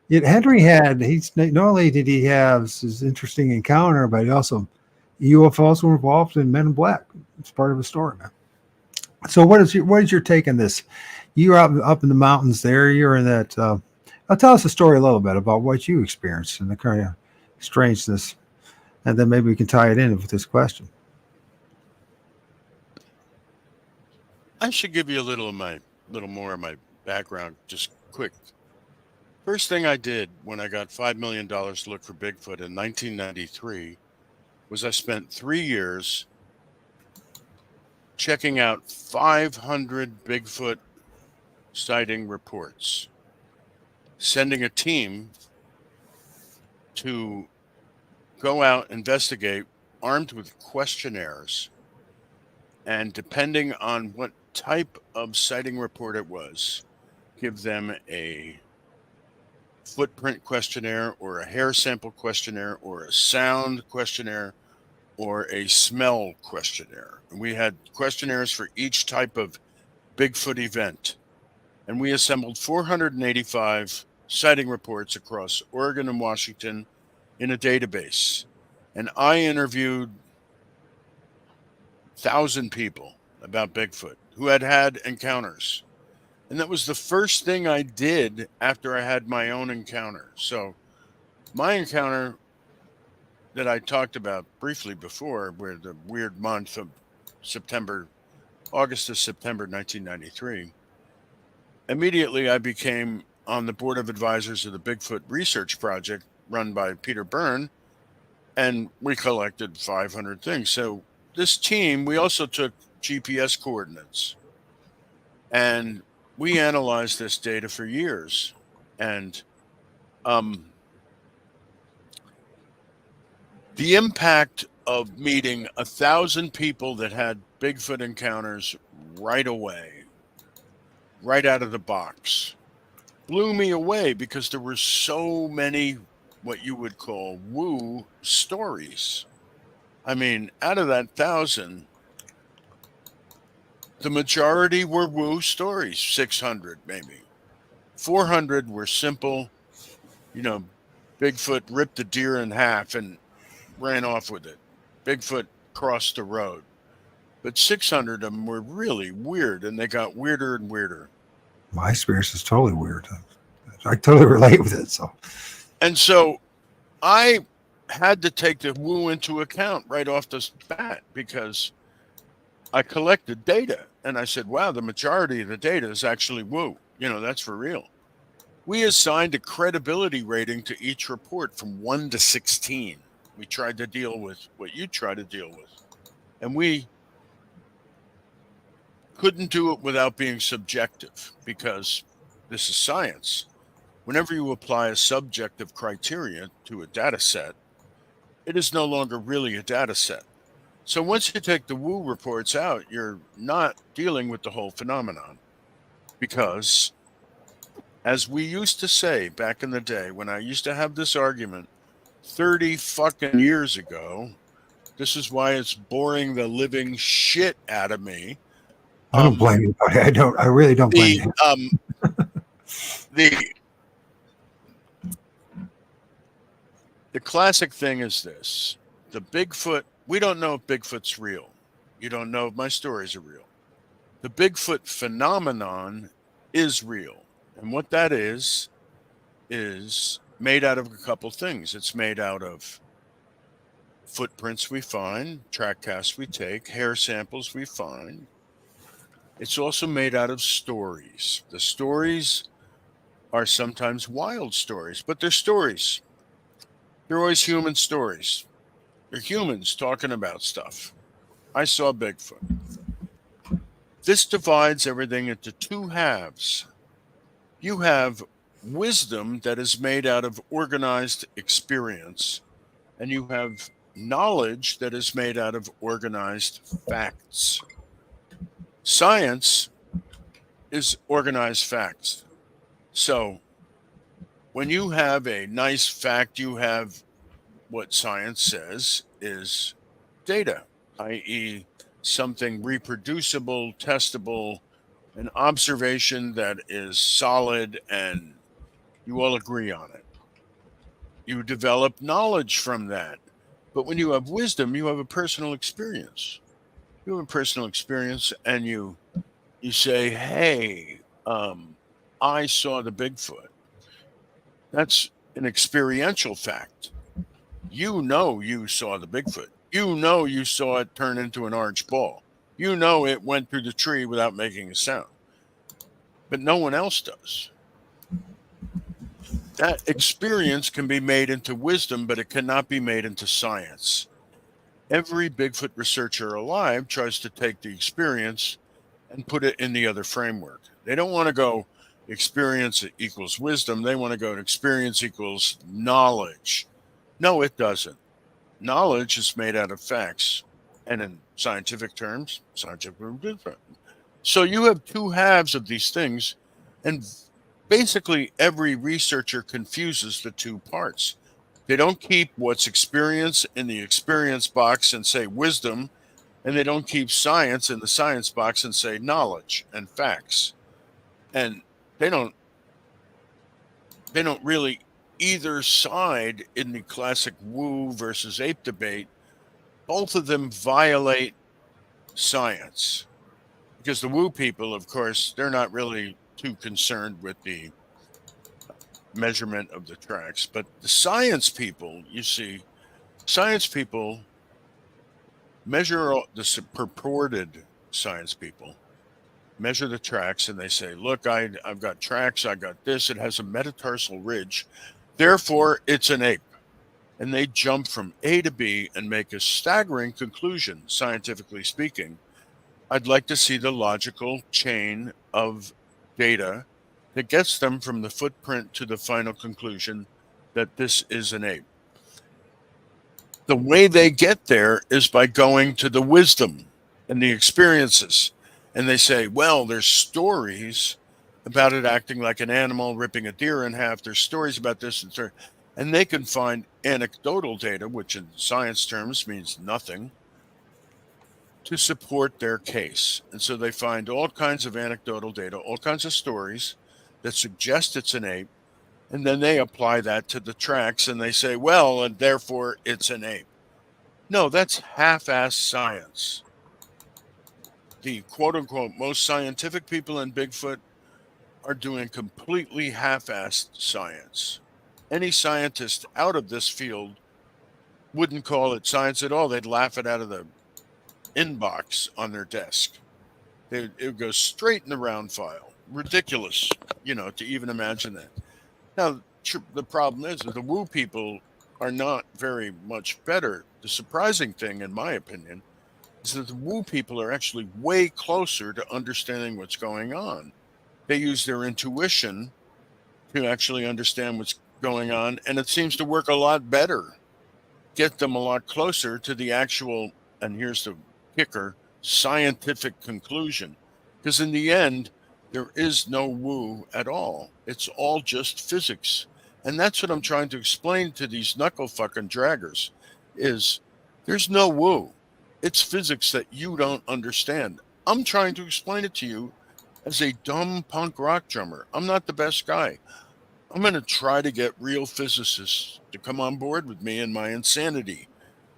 Henry not only did he have this interesting encounter, but he also UFOs were involved in Men in Black. It's part of the story, man. So what is your take on this? You're up in the mountains there. You're in that. Tell us a story a little bit about what you experienced and the kind of strangeness, and then maybe we can tie it in with this question. I should give you a little more of my background, just quick. First thing I did when I got $5 million to look for Bigfoot in 1993 was I spent 3 years checking out 500 Bigfoot sighting reports, sending a team to go out, investigate, armed with questionnaires, and depending on what type of sighting report it was, give them a footprint questionnaire or a hair sample questionnaire or a sound questionnaire or a smell questionnaire. And we had questionnaires for each type of Bigfoot event. And we assembled 485 sighting reports across Oregon and Washington in a database. And I interviewed 1,000 people about Bigfoot who had encounters. And that was the first thing I did after I had my own encounter. So my encounter that I talked about briefly before, where the weird month of August to September 1993, immediately I became on the board of advisors of the Bigfoot Research Project run by Peter Byrne, and we collected 500 things. So this team, we also took GPS coordinates. And we analyzed this data for years, and the impact of meeting 1,000 people that had Bigfoot encounters right away, right out of the box, blew me away because there were so many what you would call woo stories. I mean, out of that 1,000, the majority were woo stories, 600 maybe. 400 were simple, Bigfoot ripped a deer in half and ran off with it. Bigfoot crossed the road. But 600 of them were really weird, and they got weirder and weirder. My experience is totally weird. I totally relate with it. So I had to take the woo into account right off the bat because I collected data, and I said, wow, the majority of the data is actually woo. That's for real. We assigned a credibility rating to each report from 1 to 16. We tried to deal with what you try to deal with. And we couldn't do it without being subjective because this is science. Whenever you apply a subjective criteria to a data set, it is no longer really a data set. So once you take the woo reports out, you're not dealing with the whole phenomenon because, as we used to say back in the day when I used to have this argument 30 fucking years ago, this is why it's boring the living shit out of me. I don't blame you, buddy. I really don't blame you. The classic thing is this. The Bigfoot, we don't know if Bigfoot's real. You don't know if my stories are real. The Bigfoot phenomenon is real. And what that is made out of a couple things. It's made out of footprints we find, track casts we take, hair samples we find. It's also made out of stories. The stories are sometimes wild stories, but they're stories. They're always human stories. They're humans talking about stuff. I saw Bigfoot. This divides everything into two halves. You have wisdom that is made out of organized experience, and you have knowledge that is made out of organized facts. Science is organized facts. So when you have a nice fact, you have what science says is data, i.e., something reproducible, testable, an observation that is solid, and you all agree on it. You develop knowledge from that. But when you have wisdom, you have a personal experience. You have a personal experience, and you say, hey, I saw the Bigfoot. That's an experiential fact. You saw the Bigfoot. You saw it turn into an orange ball. It went through the tree without making a sound. But no one else does. That experience can be made into wisdom, but it cannot be made into science. Every Bigfoot researcher alive tries to take the experience and put it in the other framework. They don't want to go experience equals wisdom. They want to go experience equals knowledge. No, it doesn't. Knowledge is made out of facts. And in scientific terms, different. So you have two halves of these things. And basically every researcher confuses the two parts. They don't keep what's experience in the experience box and say wisdom, and they don't keep science in the science box and say knowledge and facts. And they don't really either side in the classic woo versus ape debate. Both of them violate science because the woo people, of course, they're not really too concerned with the measurement of the tracks. But the science people, science people measure the purported science people measure the tracks, and they say, look, I've got tracks, I got this, it has a metatarsal ridge, therefore it's an ape. And they jump from A to B and make a staggering conclusion, scientifically speaking. I'd like to see the logical chain of data that gets them from the footprint to the final conclusion that this is an ape. The way they get there is by going to the wisdom and the experiences. And they say, well, there's stories about it acting like an animal, ripping a deer in half. There's stories about this and they can find anecdotal data, which in science terms means nothing, to support their case. And so they find all kinds of anecdotal data, all kinds of stories that suggest it's an ape. And then they apply that to the tracks and they say, well, and therefore it's an ape. No, that's half-assed science. The quote-unquote most scientific people in Bigfoot are doing completely half-assed science. Any scientist out of this field wouldn't call it science at all. They'd laugh it out of the inbox on their desk. It would go straight in the round file. Ridiculous, to even imagine that. Now, the problem is that the woo people are not very much better. The surprising thing, in my opinion, is that the woo people are actually way closer to understanding what's going on. They use their intuition to actually understand what's going on, and it seems to work a lot better, get them a lot closer to the actual, and here's the kicker, scientific conclusion. Because in the end, there is no woo at all. It's all just physics. And that's what I'm trying to explain to these knuckle fucking draggers, is there's no woo. It's physics that you don't understand. I'm trying to explain it to you as a dumb punk rock drummer. I'm not the best guy. I'm going to try to get real physicists to come on board with me in my insanity.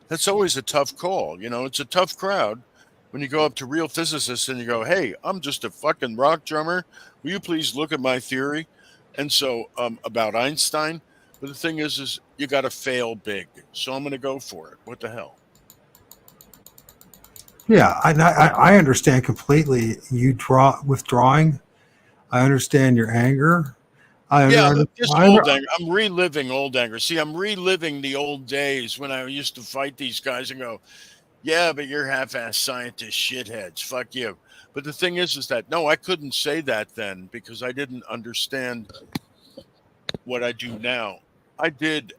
That's always a tough call. It's a tough crowd when you go up to real physicists and you go, hey, I'm just a fucking rock drummer. Will you please look at my theory? And so about Einstein. But the thing is you got to fail big. So I'm going to go for it. What the hell? Yeah, I understand completely. You withdrawing. I understand your anger. Just old anger. I'm reliving old anger. See, I'm reliving the old days when I used to fight these guys and go, yeah, but you're half-ass scientist shitheads. Fuck you. But the thing is that, no, I couldn't say that then because I didn't understand what I do now. I did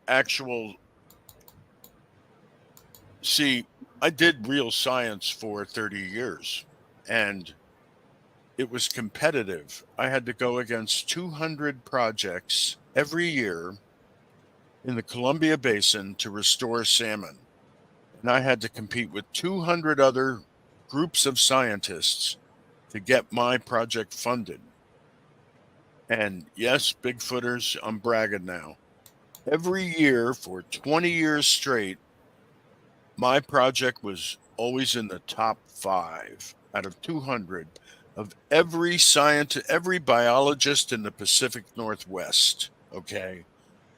real science for 30 years, and it was competitive. I had to go against 200 projects every year in the Columbia Basin to restore salmon. And I had to compete with 200 other groups of scientists to get my project funded. And yes, Bigfooters, I'm bragging now. Every year for 20 years straight, my project was always in the top 5 out of 200 of every scientist, every biologist in the Pacific Northwest. Okay.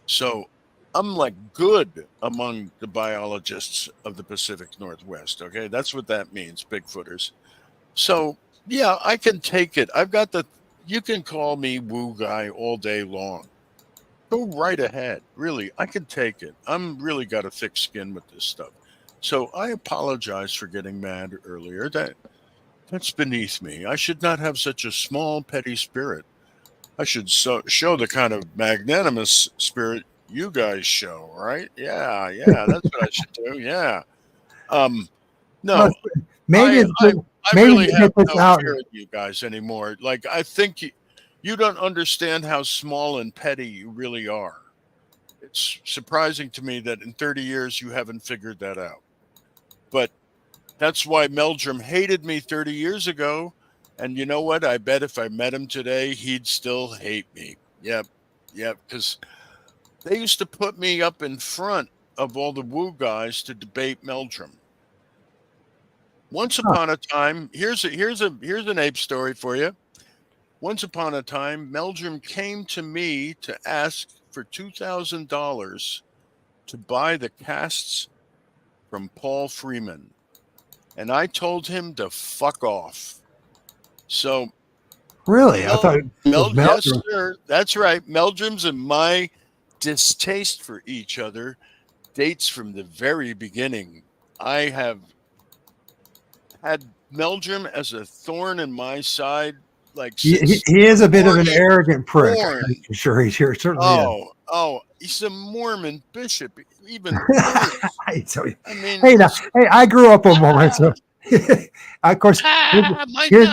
So I'm like good among the biologists of the Pacific Northwest. Okay. That's what that means, Bigfooters. So yeah, I can take it. You can call me woo guy all day long. Go right ahead. Really, I can take it. I'm really got a thick skin with this stuff. So I apologize for getting mad earlier. That's beneath me. I should not have such a small, petty spirit. I should show the kind of magnanimous spirit you guys show, right? Yeah, that's what I should do. Yeah. No, maybe I really have this no out. fear of you guys anymore. Like, I think you don't understand how small and petty you really are. It's surprising to me that in 30 years you haven't figured that out. But that's why Meldrum hated me 30 years ago. And you know what? I bet if I met him today, he'd still hate me. Yep, because they used to put me up in front of all the woo guys to debate Meldrum. Once upon a time, here's an ape story for you. Once upon a time, Meldrum came to me to ask for $2,000 to buy the casts from Paul Freeman. And I told him to fuck off. So Really? I thought yes, sir. That's right. Meldrum's and my distaste for each other dates from the very beginning. I have had Meldrum as a thorn in my side, like He, since he is a bit of before an he arrogant prick. born. I'm sure he's here. Certainly is. Oh, he's a Mormon bishop, even worse. I tell you. I mean, Hey, now, just hey, I grew up a Mormon, so of course, my here's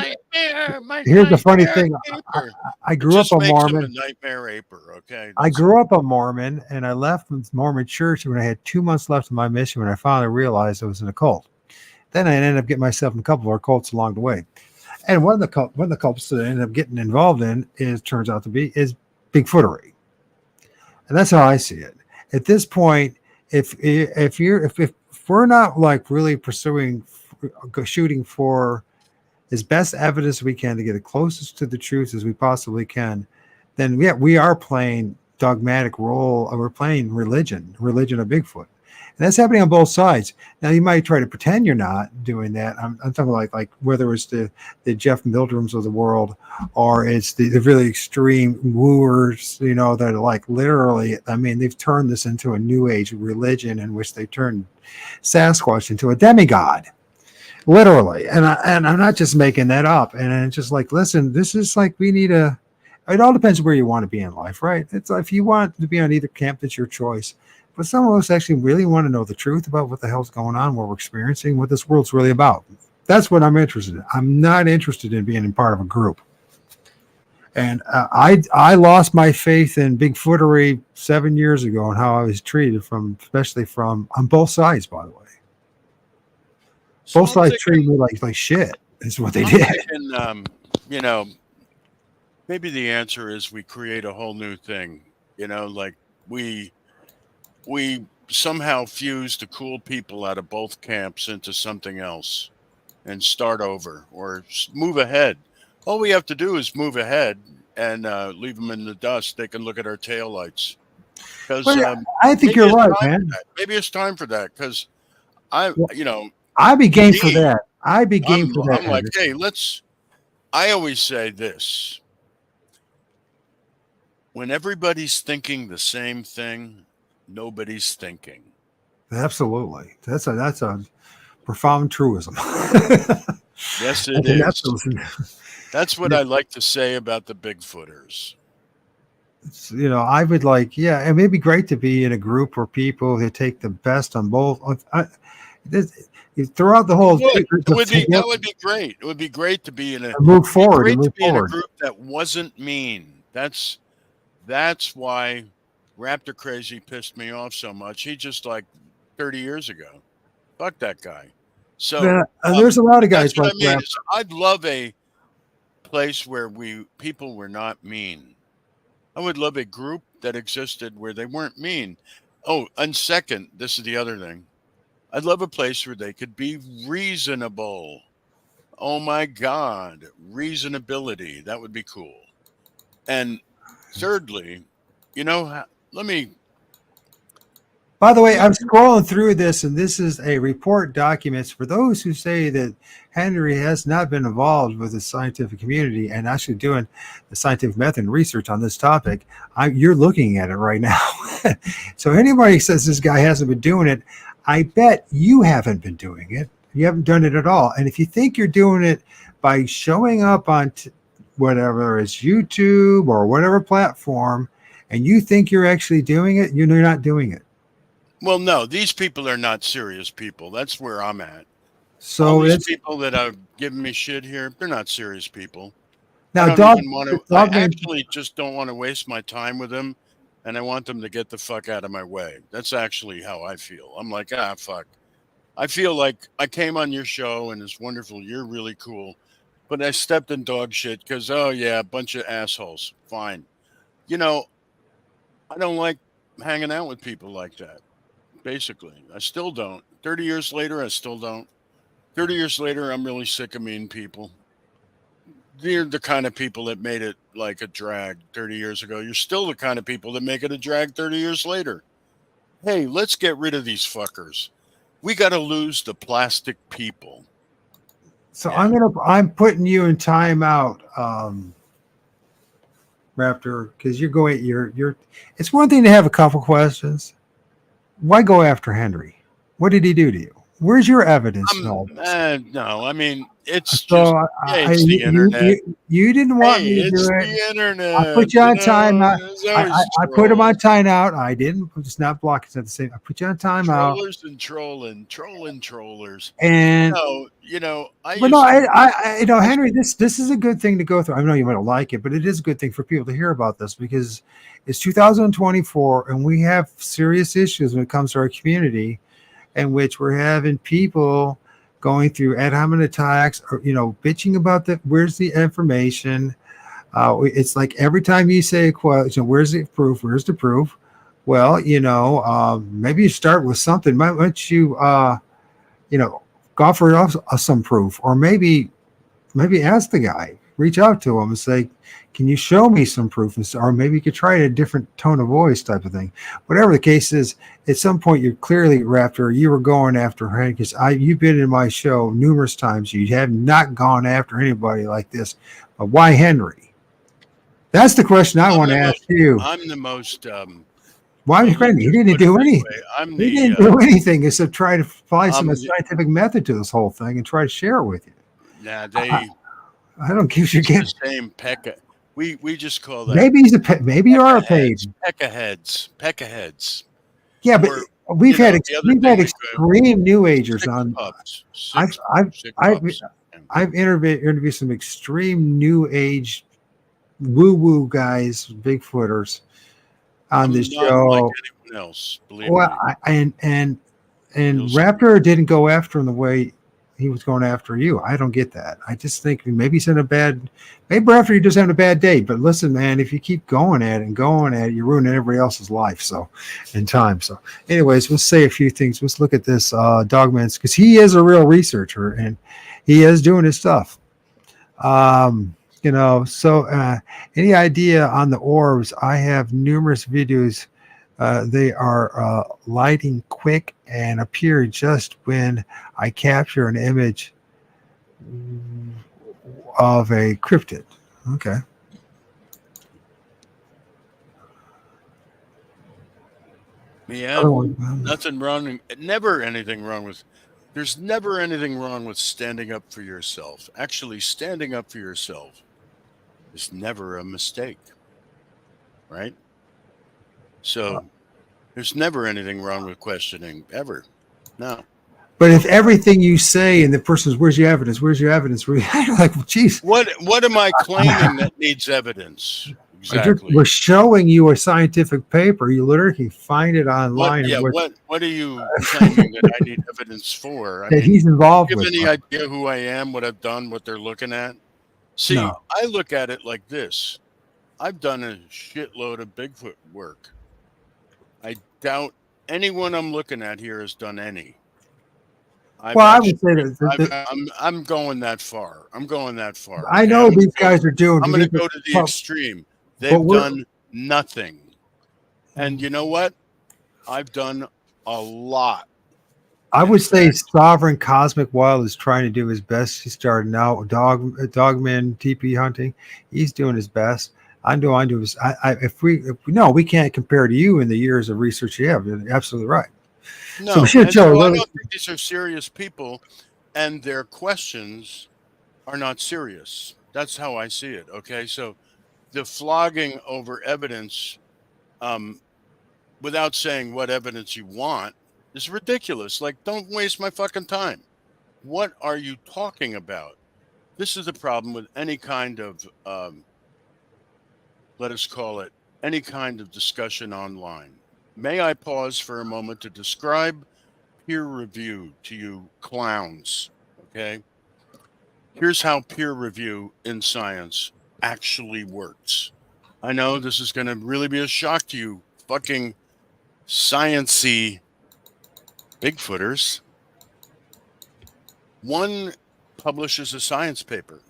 here's the funny nightmare thing. paper. I It grew up just a makes him a Mormon. nightmare aper. Okay, I that's grew up a Mormon, and I left the Mormon church when I had 2 months left of my mission. When I finally realized it was an occult, then I ended up getting myself in a couple of occults along the way. And one of the cults that I ended up getting involved in turns out to be Bigfootery, and that's how I see it. At this point, if we're not like really pursuing shooting for as best evidence we can to get as closest to the truth as we possibly can, then yeah, we are playing dogmatic role. We're playing religion of Bigfoot. And that's happening on both sides. Now you might try to pretend you're not doing that. I'm talking like whether it's the Jeff Mildrams of the world, or it's the really extreme wooers, that are like literally, I mean, they've turned this into a new age religion in which they turned Sasquatch into a demigod. Literally. And I'm not just making that up. And it's just like, listen, this is like, it all depends where you want to be in life, right? It's if you want to be on either camp, that's your choice. But some of us actually really want to know the truth about what the hell's going on, what we're experiencing, what this world's really about. That's what I'm interested in. I'm not interested in being in part of a group. And I lost my faith in Bigfootery 7 years ago and how I was treated especially from on both sides, by the way. so Both sides treated me like shit. Is what they did. Thinking, maybe the answer is we create a whole new thing. Like we somehow fuse the cool people out of both camps into something else and start over or move ahead. All we have to do is move ahead and leave them in the dust. They can look at our taillights. Because I think you're right, man. Maybe it's time for that. Because I'd be game for that. I'd be game for that. I'm like, hey, I always say this. When everybody's thinking the same thing, nobody's thinking. Absolutely. That's a profound truism. Yes, it is. That's what I like to say about the Bigfooters. I would like, yeah, it may be great to be in a group where people who take the best on both. Throughout the whole, that would be great. It would be great to be in a move forward. In a group that wasn't mean. That's why Raptor Crazy pissed me off so much. He just like 30 years ago. Fuck that guy. So there's a lot of guys like that. I'd love a place where people were not mean. I would love a group that existed where they weren't mean. Oh, and second, this is the other thing. I'd love a place where they could be reasonable. Oh my God, reasonability. That would be cool. And thirdly, let me. By the way, I'm scrolling through this, and this is a report documents for those who say that Henry has not been involved with the scientific community and actually doing the scientific method and research on this topic. You're looking at it right now. So anybody says this guy hasn't been doing it, I bet you haven't been doing it. You haven't done it at all. And if you think you're doing it by showing up on whatever it's YouTube or whatever platform, and you think you're actually doing it, you're not doing it. Well, no, these people are not serious people. That's where I'm at. So all these people that are giving me shit here, they're not serious people. Now, I actually just don't want to waste my time with them, and I want them to get the fuck out of my way. That's actually how I feel. I'm like, fuck. I feel like I came on your show, and it's wonderful. You're really cool. But I stepped in dog shit because, oh, yeah, a bunch of assholes. Fine. I don't like hanging out with people like that. Basically, I still don't. 30 years later, I still don't. 30 years later, I'm really sick of mean people. They're the kind of people that made it like a drag 30 years ago. You're still the kind of people that make it a drag 30 years later. Hey, let's get rid of these fuckers. We got to lose the plastic people. So yeah. I'm putting you in timeout, Raptor, because you're. It's one thing to have a couple questions. Why go after Henry? What did he do to you? Where's your evidence in all this? No, I mean, it's So just, hey, it's the internet. you didn't want Hey, me to do it's it. the I internet. put you on timeout. There's always I put him on trolls. timeout. I didn't. It's not blocking. It's not the same. I put you on timeout. Trollers and trolling trollers. And I but no, used to. I, Henry, this is a good thing to go through. I know you might not like it, but it is a good thing for people to hear about this because it's 2024 and we have serious issues when it comes to our community, in which we're having people going through ad hominem attacks or bitching about where's the information. It's like every time you say a question, where's the proof? Where's the proof? Well, maybe you start with something. Why don't you, go for some proof, or maybe ask the guy, reach out to him and say, can you show me some proof? Or maybe you could try a different tone of voice type of thing. Whatever the case is, at some point you're clearly you were going after her because you've been in my show numerous times. You have not gone after anybody like this. But why Henry? That's the question I want to ask you. I'm the most. Why Henry? He didn't do anything. He didn't do anything except try to apply some scientific method to this whole thing and try to share it with you. Nah, I don't give you the same pecca. We just call that. Maybe you are a page. Peccaheads. Yeah, but we've had extreme New Agers on. I've interviewed some extreme New Age woo guys, Bigfooters on this show. Like anyone else, believe me. And Raptor didn't go after him the way he was going after you. I don't get that. I just think maybe he's in maybe after he just having a bad day. But listen, man, if you keep going at it, you're ruining everybody else's life. So, in time. So, anyways, let's say a few things. Let's look at this Dogman's because he is a real researcher and he is doing his stuff. So any idea on the orbs? I have numerous videos. They are lighting quick and appear just when I capture an image of a cryptid. Okay. Yeah, nothing wrong. There's never anything wrong with standing up for yourself. Actually, standing up for yourself is never a mistake, right? So there's never anything wrong with questioning, ever. No. But if everything you say and the person's, where's your evidence? Where's your evidence? You're like, well, geez. What am I claiming that needs evidence? Exactly. We're showing you a scientific paper. You literally can find it online. What are you claiming that I need evidence for? He's involved with. Do you have any idea who I am, what I've done, what they're looking at? See, no. I look at it like this. I've done a shitload of Bigfoot work. I doubt anyone I'm looking at here has done any. I would say that I'm going that far. I know these guys are doing. I'm going to go to the extreme. They've done nothing. And you know what? I've done a lot. I would say Sovereign Cosmic Wild is trying to do his best. He started now Dogman TP hunting. He's doing his best. I do. We can't compare to you in the years of research you have. You're absolutely right. No, I don't think these are serious people, and their questions are not serious. That's how I see it. Okay, so the flogging over evidence, without saying what evidence you want, is ridiculous. Like, don't waste my fucking time. What are you talking about? This is the problem with any kind of, let us call it, any kind of discussion online. May I pause for a moment to describe peer review to you clowns, okay? Here's how peer review in science actually works. I know this is going to really be a shock to you fucking science-y Bigfooters. One publishes a science paper.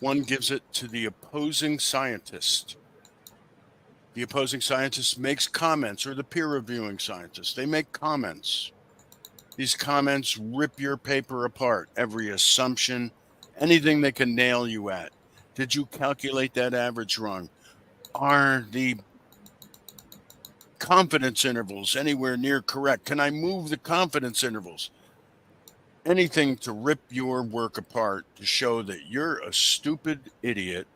One gives it to the opposing scientist. The opposing scientist makes comments, or the peer-reviewing scientist. They make comments. These comments rip your paper apart. Every assumption, anything they can nail you at. Did you calculate that average wrong? Are the confidence intervals anywhere near correct? Can I move the confidence intervals? Anything to rip your work apart to show that you're a stupid idiot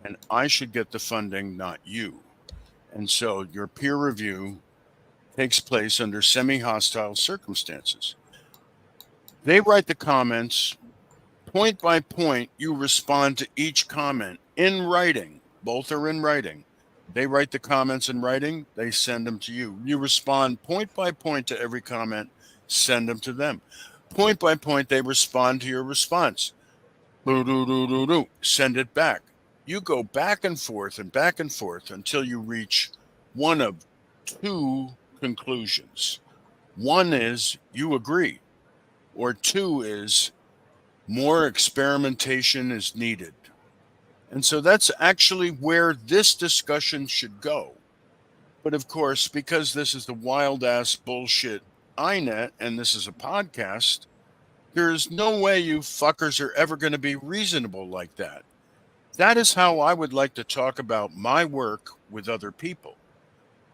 and I should get the funding, not you. And so your peer review takes place under semi-hostile circumstances. They write the comments point by point. You respond to each comment in writing. Both are in writing. They write the comments in writing. They send them to you. You respond point by point to every comment, send them to them. Point by point, they respond to your response. Send it back. You go back and forth until you reach one of two conclusions. One is you agree, or two is more experimentation is needed. And so that's actually where this discussion should go. But of course, because this is the wild ass bullshit iNet and this is a podcast, there's no way you fuckers are ever going to be reasonable like that. That is how I would like to talk about my work with other people.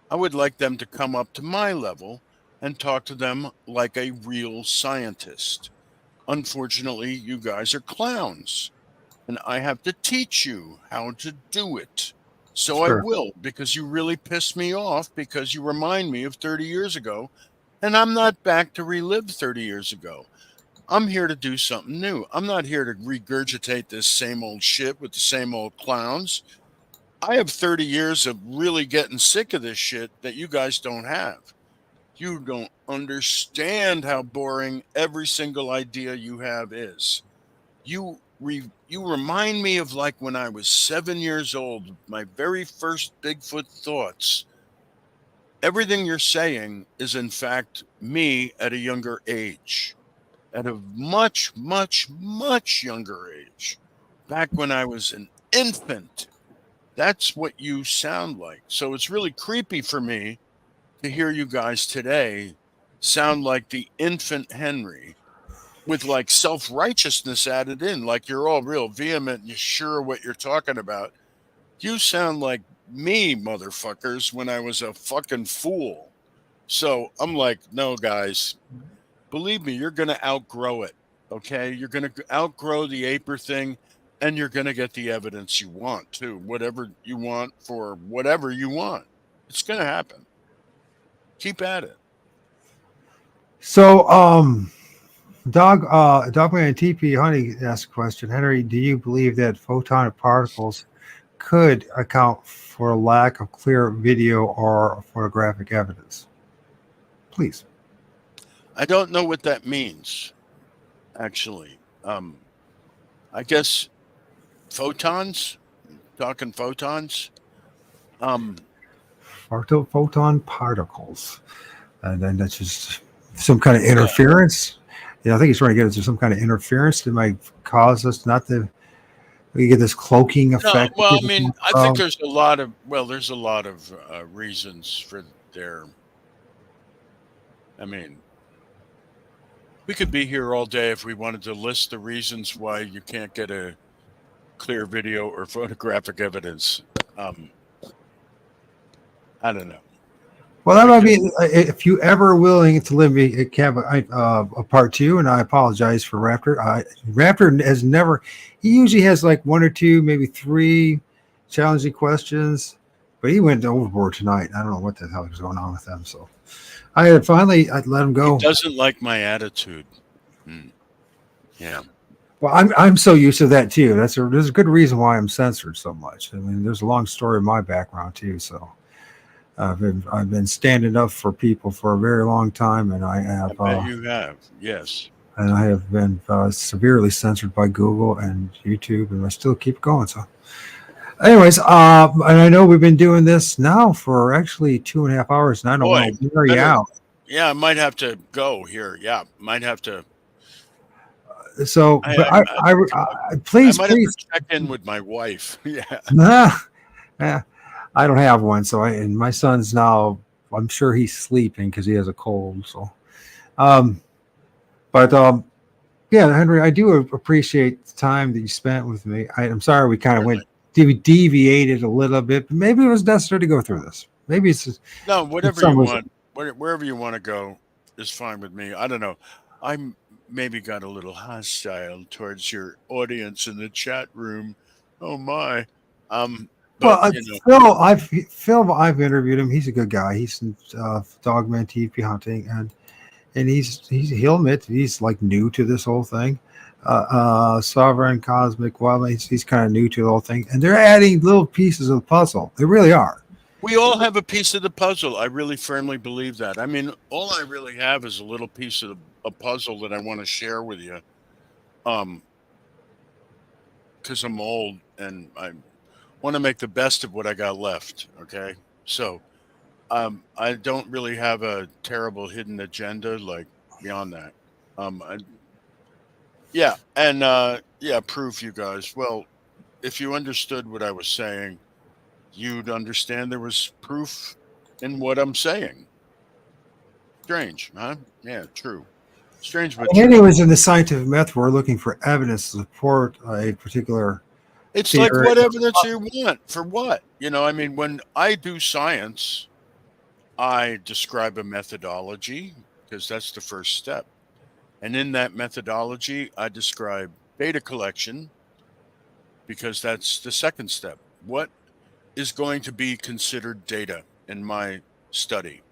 I would like them to come up to my level and talk to them like a real scientist. Unfortunately, you guys are clowns, and I have to teach you how to do it. So Sure. I will, because you really piss me off, because you remind me of 30 years ago, and I'm not back to relive 30 years ago. I'm here to do something new. I'm not here to regurgitate this same old shit with the same old clowns. I have 30 years of really getting sick of this shit that you guys don't have. You don't understand how boring every single idea you have is. You remind me of like when I was 7 years old, my very first Bigfoot thoughts. Everything you're saying is in fact me at a younger age. At a much, much, much younger age, back when I was an infant. That's what you sound like. So it's really creepy for me to hear you guys today sound like the infant Henry with like self-righteousness added in, like you're all real vehement and you're sure what you're talking about. You sound like me, motherfuckers, when I was a fucking fool. So I'm like, no, guys. Believe me, you're going to outgrow it, okay? You're going to outgrow the Aper thing, and you're going to get the evidence you want, too. Whatever you want for whatever you want. It's going to happen. Keep at it. So, Dogman and TP Honey asked a question. Henry, do you believe that photonic particles could account for a lack of clear video or photographic evidence? Please. I don't know what that means, actually. I guess photons, talking photons. Photon particles. And then that's just some kind of interference. Yeah, I think he's trying to get us to some kind of interference that might cause us not to we get this cloaking effect. No, well, I mean, I think there's a lot of reasons for their. I mean, we could be here all day if we wanted to list the reasons why you can't get a clear video or photographic evidence. I don't know. Well, that might be if you ever willing to let me have a part two, and I apologize for Raptor. Raptor has never. He usually has like one or two, maybe three challenging questions, but he went overboard tonight. I don't know what the hell was going on with him. So I let him go. He doesn't like my attitude. Yeah. Well, I'm so used to that too. There's a good reason why I'm censored so much. I mean, there's a long story in my background too. So. I've been standing up for people for a very long time, and I have. I bet you have, yes. And I have been severely censored by Google and YouTube, and I still keep going. So, anyways, and I know we've been doing this now for actually 2.5 hours, and I don't want to wear you out. Yeah, I might have to go here. Yeah, might have to. So, please have to check in with my wife. Yeah. I don't have one, and my son's now. I'm sure he's sleeping because he has a cold. So, yeah, Henry, I do appreciate the time that you spent with me. I'm sorry we kind of deviated a little bit, but maybe it was necessary to go through this. Maybe it's No, in whatever some you ways. want, wherever you want to go is fine with me. I don't know. Maybe got a little hostile towards your audience in the chat room. Oh my. Well, But you know, I've interviewed him. He's a good guy. He's dogman TP hunting, and he'll admit that he's like new to this whole thing. Sovereign cosmic wildlife. He's kind of new to the whole thing, and they're adding little pieces of the puzzle. They really are. we all have a piece of the puzzle. I really firmly believe that. I mean, all I really have is a little piece of a puzzle that I want to share with you. Because I'm old and I want to make the best of what I got left. Okay, so I don't really have a terrible hidden agenda like beyond that. I, yeah, and yeah, proof, you guys. Well, if you understood what I was saying, you'd understand there was proof in what I'm saying. Strange, huh? Yeah, true. Strange, but true. Anyways, in the scientific method, we're looking for evidence to support a particular It's like theory. what evidence you want for what? You know, I mean, when I do science, I describe a methodology because that's the first step. And in that methodology, I describe data collection because that's the second step. What is going to be considered data in my study?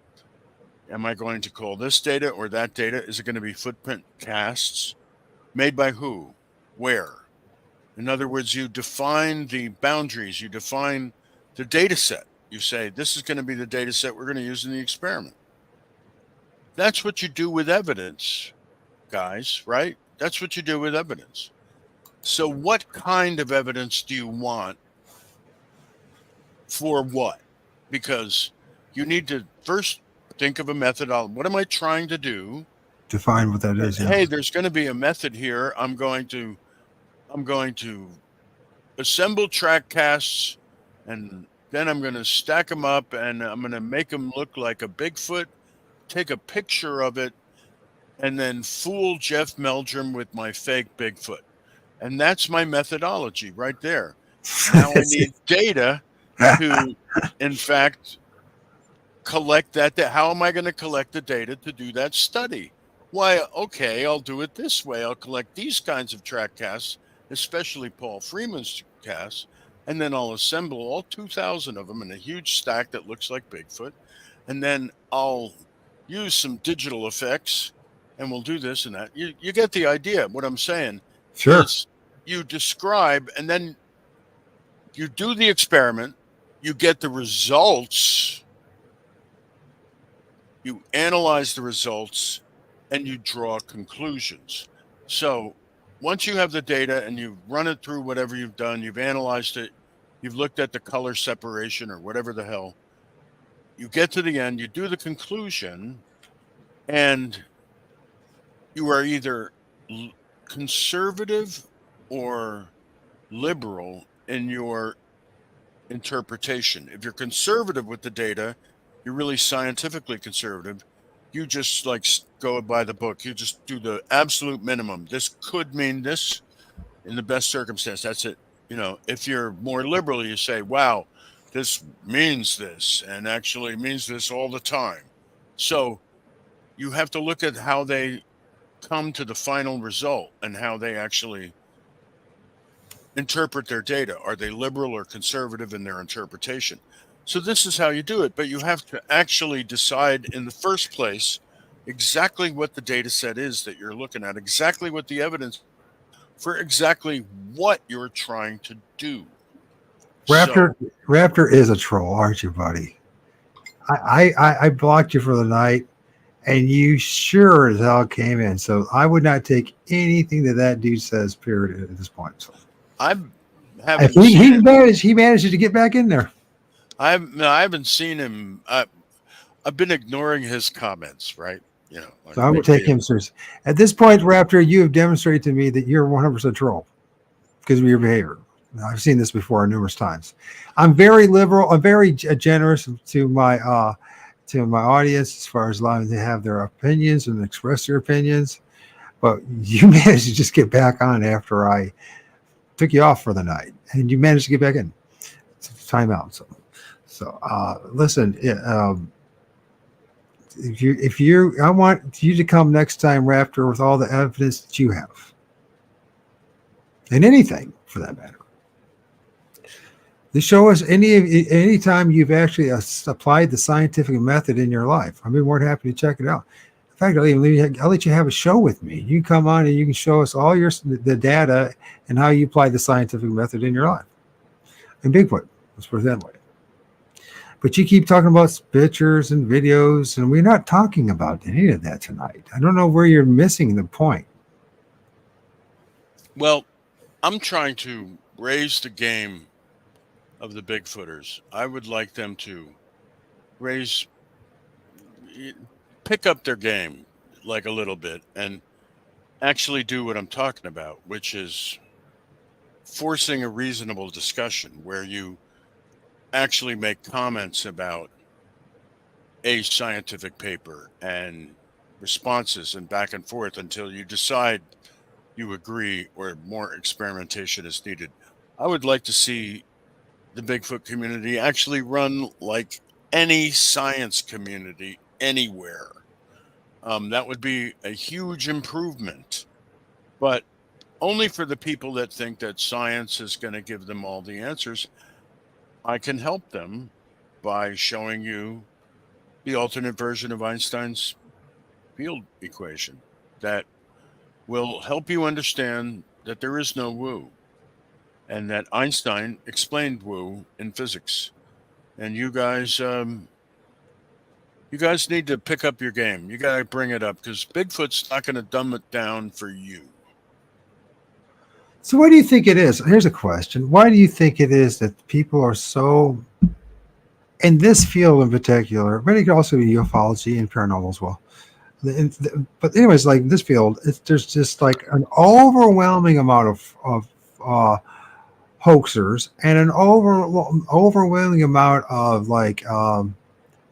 Am I going to call this data or that data? Is it going to be footprint casts? Made by who? Where? In other words, you define the boundaries, you define the data set. You say, this is going to be the data set we're going to use in the experiment. That's what you do with evidence, guys, right? That's what you do with evidence. So what kind of evidence do you want for what? Because you need to first think of a methodology. What am I trying to do? Define what that is. Hey, there's going to be a method here. I'm going to assemble track casts, and then I'm going to stack them up, and I'm going to make them look like a Bigfoot, take a picture of it, and then fool Jeff Meldrum with my fake Bigfoot. And that's my methodology right there. Now I need data to, in fact, collect that. How am I going to collect the data to do that study? Why, okay, I'll do it this way. I'll collect these kinds of track casts, especially Paul Freeman's casts, and then I'll assemble all 2,000 of them in a huge stack that looks like Bigfoot. And then I'll use some digital effects, and we'll do this and that. You get the idea. What I'm saying Sure. is you describe, and then you do the experiment, you get the results, you analyze the results, and you draw conclusions. So once you have the data and you run it through whatever you've done, you've analyzed it, you've looked at the color separation or whatever the hell, you get to the end, you do the conclusion, and you are either conservative or liberal in your interpretation. If you're conservative with the data, you're really scientifically conservative. You just like go by the book. You just do the absolute minimum. This could mean this in the best circumstance. That's it. You know, if you're more liberal, you say, wow, this means this and actually means this all the time. So you have to look at how they come to the final result and how they actually interpret their data. Are they liberal or conservative in their interpretation? So this is how you do it, but you have to actually decide in the first place exactly what the data set is that you're looking at, exactly what the evidence for exactly what you're trying to do. Raptor is a troll, aren't you, buddy? I blocked you for the night, and you sure as hell came in. So I would not take anything that dude says, period, at this point. So I if he managed to get back in there. I haven't seen him. I've been ignoring his comments, right? You know, like So I would take him seriously. At this point, Raptor, you have demonstrated to me that you're 100% troll because of your behavior. I've seen this before numerous times. I'm very liberal. I'm very generous to my audience as far as allowing them to have their opinions and express their opinions. But you managed to just get back on after I took you off for the night, and you managed to get back in. Time out. So So, listen, I want you to come next time, Raptor, with all the evidence that you have, and anything for that matter. To show us any time you've actually applied the scientific method in your life. I'd be more than happy to check it out. In fact, I'll let you have a show with me. You can come on and you can show us all the data and how you apply the scientific method in your life. And Bigfoot, let's put it that way. But you keep talking about pictures and videos, and we're not talking about any of that tonight. I don't know where you're missing the point. Well, I'm trying to raise the game of the Bigfooters. I would like them to pick up their game like a little bit and actually do what I'm talking about, which is forcing a reasonable discussion where you actually make comments about a scientific paper and responses and back and forth until you decide you agree or more experimentation is needed. I would like to see the Bigfoot community actually run like any science community anywhere. That would be a huge improvement, but only for the people that think that science is going to give them all the answers. I can help them by showing you the alternate version of Einstein's field equation that will help you understand that there is no woo and that Einstein explained woo in physics. And you guys need to pick up your game. You got to bring it up because Bigfoot's not going to dumb it down for you. So why do you think it is? Here's a question. Why do you think it is that people are so, in this field in particular, but it could also be ufology and paranormal as well. But anyways, like this field, there's just like an overwhelming amount of hoaxers and an overwhelming amount of like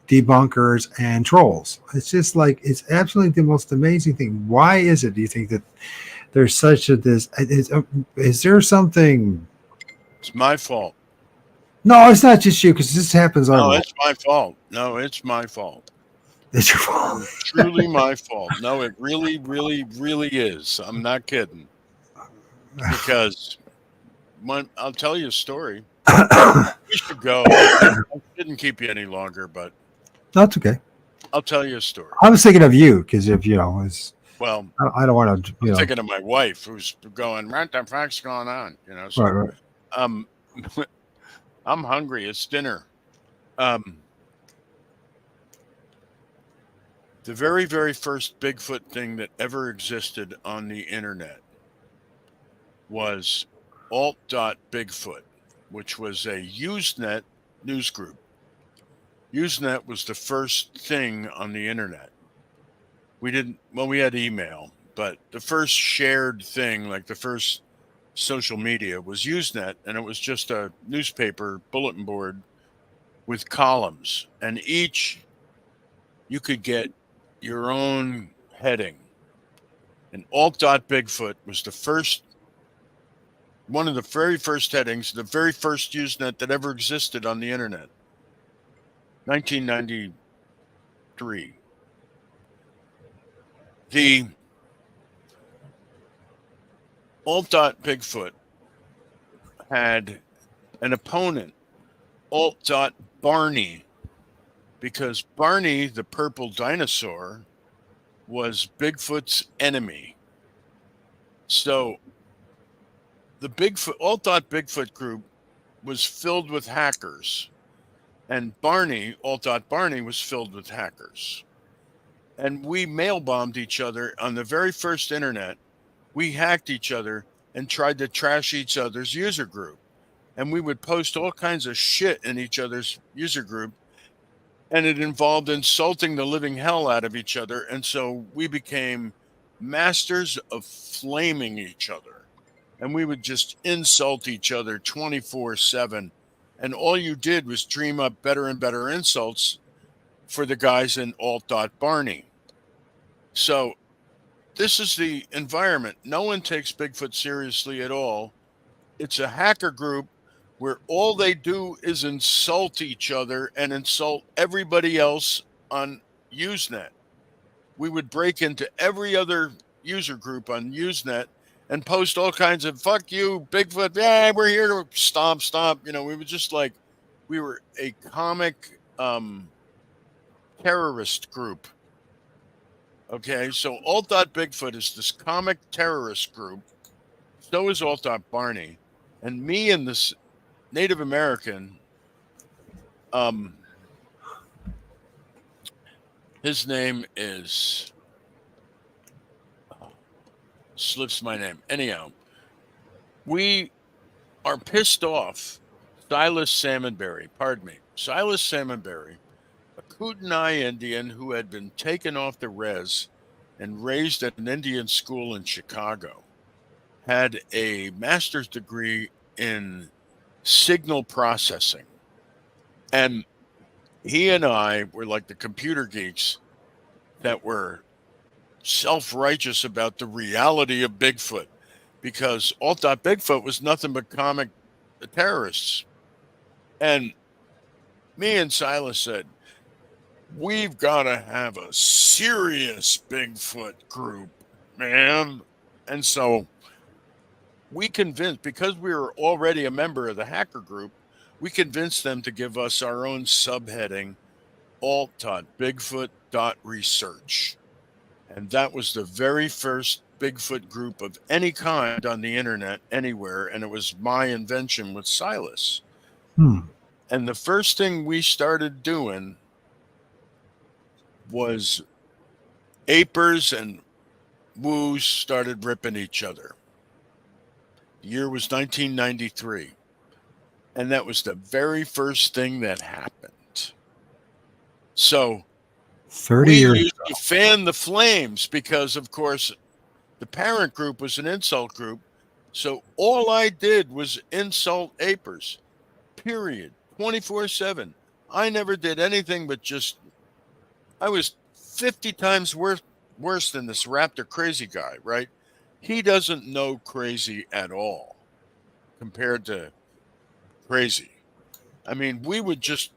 debunkers and trolls. It's just like, it's absolutely the most amazing thing. Why is it, do you think, that there's such a this? Is there something? It's my fault. No, it's not just you, because this happens. No, it's my fault. No, it's my fault. It's your fault. It's truly my fault. No, it really, really, really is. I'm not kidding. Because I'll tell you a story. We should go. I didn't keep you any longer, but that's okay. I'll tell you a story. I was thinking of you because if well, I don't want to. I'm thinking of my wife who's going, what the fuck's going on? So, right. I'm hungry. It's dinner. The very, very first Bigfoot thing that ever existed on the internet was alt.bigfoot, which was a Usenet news group. Usenet was the first thing on the internet. We had email, but the first shared thing, like the first social media, was Usenet, and it was just a newspaper bulletin board with columns, and you could get your own heading. And alt.bigfoot was one of the very first headings, the very first Usenet that ever existed on the internet. 1993. The alt.bigfoot had an opponent, alt.barney, because Barney, the purple dinosaur, was Bigfoot's enemy. So the alt.bigfoot group was filled with hackers, and alt.barney was filled with hackers. And we mail bombed each other on the very first internet. We hacked each other and tried to trash each other's user group. And we would post all kinds of shit in each other's user group. And it involved insulting the living hell out of each other. And so we became masters of flaming each other. And we would just insult each other 24/7. And all you did was dream up better and better insults for the guys in alt.barney. So this is the environment. No one takes Bigfoot seriously at all. It's a hacker group where all they do is insult each other and insult everybody else on Usenet. We would break into every other user group on Usenet and post all kinds of "fuck you, Bigfoot." Yeah, we're here to stomp. You know, we were just like, we were a comic terrorist group. Okay, so Alt.Bigfoot is this comic terrorist group. So is Alt.Barney, and me and this Native American. His name is slips my name. Anyhow, we are pissed off. Silas Salmonberry, Silas Salmonberry, a Kootenai Indian who had been taken off the res and raised at an Indian school in Chicago, had a master's degree in signal processing. And he and I were like the computer geeks that were self-righteous about the reality of Bigfoot, because Alt.Bigfoot was nothing but comic terrorists. And me and Silas said, we've got to have a serious Bigfoot group, man. And so we convinced, because we were already a member of the hacker group, we convinced them to give us our own subheading, alt.bigfoot.research. And that was the very first Bigfoot group of any kind on the internet anywhere. And it was my invention with Silas. And the first thing we started doing was apers and woos started ripping each other. The year was 1993. And that was the very first thing that happened. So 30 years used to fan the flames because, of course, the parent group was an insult group. So all I did was insult apers, period, 24/7. I never did anything but just, I was 50 times worse than this Raptor crazy guy, right? He doesn't know crazy at all compared to crazy. I mean, we would just,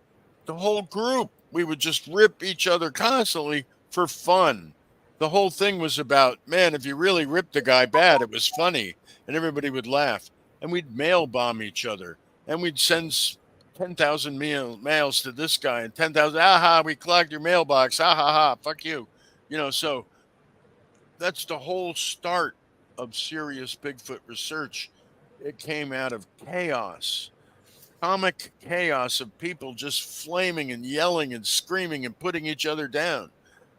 the whole group, we would just rip each other constantly for fun. The whole thing was about, man, if you really ripped the guy bad, it was funny and everybody would laugh. And we'd mail bomb each other and we'd send 10,000 mails to this guy and 10,000, aha, we clogged your mailbox, ha ha ha, fuck you. You know, so that's the whole start of serious Bigfoot research. It came out of chaos, comic chaos of people just flaming and yelling and screaming and putting each other down.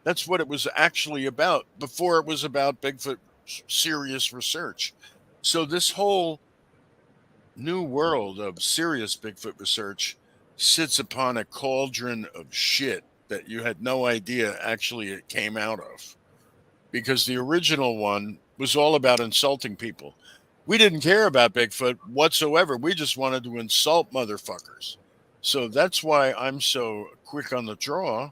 That's what it was actually about before it was about Bigfoot serious research. So this whole new world of serious Bigfoot research sits upon a cauldron of shit that you had no idea actually it came out of. Because the original one was all about insulting people. We didn't care about Bigfoot whatsoever. We just wanted to insult motherfuckers. So that's why I'm so quick on the draw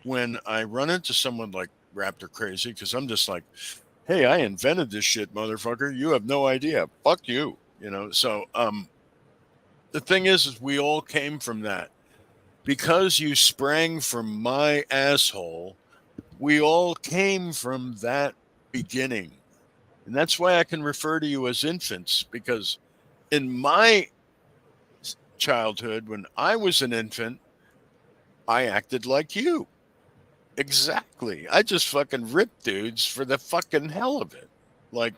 when I run into someone like Raptor Crazy, because I'm just like, hey, I invented this shit, motherfucker. You have no idea. Fuck you. You know, so the thing is we all came from that. Because you sprang from my asshole, we all came from that beginning. And that's why I can refer to you as infants, because in my childhood, when I was an infant, I acted like you. Exactly. I just fucking ripped dudes for the fucking hell of it. Like,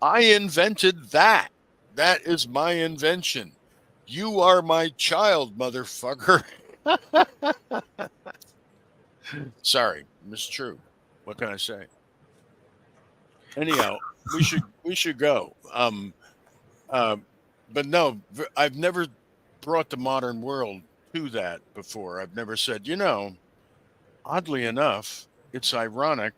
I invented that. That is my invention. You are my child, motherfucker. Sorry, mistrue. What can I say? Anyhow, we should go. But no, I've never brought the modern world to that before. I've never said, you know, oddly enough, it's ironic.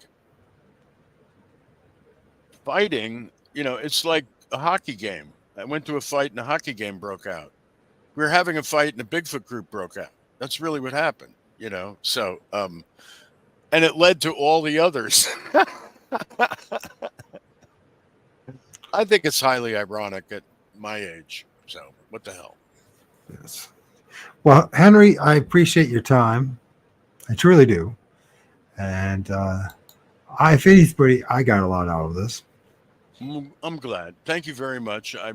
Fighting, you know, it's like a hockey game. I went to a fight and a hockey game broke out. We were having a fight and a Bigfoot group broke out. That's really what happened, you know? So, and it led to all the others. I think it's highly ironic at my age. So, what What the hell? Yes. Well, Henry, I appreciate your time. I truly do. And if anybody, I got a lot out of this. I'm glad. Thank you very much. I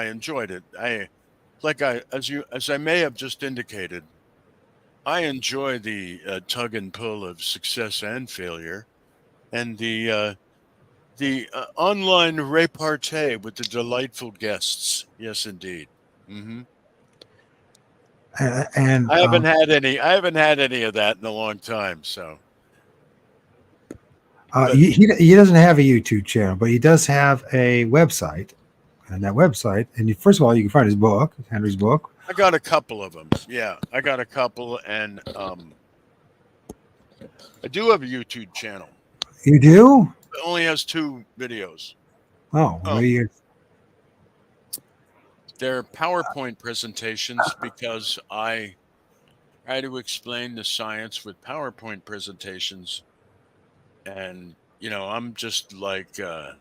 enjoyed it. As I may have just indicated, I enjoy the tug and pull of success and failure, and the online repartee with the delightful guests. Yes, indeed. Hmm. And I haven't had any. I haven't had any of that in a long time. So, but he doesn't have a YouTube channel, but he does have a website. And that website, and first of all, you can find his book, Henry's book. I got a couple of them. Yeah, I got a couple, and I do have a YouTube channel. You do? It only has 2 videos. Oh, They're PowerPoint presentations because I try to explain the science with PowerPoint presentations. And, I'm just like a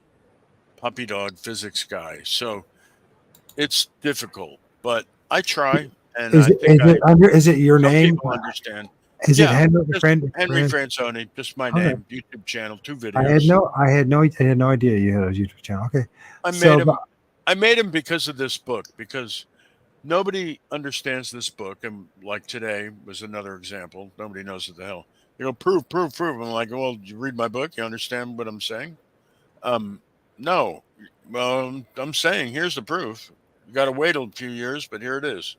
puppy dog physics guy. So it's difficult, but I try. And is it your some name? people understand. Is it Henry Henry Franzoni, just my Okay. name, YouTube channel, 2 videos. I had no idea you had a YouTube channel. Okay. I made him because of this book, because nobody understands this book. And like today was another example. Nobody knows what the hell. Prove. I'm like, well, you read my book, you understand what I'm saying? No. Well, I'm saying here's the proof. You got to wait a few years, but here it is.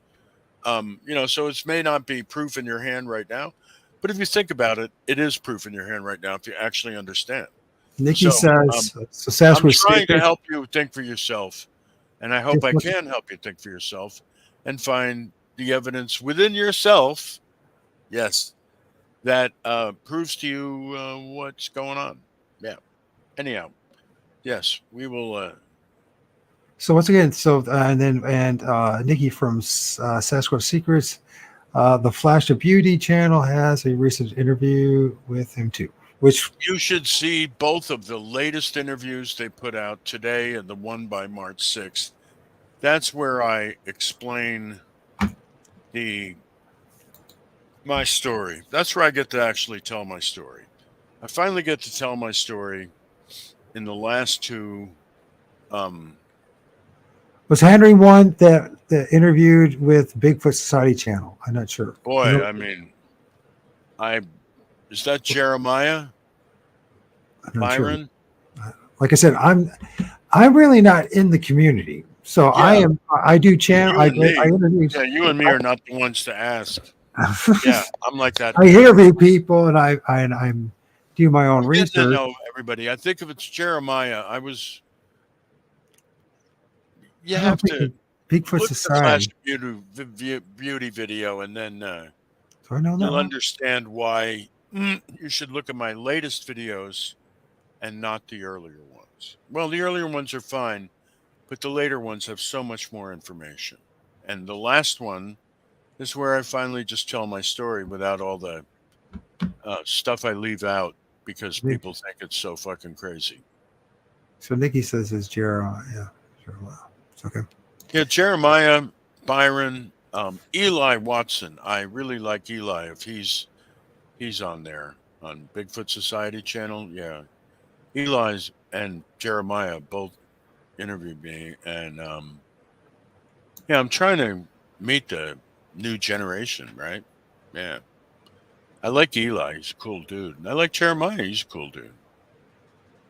So it may not be proof in your hand right now, but if you think about it, it is proof in your hand right now if you actually understand. Nikki says, I'm trying to help you think for yourself, and I hope I can help you think for yourself and find the evidence within yourself, yes, that proves to you what's going on. Yeah. Anyhow, yes, we will. So once again, Nikki from Sasquatch Secrets, the Flash of Beauty channel has a recent interview with him too. Which you should see both of the latest interviews they put out today and the one by March 6th. That's where I explain my story. That's where I get to actually tell my story. I finally get to tell my story in the last 2. Was Henry one that interviewed with Bigfoot Society channel? I'm not sure. Boy, is that Jeremiah? Byron? Sure. Like I said, I'm really not in the community, so yeah. I do channel. I interview. Yeah, you and me are not the ones to ask. Yeah, I'm like that. I interview people, and I do my own research. To know everybody. I think if it's Jeremiah, you have to Bigfoot Society beauty video, and then you'll understand why you should look at my latest videos and not the earlier ones. Well, the earlier ones are fine, but the later ones have so much more information. And the last one is where I finally just tell my story without all the stuff I leave out because people think it's so fucking crazy. So Nikki says it's Jeremiah. Yeah, Jeremiah. It's okay. Yeah, Jeremiah, Byron, Eli Watson. I really like Eli. If he's on there on Bigfoot Society channel, yeah. Eli's and Jeremiah both interviewed me, and I'm trying to meet the new generation, right? Yeah. I like Eli. He's a cool dude. And I like Jeremiah. He's a cool dude.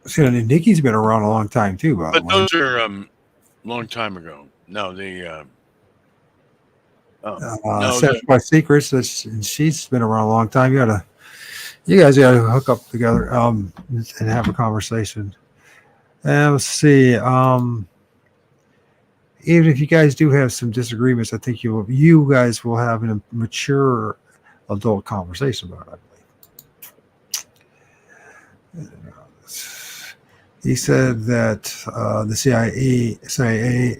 So Nikki's been around a long time too, by the way. Those are long time ago. No, Sasquatch Secrets. She's been around a long time. You guys got to hook up together and have a conversation. And let's see. Even if you guys do have some disagreements, I think you guys will have a mature adult conversation about it, I believe. He said that the CIA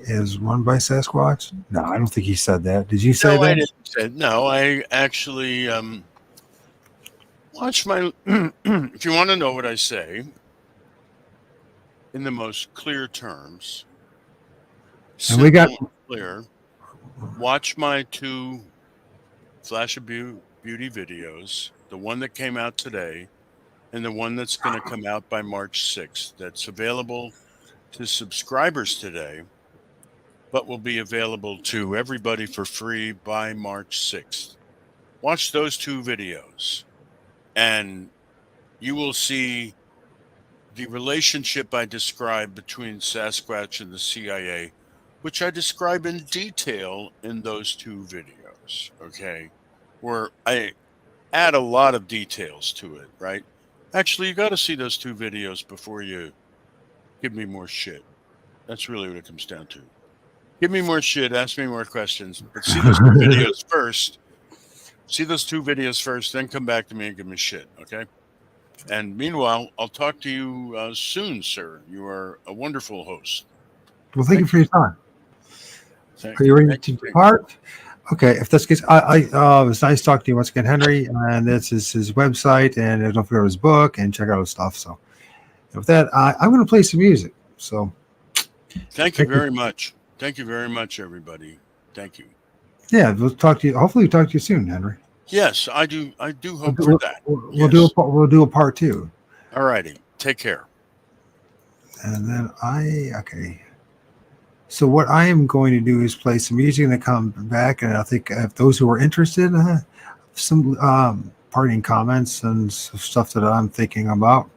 is run by Sasquatch. No, I don't think he said that. Did you say that? I didn't say. No, I actually watch my. If you want to know what I say, in the most clear terms, and we got clear. watch my 2 Flash of Beauty videos, the one that came out today and the one that's going to come out by March 6th. That's available to subscribers today, but will be available to everybody for free by March 6th. Watch those 2 videos and you will see the relationship I described between Sasquatch and the CIA, which I describe in detail in those 2 videos, okay? Where I add a lot of details to it, right? Actually, you got to see those 2 videos before you give me more shit. That's really what it comes down to. Give me more shit, ask me more questions, but see those 2 videos first. See those 2 videos first, then come back to me and give me shit, okay? And meanwhile, I'll talk to you soon, sir. You are a wonderful host. Well, thank you for your time. Thank Are you ready to you. depart? Okay, if that's the case, it was nice talking to you once again, Henry. And this is his website, and don't forget his book and check out his stuff. So, with that, I'm going to play some music. So, thank you very much. Thank you very much, everybody. Thank you. Yeah, we'll talk to you. Hopefully, we'll talk to you soon, Henry. Yes, I do. I do hope for that. We'll do a part 2. All righty. Take care. And then okay. So what I am going to do is play some music and then come back. And I think if those who are interested, some parting comments and stuff that I'm thinking about.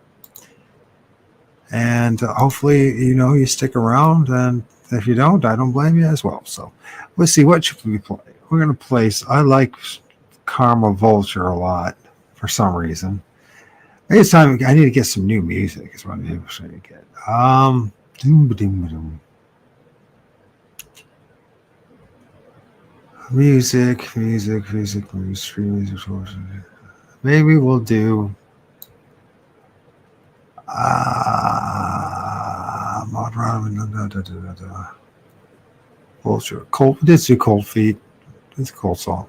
And hopefully, you stick around. And if you don't, I don't blame you as well. So let's see, what should we play? We're going to play, I like Karma Vulture a lot for some reason. Maybe it's time, I need to get some new music is what I'm trying to get. Music. Maybe we'll do Vulture. Cold. Let's do Cold Feet. It's a cold song.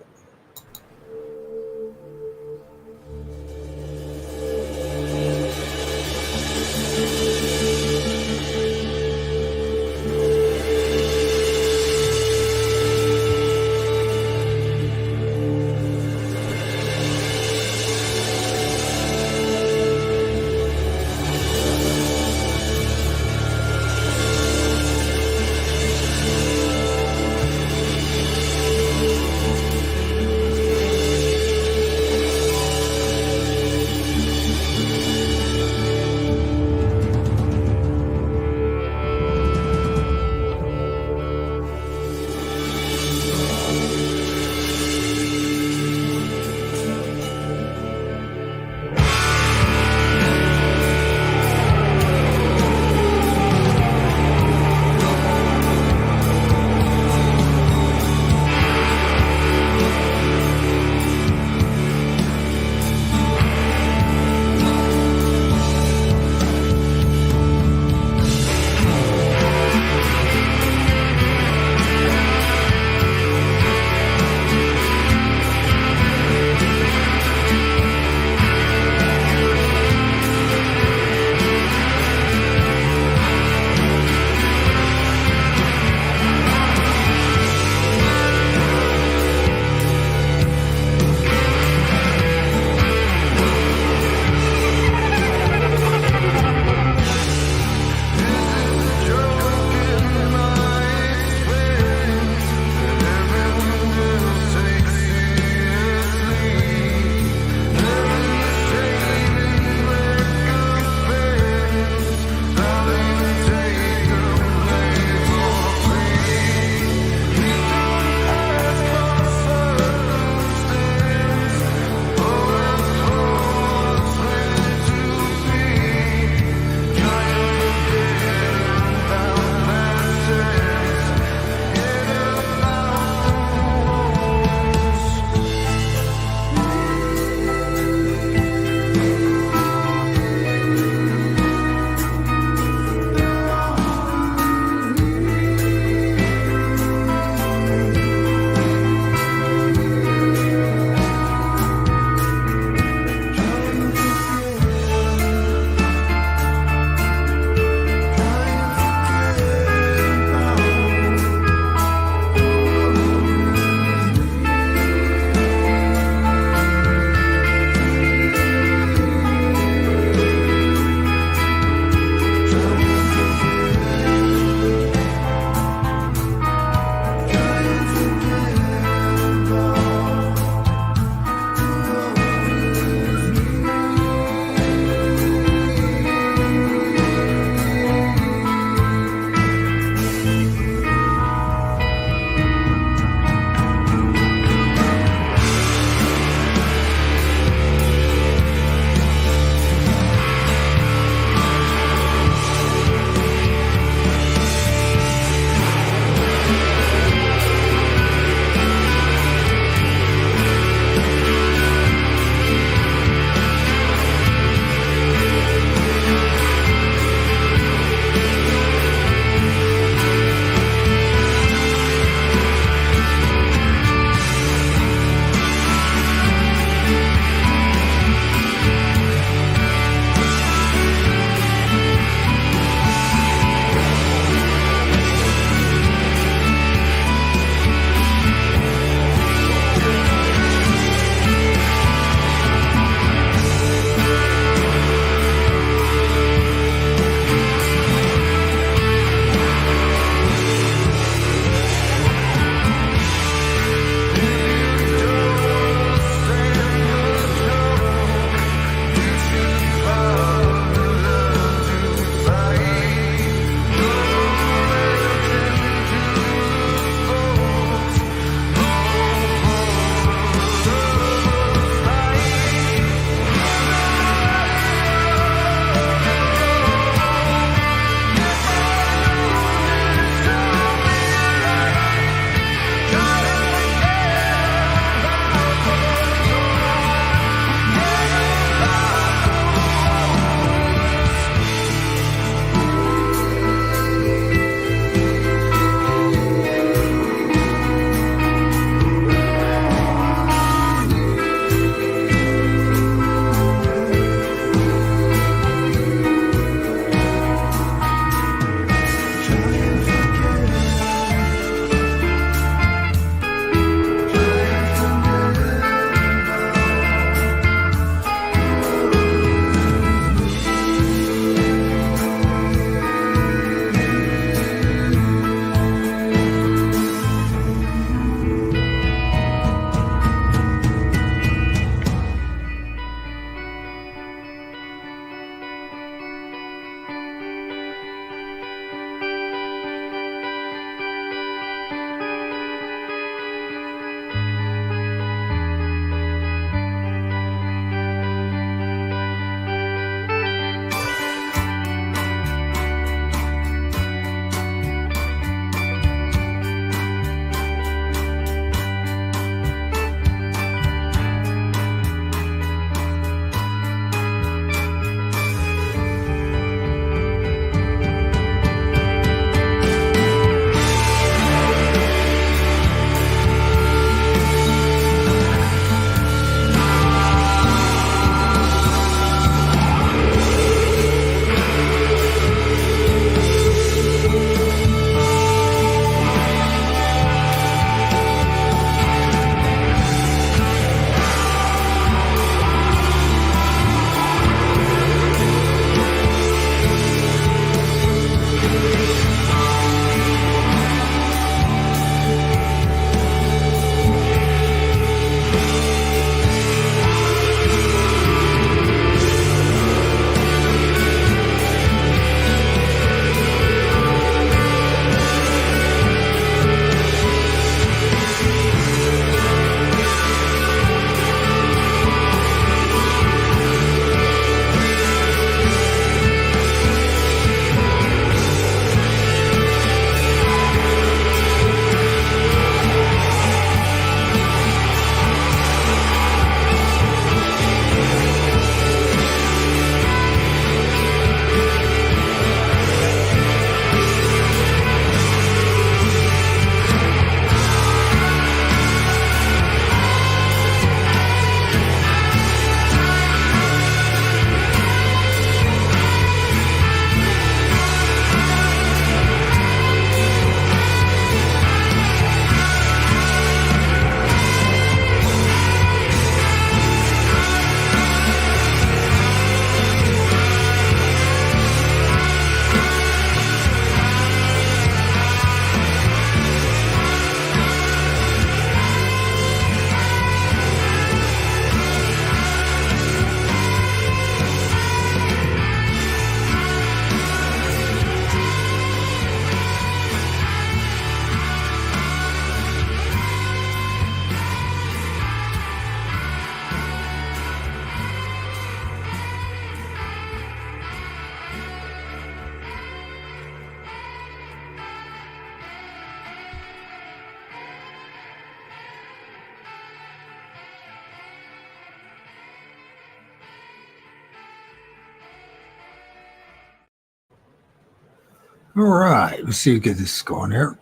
All right, let's see, get this going here.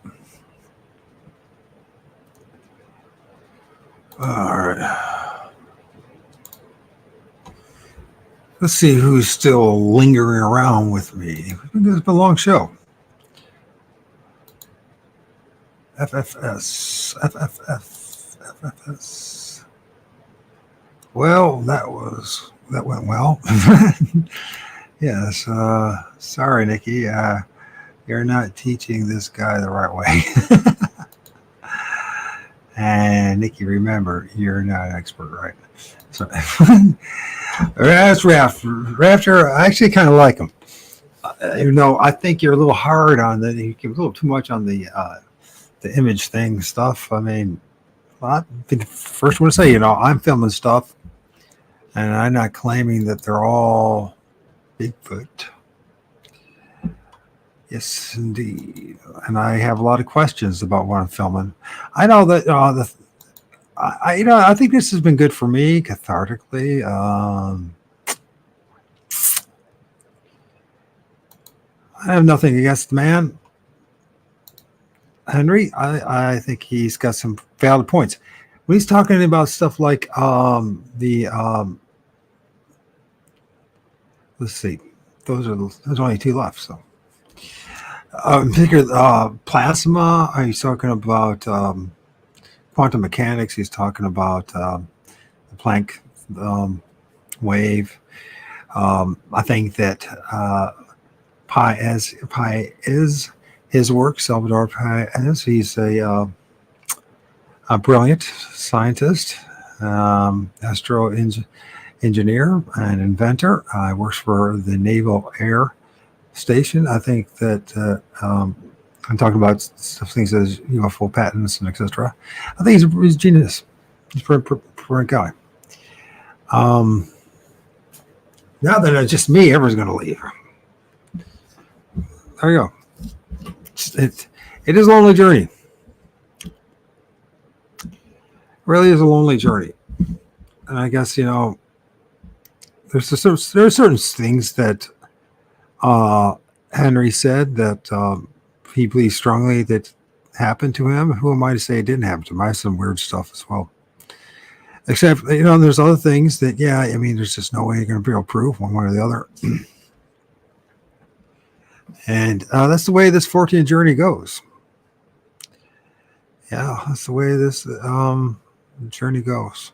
All right. Let's see who's still lingering around with me. It's been a long show. FFS. Well, that went well. Yes. Sorry, Nikki. You're not teaching this guy the right way. And Nikki, remember, you're not an expert, right? So that's Rafter. I actually kind of like him. I think you're a little hard on the. You give a little too much on the image thing stuff. I mean, I think the first one to say, I'm filming stuff, and I'm not claiming that they're all Bigfoot. Yes, indeed. And I have a lot of questions about what I'm filming. I know that I think this has been good for me cathartically. I have nothing against the man, Henry. I think he's got some valid points. When he's talking about stuff like let's see, there's only two left. So, plasma. He's talking about quantum mechanics. He's talking about the Planck wave. I think that Pi is his work. Salvador Pi is. He's a brilliant scientist, astro engineer, and inventor. Works for the Naval Air Station. I think that I'm talking about things as UFO patents and etc. I think he's a genius. He's a brilliant guy. Now that it's just me, everyone's going to leave. There you go. It is a lonely journey. It really is a lonely journey. And I guess, there are certain things that Henry said that he believes strongly that happened to him. Who am I to say it didn't happen to him? I have some weird stuff as well. Except, there's other things that, there's just no way you're going to be able to prove one way or the other. And that's the way this Fortean journey goes. Yeah, that's the way this journey goes.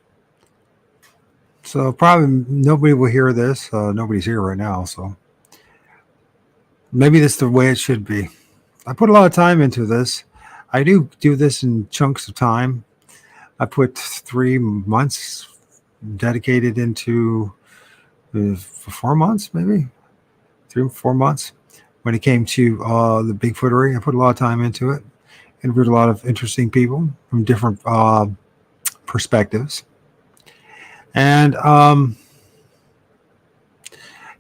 So probably nobody will hear this. Nobody's here right now, so maybe that's the way it should be. I put a lot of time into this. I do this in chunks of time. I put 3 months dedicated into 4 months, maybe 3-4 months. When it came to the Bigfootery, I put a lot of time into it. Interviewed a lot of interesting people from different perspectives. And how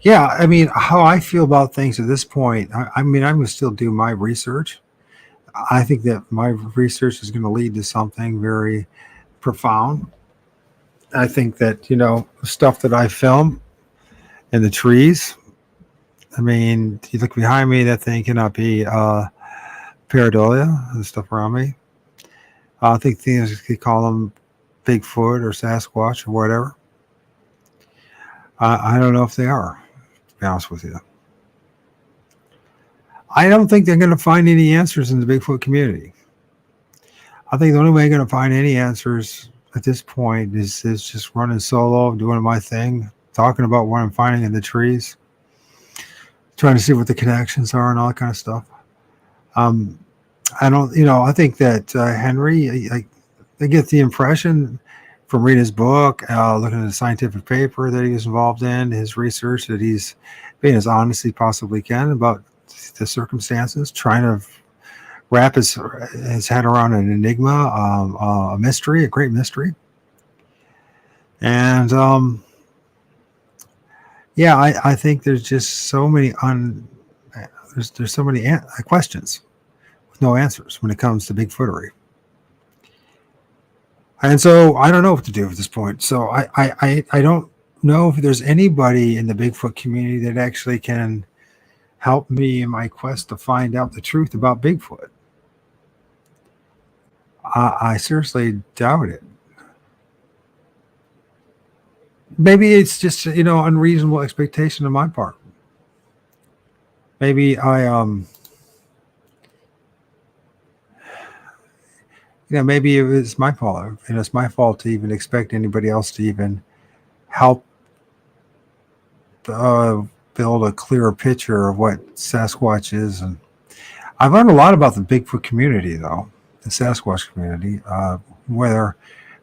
I feel about things at this point, I'm going to still do my research. I think that my research is going to lead to something very profound. I think that, stuff that I film in the trees, you look behind me, that thing cannot be pareidolia, the stuff around me. I think things you call them Bigfoot or Sasquatch or whatever. I don't know if they are, to be honest with you. I don't think they're going to find any answers in the Bigfoot community. I think the only way I'm going to find any answers at this point is just running solo, doing my thing, talking about what I'm finding in the trees, trying to see what the connections are and all that kind of stuff. I think that Henry, I get the impression from reading his book, looking at the scientific paper that he's involved in, his research, that he's being as honest as he possibly can about the circumstances, trying to wrap his head around an enigma, a mystery, a great mystery. And I think there's just so many there's so many questions with no answers when it comes to Bigfootery. And so I don't know what to do at this point. So I don't know if there's anybody in the Bigfoot community that actually can help me in my quest to find out the truth about Bigfoot. I seriously doubt it. Maybe it's just, unreasonable expectation on my part. Maybe maybe it was my fault. And it's my fault to even expect anybody else to even help build a clearer picture of what Sasquatch is. And I've learned a lot about the Bigfoot community, though, the Sasquatch community, whether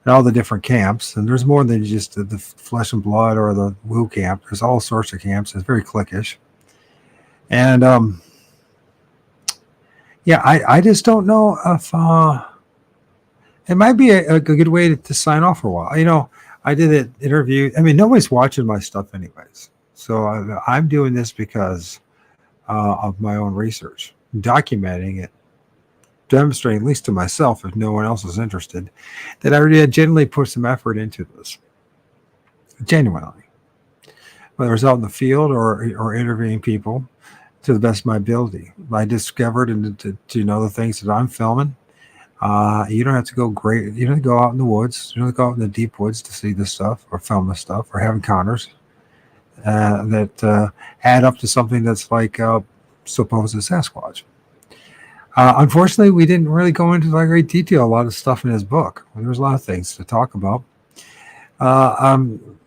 in all the different camps. And there's more than just the flesh and blood or the woo camp. There's all sorts of camps. It's very cliquish. And I just don't know if it might be a good way to sign off for a while. I did an interview. I mean, nobody's watching my stuff anyways. So I'm doing this because of my own research, documenting it, demonstrating, at least to myself, if no one else is interested, that I really genuinely put some effort into this. Genuinely. Whether it's out in the field or interviewing people to the best of my ability. I discovered and to know the things that I'm filming. You don't have to go great. You don't have to go out in the woods. You don't have to go out in the deep woods to see this stuff or film this stuff or have encounters that add up to something that's like supposed Sasquatch. Unfortunately, we didn't really go into great detail a lot of stuff in his book. There was a lot of things to talk about. I'm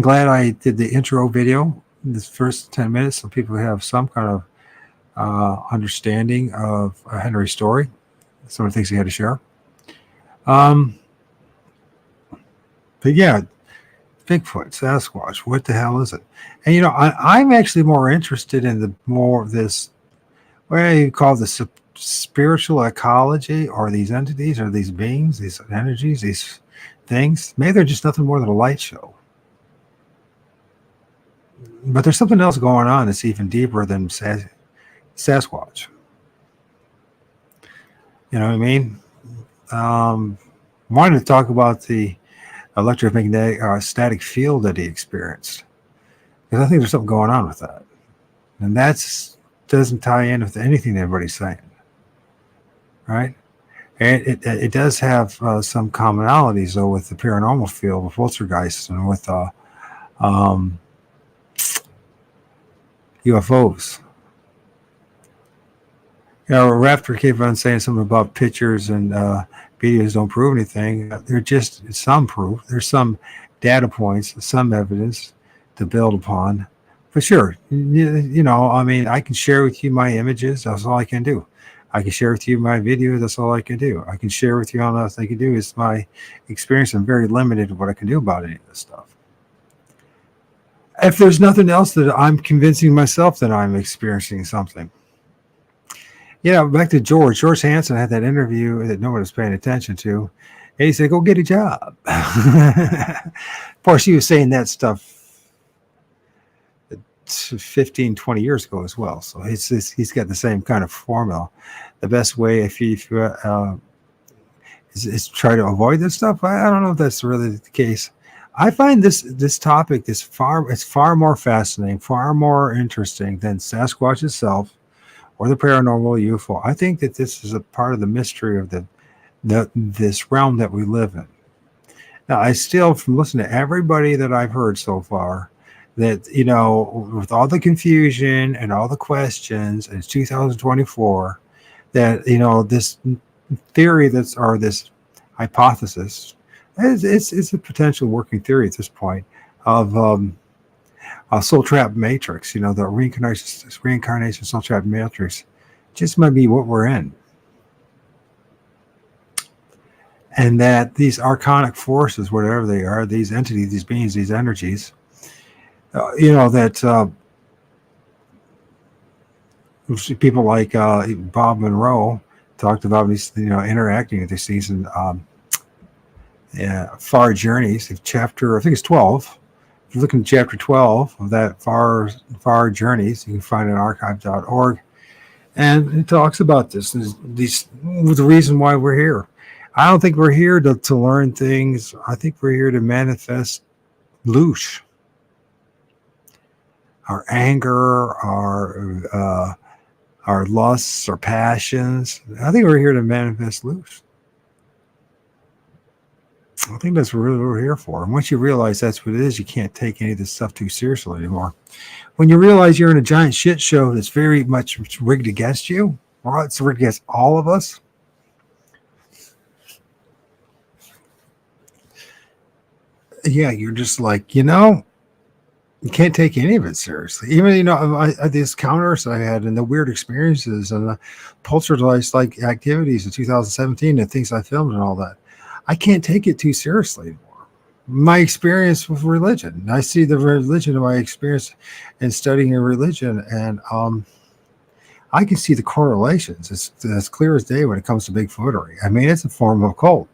glad I did the intro video in this first 10 minutes so people have some kind of understanding of Henry's story, some of the things he had to share. But yeah, Bigfoot, Sasquatch, what the hell is it? And I'm actually more interested in this, what you call the spiritual ecology, or these entities, or these beings, these energies, these things. Maybe they're just nothing more than a light show. But there's something else going on that's even deeper than Sasquatch. You know what I mean? Wanted to talk about the electromagnetic static field that he experienced, because I think there's something going on with that, and that doesn't tie in with anything everybody's saying, right? And it does have some commonalities though with the paranormal field, with poltergeists and with UFOs. Raptor kept on saying something about pictures and videos don't prove anything. They're just some proof. There's some data points, some evidence to build upon. For sure, I mean, I can share with you my images. That's all I can do. I can share with you my video. That's all I can do. I can share with you all else I can do. It's my experience. I'm very limited to what I can do about any of this stuff. If there's nothing else that I'm convincing myself that I'm experiencing something. Back to George. George Hansen had that interview that no one was paying attention to. And he said, go get a job. Of course, he was saying that stuff 15, 20 years ago as well. So he's got the same kind of formula. The best way if you is try to avoid this stuff. I don't know if that's really the case. I find this topic it's far more fascinating, far more interesting than Sasquatch itself or the paranormal UFO. I think that this is a part of the mystery of this realm that we live in. Now, I still, from listening to everybody that I've heard so far, that, with all the confusion and all the questions, and it's 2024, that, this theory or this hypothesis, it's a potential working theory at this point of a soul trap matrix, the reincarnation soul trap matrix just might be what we're in. And that these archonic forces, whatever they are, these entities, these beings, these energies, that people like Bob Monroe talked about these, interacting with these things in Far Journeys, chapter, I think it's 12. If you look in chapter 12 of that Far Journeys, you can find it at archive.org. And it talks about this, the reason why we're here. I don't think we're here to learn things. I think we're here to manifest loosh. our anger, our lusts, our passions. I think we're here to manifest loose. I think that's really what we're here for. And once you realize that's what it is, you can't take any of this stuff too seriously anymore. When you realize you're in a giant shit show that's very much rigged against you, or it's rigged against all of us, yeah, you're just like, you can't take any of it seriously. Even, these counters I had and the weird experiences and the poltergeist like activities in 2017 and things I filmed and all that, I can't take it too seriously anymore. My experience with religion, I see the religion of my experience in studying a religion, and I can see the correlations. It's as clear as day when it comes to Bigfootery. I mean, it's a form of cult.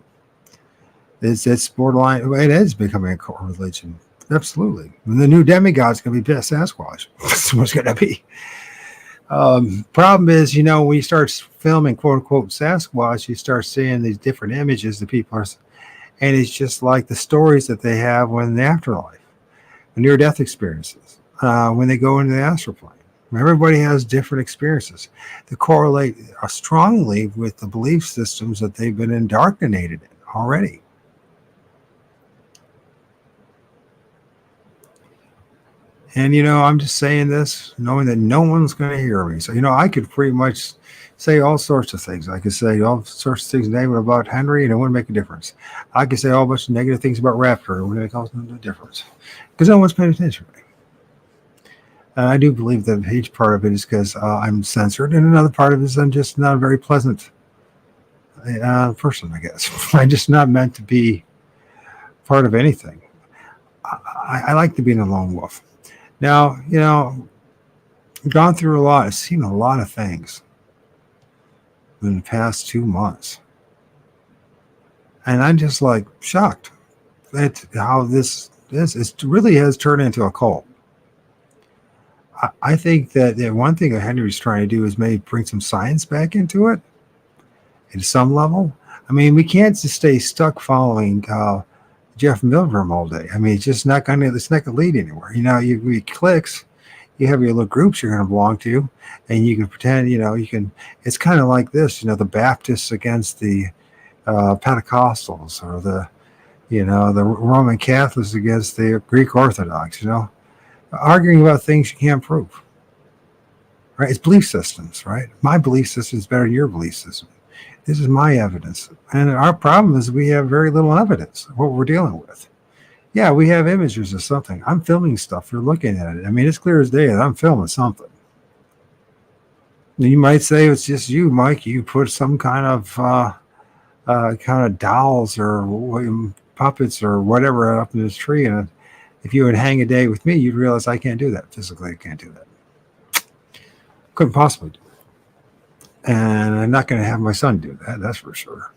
It's borderline. It is becoming a cult religion. Absolutely. And the new demigod's going to be Sasquatch. That's what it's going to be. Problem is, when you start filming quote unquote Sasquatch, you start seeing these different images that people are, and it's just like the stories that they have when in the afterlife, near death experiences, when they go into the astral plane. Everybody has different experiences that correlate strongly with the belief systems that they've been indoctrinated in already. And, I'm just saying this, knowing that no one's going to hear me. So, I could pretty much say all sorts of things. I could say all sorts of things negative about Henry, and it wouldn't make a difference. I could say all bunch of negative things about Raptor, and it wouldn't make no difference. Because no one's paying attention to me. And I do believe that a huge part of it is because I'm censored, and another part of it is I'm just not a very pleasant person, I guess. I'm just not meant to be part of anything. I like to be a lone wolf. Now, I've gone through a lot. I've seen a lot of things in the past 2 months. And I'm just like shocked at how this it really has turned into a cult. I think that one thing that Henry's trying to do is maybe bring some science back into it at some level. I mean, we can't just stay stuck following Jeff Milgram all day. I mean, it's not going to lead anywhere. You clicks, you have your little groups you're going to belong to, and you can pretend, it's kind of like this, the Baptists against the Pentecostals, or the Roman Catholics against the Greek Orthodox, arguing about things you can't prove, right? It's belief systems, right? My belief system is better than your belief system. This is my evidence. And our problem is we have very little evidence of what we're dealing with. Yeah, we have images of something. I'm filming stuff. You're looking at it. I mean, it's clear as day that I'm filming something. You might say it's just you, Mike. You put some kind of dolls or puppets or whatever up in this tree. And if you would hang a day with me, you'd realize I can't do that. Physically, I can't do that. Couldn't possibly do it. And I'm not going to have my son do that. That's for sure.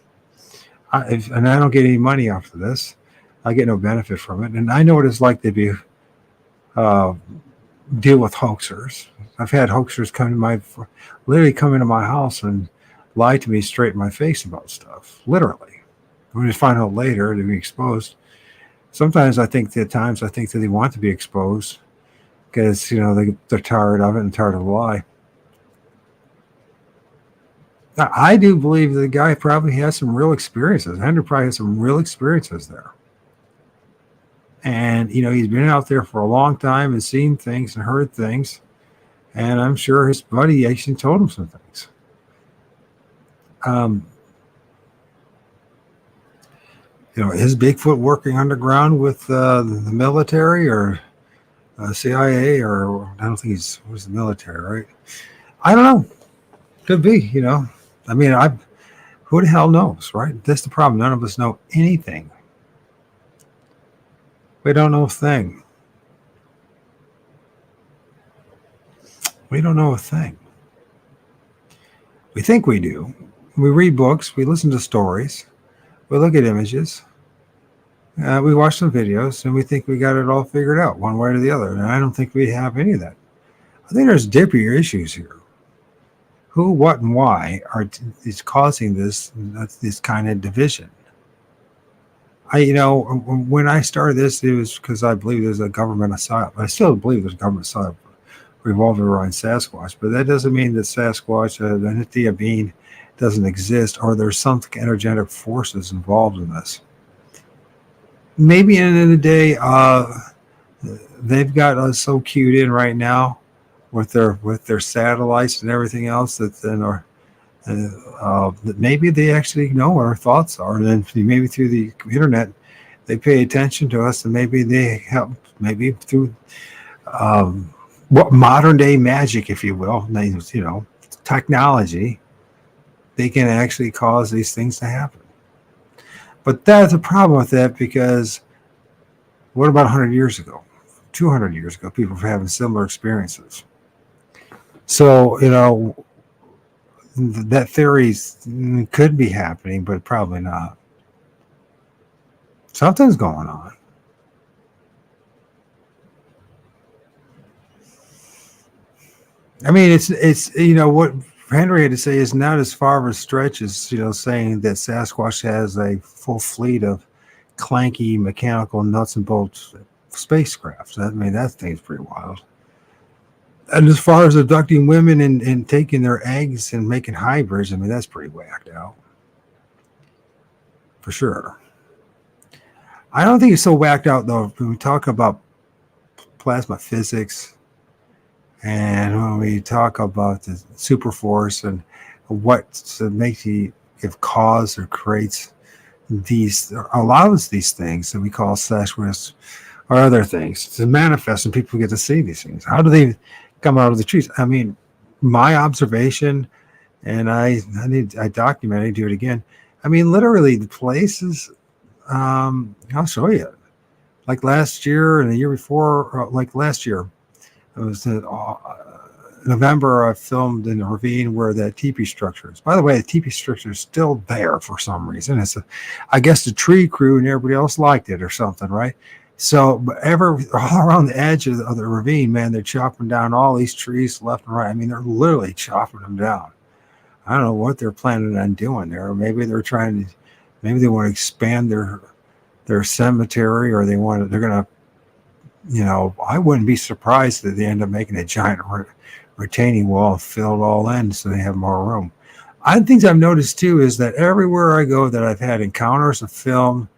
And I don't get any money off of this. I get no benefit from it. And I know what it's like to be deal with hoaxers. I've had hoaxers literally come into my house and lie to me straight in my face about stuff. Literally. When you find out later, to be exposed. Sometimes I think that they want to be exposed because, they're tired of it and tired of the lie. Now, I do believe the guy probably has some real experiences. Henry probably has some real experiences there. And, he's been out there for a long time and seen things and heard things. And I'm sure his buddy actually told him some things. Is Bigfoot working underground with the military or CIA, or I don't think he's was the military, right? I don't know. Could be, I mean, who the hell knows, right? That's the problem. None of us know anything. We don't know a thing. We don't know a thing. We think we do. We read books. We listen to stories. We look at images. We watch some videos, and we think we got it all figured out one way or the other. And I don't think we have any of that. I think there's deeper issues here. Who, what, and why is causing this kind of division? When I started this, it was because I believe there's a government asylum. I still believe there's a government asylum revolve around Sasquatch, but that doesn't mean that Sasquatch, the entity of being, doesn't exist, or there's some energetic forces involved in this. Maybe in the end of the day, they've got us so cued in right now with their satellites and everything else that then are that maybe they actually know what our thoughts are, and then maybe through the internet they pay attention to us, and maybe they help, maybe through what modern day magic, if you will, technology, they can actually cause these things to happen. But that's a problem with that, because what about 100 years ago, 200 years ago, people were having similar experiences. So, that theory could be happening, but probably not. Something's going on. I mean, it's what Henry had to say is not as far of a stretch as saying that Sasquatch has a full fleet of clanky mechanical nuts and bolts spacecraft. I mean, that thing's pretty wild. And as far as abducting women and taking their eggs and making hybrids, I mean, that's pretty whacked out. For sure. I don't think it's so whacked out, though, when we talk about plasma physics and when we talk about the super force and what makes you give cause or creates these, or allows these things that we call Sasquatch or other things to manifest, and people get to see these things. How do they come out of the trees? I mean, my observation, and I document, I do it again. I mean, literally the places, I'll show you. Like last year and the year before, like last year, it was November, I filmed in the ravine where that teepee structure is. By the way, the teepee structure is still there for some reason. I guess the tree crew and everybody else liked it or something, right? So all around the edge of the ravine, man, they're chopping down all these trees left and right. I mean, they're literally chopping them down. I don't know what they're planning on doing there. Maybe they want to expand their cemetery, or they're going to, I wouldn't be surprised if they end up making a giant retaining wall, fill it all in so they have more room. Things I've noticed too is that everywhere I go that I've had encounters of film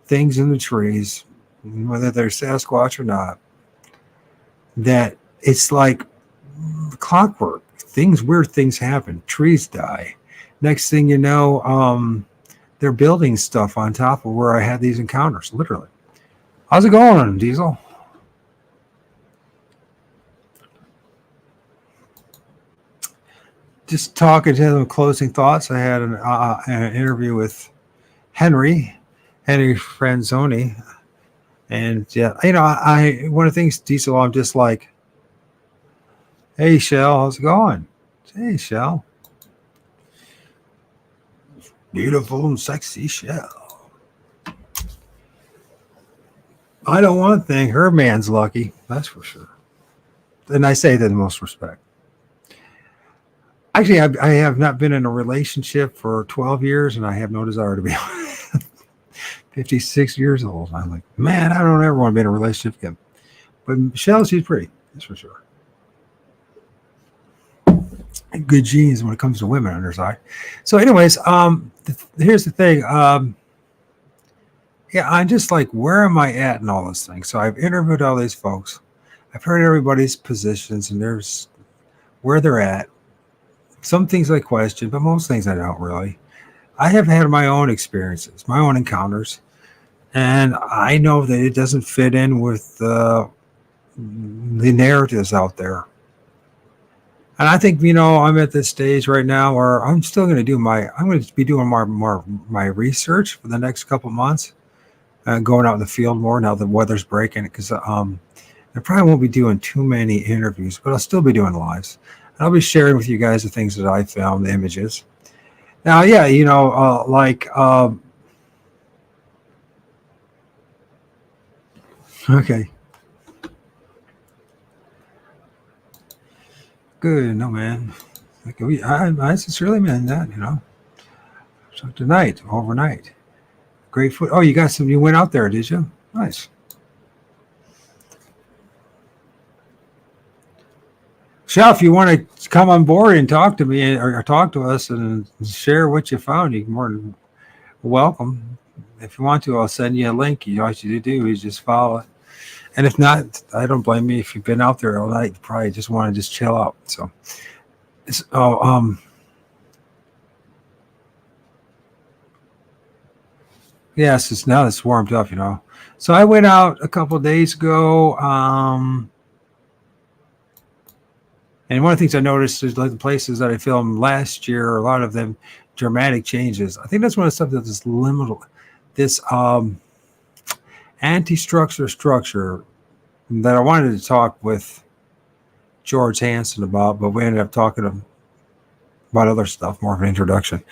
things in the trees, whether they're Sasquatch or not, that it's like clockwork. Weird things happen. Trees die. Next thing you know, they're building stuff on top of where I had these encounters, literally. How's it going, Diesel? Just talking to them, closing thoughts. I had an interview with Henry Franzoni. And yeah, one of the things, Diesel, I'm just like, hey, Shell, how's it going? Hey, Shell. Beautiful and sexy Shell. I know one thing, her man's lucky, that's for sure. And I say that in the most respect. Actually, I have not been in a relationship for 12 years, and I have no desire to be 56 years old. I'm like, man, I don't ever want to be in a relationship again. But Michelle, she's pretty, that's for sure. And good genes when it comes to women on her side. So anyways, here's the thing. Yeah, I'm just like, where am I at in all this thing? So I've interviewed all these folks. I've heard everybody's positions and there's where they're at. Some things I question, but most things I don't really. I have had my own experiences, my own encounters, and I know that it doesn't fit in with the narratives out there. And I think, I'm at this stage right now where I'm still going to do I'm going to be doing my research for the next couple of months, going out in the field more now the weather's breaking, because I probably won't be doing too many interviews, but I'll still be doing lives. And I'll be sharing with you guys the things that I found, the images. Now, yeah, okay. Good, no, man. I sincerely meant that, So tonight, overnight. Great food. Oh, you went out there, did you? Nice. Michelle, if you want to come on board and talk to me or talk to us and share what you found, you're more than welcome. If you want to, I'll send you a link. All you do is just follow it. And if not, I don't blame you. If you've been out there all night, you probably just want to just chill out. So, yes, it's warmed up, you know. So I went out a couple of days ago. And one of the things I noticed is like the places that I filmed last year, a lot of them dramatic changes. I think that's one of the stuff that is limited. This anti-structure structure that I wanted to talk with George Hansen about, but we ended up talking about other stuff, more of an introduction.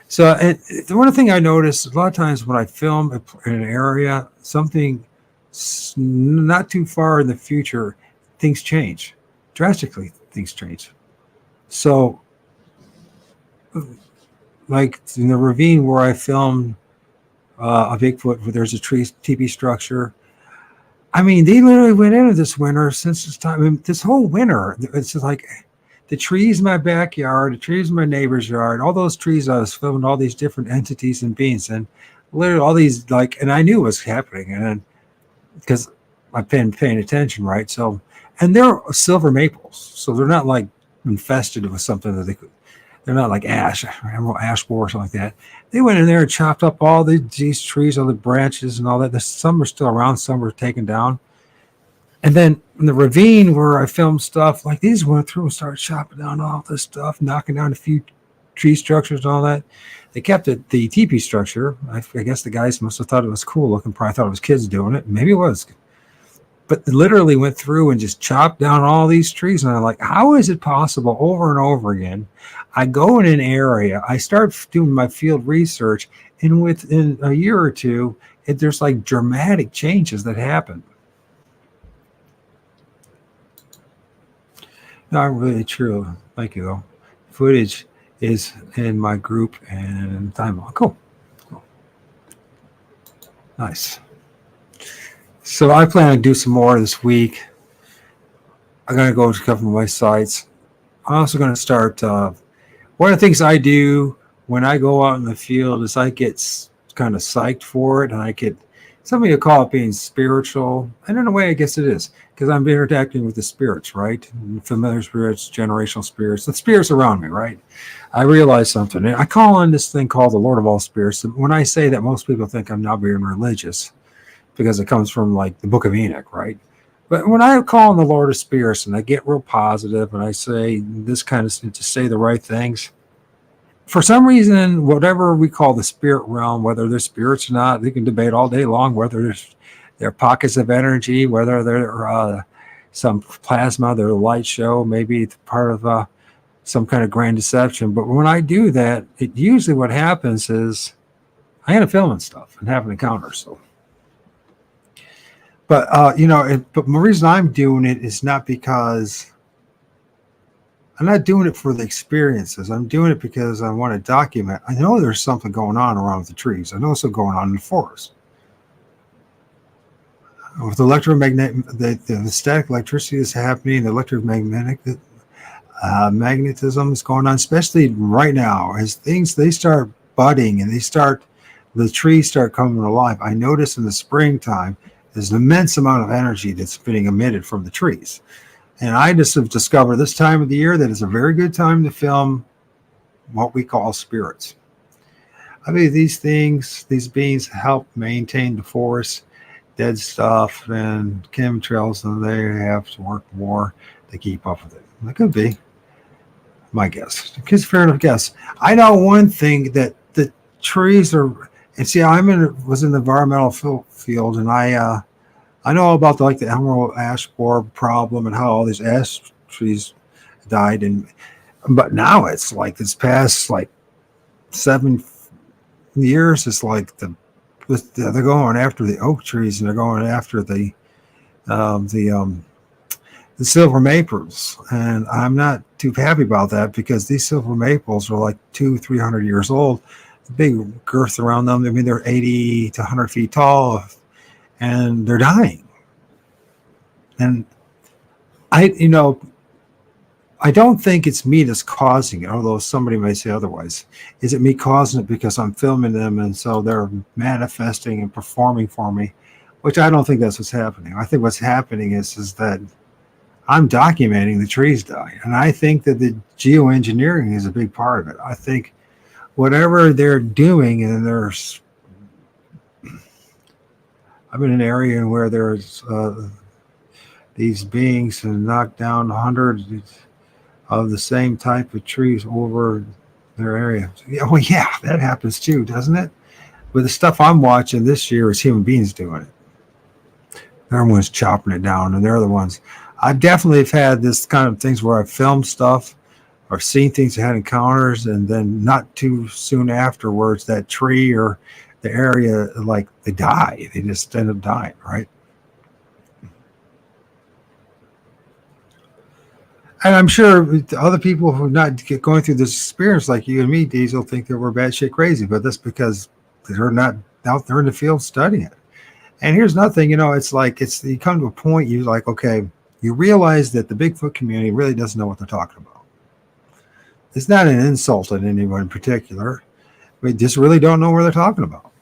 So the one thing I noticed a lot of times when I film in an area, something not too far in the future, things change drastically. Things change. So, like in the ravine where I filmed a Bigfoot, where there's a teepee structure. I mean, they literally went into this winter since this time. I mean, this whole winter, it's just like the trees in my backyard, the trees in my neighbor's yard, all those trees I was filming, all these different entities and beings, and literally all these and I knew it was happening, and then because I've been paying attention, right? So. And they're silver maples, so they're not like infested with something that they're not like ash borer or something like that. They went in there and chopped up all these trees, all the branches and all that. Some are still around, some were taken down. And then in the ravine where I filmed stuff, like these went through and started chopping down all this stuff, knocking down a few tree structures and all that. They kept the teepee structure. I guess the guys must have thought it was cool looking. Probably thought it was kids doing it. Maybe it was. But literally went through and just chopped down all these trees. And I'm like, how is it possible over and over again? I go in an area, I start doing my field research, and within a year or two, there's like dramatic changes that happen. Not really true. Thank you, though. Footage is in my group and timeline. Cool. Nice. So I plan to do some more this week. I'm going to go to a couple of my sites. I'm also going to start. One of the things I do when I go out in the field is I get kind of psyched for it, and I get somebody to call it being spiritual. And in a way, I guess it is, because I'm interacting with the spirits, right? Familiar spirits, generational spirits, the spirits around me, right? I realize something. And I call on this thing called the Lord of all spirits. When I say that, most people think I'm not being religious, because it comes from like the Book of Enoch, right? But when I call on the Lord of Spirits and I get real positive and I say this kind of to say the right things, for some reason, whatever we call the spirit realm, whether they're spirits or not, they can debate all day long whether they're pockets of energy, whether they're some plasma, they're a light show, maybe it's part of some kind of grand deception. But when I do that, it usually what happens is I end up filming stuff and having encounters. So. But, but the reason I'm doing it is not because I'm not doing it for the experiences. I'm doing it because I want to document. I know there's something going on around the trees. I know something going on in the forest. With the static electricity is happening, the electromagnetic magnetism is going on, especially right now as they start budding and the trees start coming alive. I notice in the springtime, there's an immense amount of energy that's being emitted from the trees. And I just have discovered this time of the year that it's a very good time to film what we call spirits. I mean, these beings help maintain the forest, dead stuff, and chemtrails, and they have to work more to keep up with it. That could be my guess. It's fair enough guess. I know one thing, that the trees are. And see, was in the environmental field, and I know about the emerald ash borer problem and how all these ash trees died. But now it's like this past 7 years, it's like they're going after the oak trees, and they're going after the silver maples, and I'm not too happy about that, because these silver maples are like 200-300 years old. Big girth around them. I mean, they're 80 to 100 feet tall, and they're dying. And I don't think it's me that's causing it, although somebody may say otherwise. Is it me causing it because I'm filming them and so they're manifesting and performing for me? Which I don't think that's what's happening. I think what's happening is that I'm documenting the trees dying. And I think that the geoengineering is a big part of it. I think whatever they're doing, and I'm in an area where there's these beings who knock down hundreds of the same type of trees over their area. Oh yeah, that happens too, doesn't it? But the stuff I'm watching this year is human beings doing it. Everyone's chopping it down, and they're the ones. I definitely have had this kind of things where I've filmed stuff or seen things that had encounters, and then not too soon afterwards, that tree or the area, like they die. They just end up dying, right? And I'm sure the other people who are not going through this experience like you and me, Diesel, think that we're batshit crazy, but that's because they're not out there in the field studying it. And here's another thing, it's like you come to a point, you're like, okay, you realize that the Bigfoot community really doesn't know what they're talking about. It's not an insult on anyone in particular. We just really don't know what they're talking about.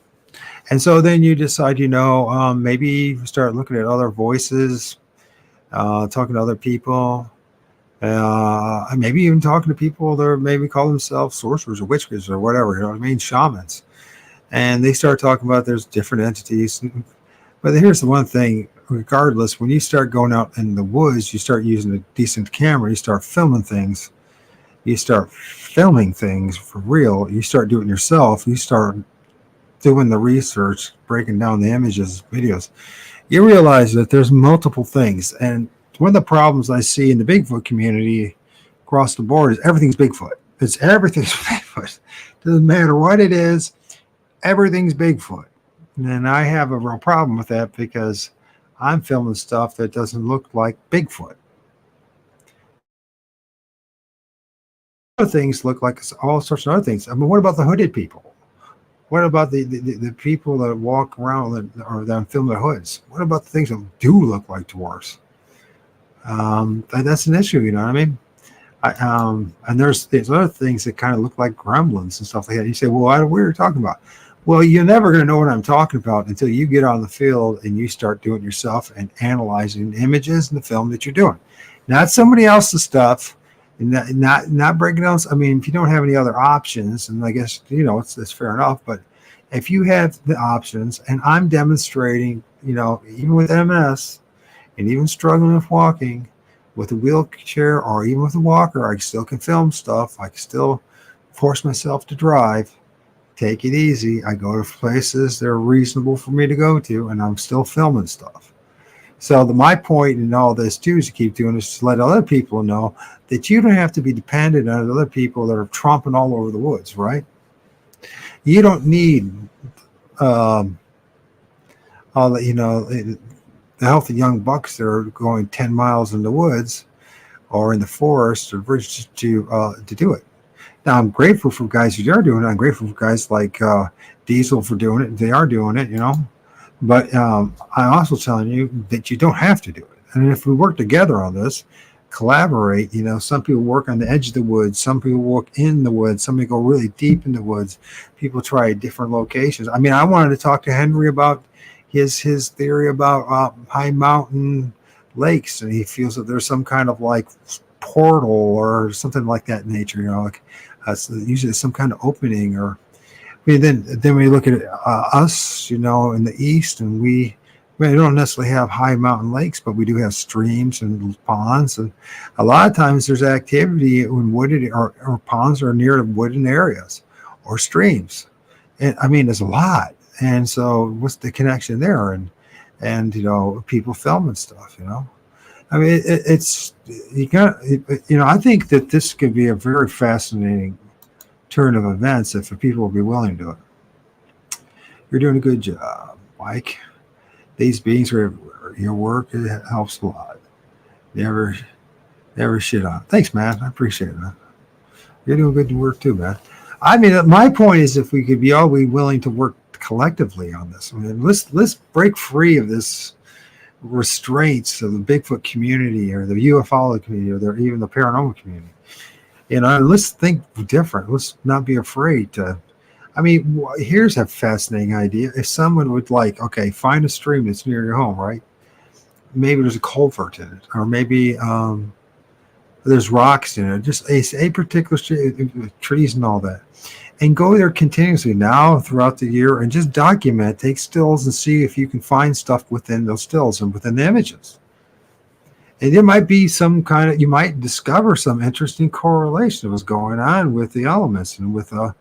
And so then you decide, maybe start looking at other voices, talking to other people. Maybe even talking to people that maybe call themselves sorcerers or witches or whatever, shamans. And they start talking about there's different entities. But here's the one thing, regardless, when you start going out in the woods, you start using a decent camera, you start filming things, for real, you start doing it yourself, you start doing the research, breaking down the images, videos, you realize that there's multiple things. And one of the problems I see in the Bigfoot community across the board is everything's Bigfoot. Everything's Bigfoot. Doesn't matter what it is, everything's Bigfoot. And I have a real problem with that because I'm filming stuff that doesn't look like Bigfoot. Other things look like all sorts of other things. I mean, what about the hooded people? What about the people that walk around or that film their hoods? What about the things that do look like dwarves? That's an issue, you know what I mean? And there's other things that kind of look like gremlins and stuff like that. You say, well, what are you talking about? Well, you're never going to know what I'm talking about until you get on the field and you start doing it yourself and analyzing the images and the film that you're doing. Not somebody else's stuff, and not breaking down. I mean, if you don't have any other options, and I guess, it's fair enough, but if you have the options, and I'm demonstrating, even with MS, and even struggling with walking with a wheelchair or even with a walker, I still can film stuff. I can still force myself to drive, take it easy. I go to places that are reasonable for me to go to, and I'm still filming stuff. So my point in all this too is to keep doing is to let other people know that you don't have to be dependent on other people that are tromping all over the woods, right? You don't need all the, the healthy young bucks that are going 10 miles in the woods or in the forest or bridge to do it. Now, I'm grateful for guys who are doing it. I'm grateful for guys like Diesel for doing it. They are doing it, But I'm also telling you that you don't have to do it. And if we work together on this, collaborate, some people work on the edge of the woods. Some people work in the woods. Some people go really deep in the woods. People try different locations. I mean, I wanted to talk to Henry about his theory about high mountain lakes, and he feels that there's some kind of like portal or something like that nature, so usually some kind of opening. Or then we look at us, in the east, and we don't necessarily have high mountain lakes, but we do have streams and ponds, and a lot of times there's activity in wooded or ponds are near wooded areas or streams, and I mean there's a lot. And so what's the connection there? And people filming stuff, I mean, it's you got, I think that this could be a very fascinating turn of events if people will be willing to do it. You're doing a good job, Mike. These beings are everywhere. Your work, it helps a lot. Never shit on it. Thanks, man. I appreciate it, man. You're doing good work too, man. I mean, my point is if we could be willing to work collectively on this. I mean, let's break free of this restraints of the Bigfoot community or the UFO community or even the paranormal community. Let's think different. Let's not be afraid to. I mean, here's a fascinating idea. If someone would find a stream that's near your home, right? Maybe there's a culvert in it, or maybe there's rocks in it, just a particular stream, trees and all that. And go there continuously now throughout the year and just document, take stills and see if you can find stuff within those stills and within the images. And there might be you might discover some interesting correlation of what's going on with the elements and with the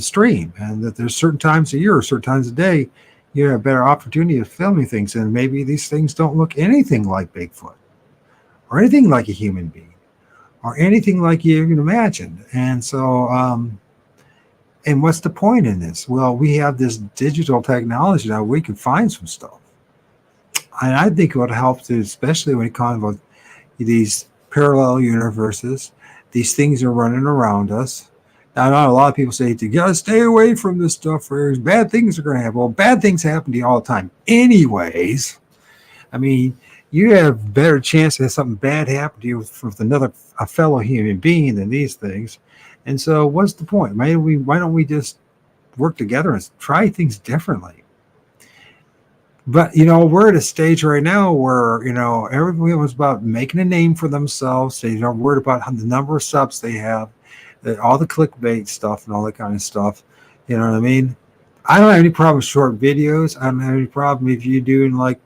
stream, and that there's certain times a year or certain times a day you have a better opportunity of filming things, and maybe these things don't look anything like Bigfoot or anything like a human being or anything like you can imagine. And so and what's the point in this? Well, we have this digital technology now, we can find some stuff. And I think it would help to, especially when it comes with these parallel universes, these things are running around us. Now, I know a lot of people say, you got to stay away from this stuff, or bad things are going to happen. Well, bad things happen to you all the time anyways. I mean, you have better chance to have something bad happen to you with a fellow human being than these things. And so what's the point? Why don't we just work together and try things differently? But, we're at a stage right now where, everybody was about making a name for themselves. They're worried about the number of subs they have, all the clickbait stuff and all that kind of stuff. You know what I mean? I don't have any problem with short videos. I don't have any problem if you doing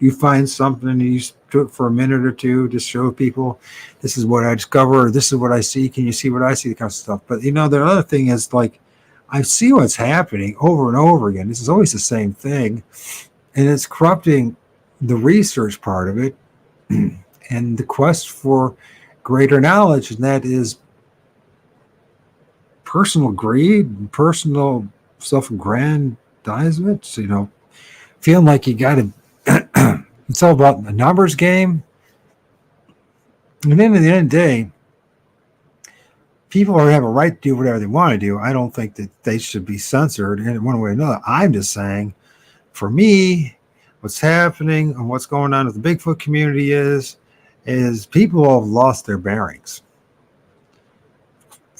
you find something and you do it for a minute or two to show people, this is what I discover, or this is what I see. Can you see what I see? The kind of stuff. But, the other thing is I see what's happening over and over again. This is always the same thing. And it's corrupting the research part of it and the quest for greater knowledge. And that is personal greed and personal self-aggrandizement. Feeling like you got to, it's all about the numbers game. And then at the end of the day, people have a right to do whatever they want to do. I don't think that they should be censored in one way or another. I'm just saying, for me, what's happening and what's going on with the Bigfoot community is people have lost their bearings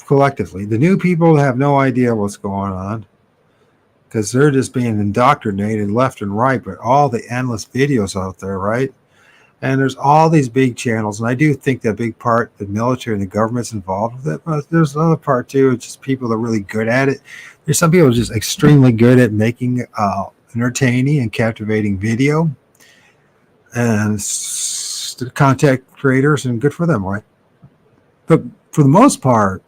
collectively. The new people have no idea what's going on because they're just being indoctrinated left and right, but all the endless videos out there, right? And there's all these big channels, and I do think that big part, the military and the government's involved with it, but there's another part too, it's just people that are really good at it. There's some people just extremely good at making entertaining and captivating video, and the content creators, and good for them, right? But for the most part,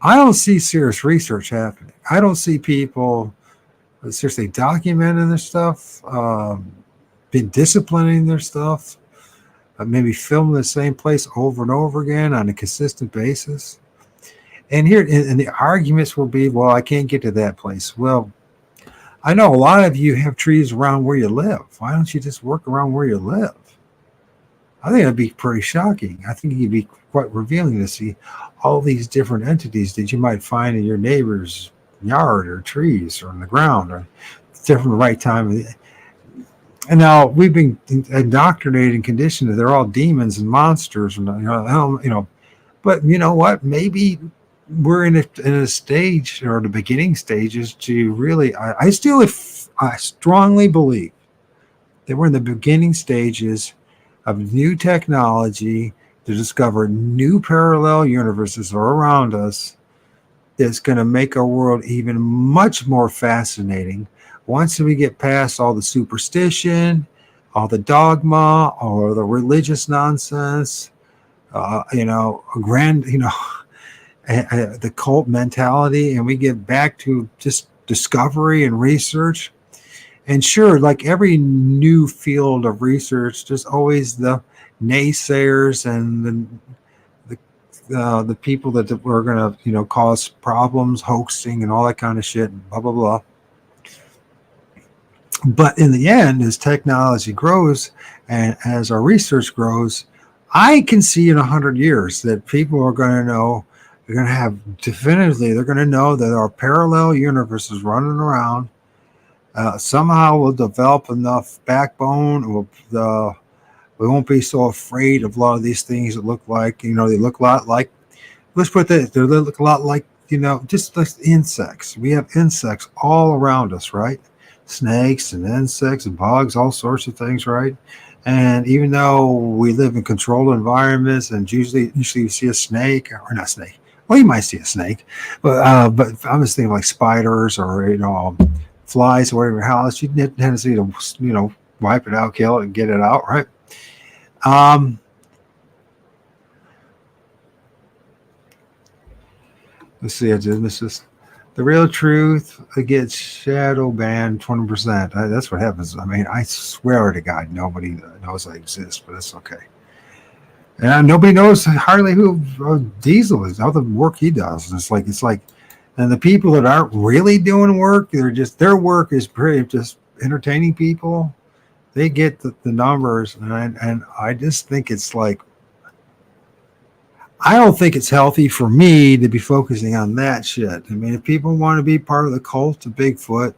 I don't see serious research happening. I don't see people seriously documenting their stuff, been disciplining their stuff, maybe filming the same place over and over again on a consistent basis. And the arguments will be, well, I can't get to that place. Well, I know a lot of you have trees around where you live. Why don't you just work around where you live? I think that'd be pretty shocking. I think it'd be quite revealing to see all these different entities that you might find in your neighbor's yard or trees or on the ground or different right time. And now we've been indoctrinated and conditioned that they're all demons and monsters, and But you know what? Maybe we're in a stage, or the beginning stages, to really. I strongly believe that we're in the beginning stages of new technology to discover new parallel universes all around us. That's going to make our world even much more fascinating. Once we get past all the superstition, all the dogma, all the religious nonsense, the cult mentality, and we get back to just discovery and research. And sure, like every new field of research, there's always the naysayers and the people that are going to, cause problems, hoaxing, and all that kind of shit, blah blah blah. But in the end, as technology grows and as our research grows, I can see in 100 years that people are going to know, they're going to know that there are parallel universes running around Somehow we'll develop enough backbone. We won't be so afraid of a lot of these things that look like, they look a lot like, let's put that, they look a lot like, just like insects. We have insects all around us, right? Snakes and insects and bugs, all sorts of things, right? And even though we live in controlled environments, and usually you see a snake, or not snake, well, you might see a snake, but I was thinking like spiders or flies or whatever house, you tend to see to wipe it out, kill it, and get it out, right? Let's see. This is the real truth. It gets shadow banned 20%. That's what happens. I mean, I swear to God, nobody knows I exist, but that's okay. And nobody knows hardly who Diesel is, all the work he does. It's like, and the people that aren't really doing work, their work is pretty just entertaining people. They get the numbers, and I just think it's like, I don't think it's healthy for me to be focusing on that shit. I mean, if people want to be part of the cult of Bigfoot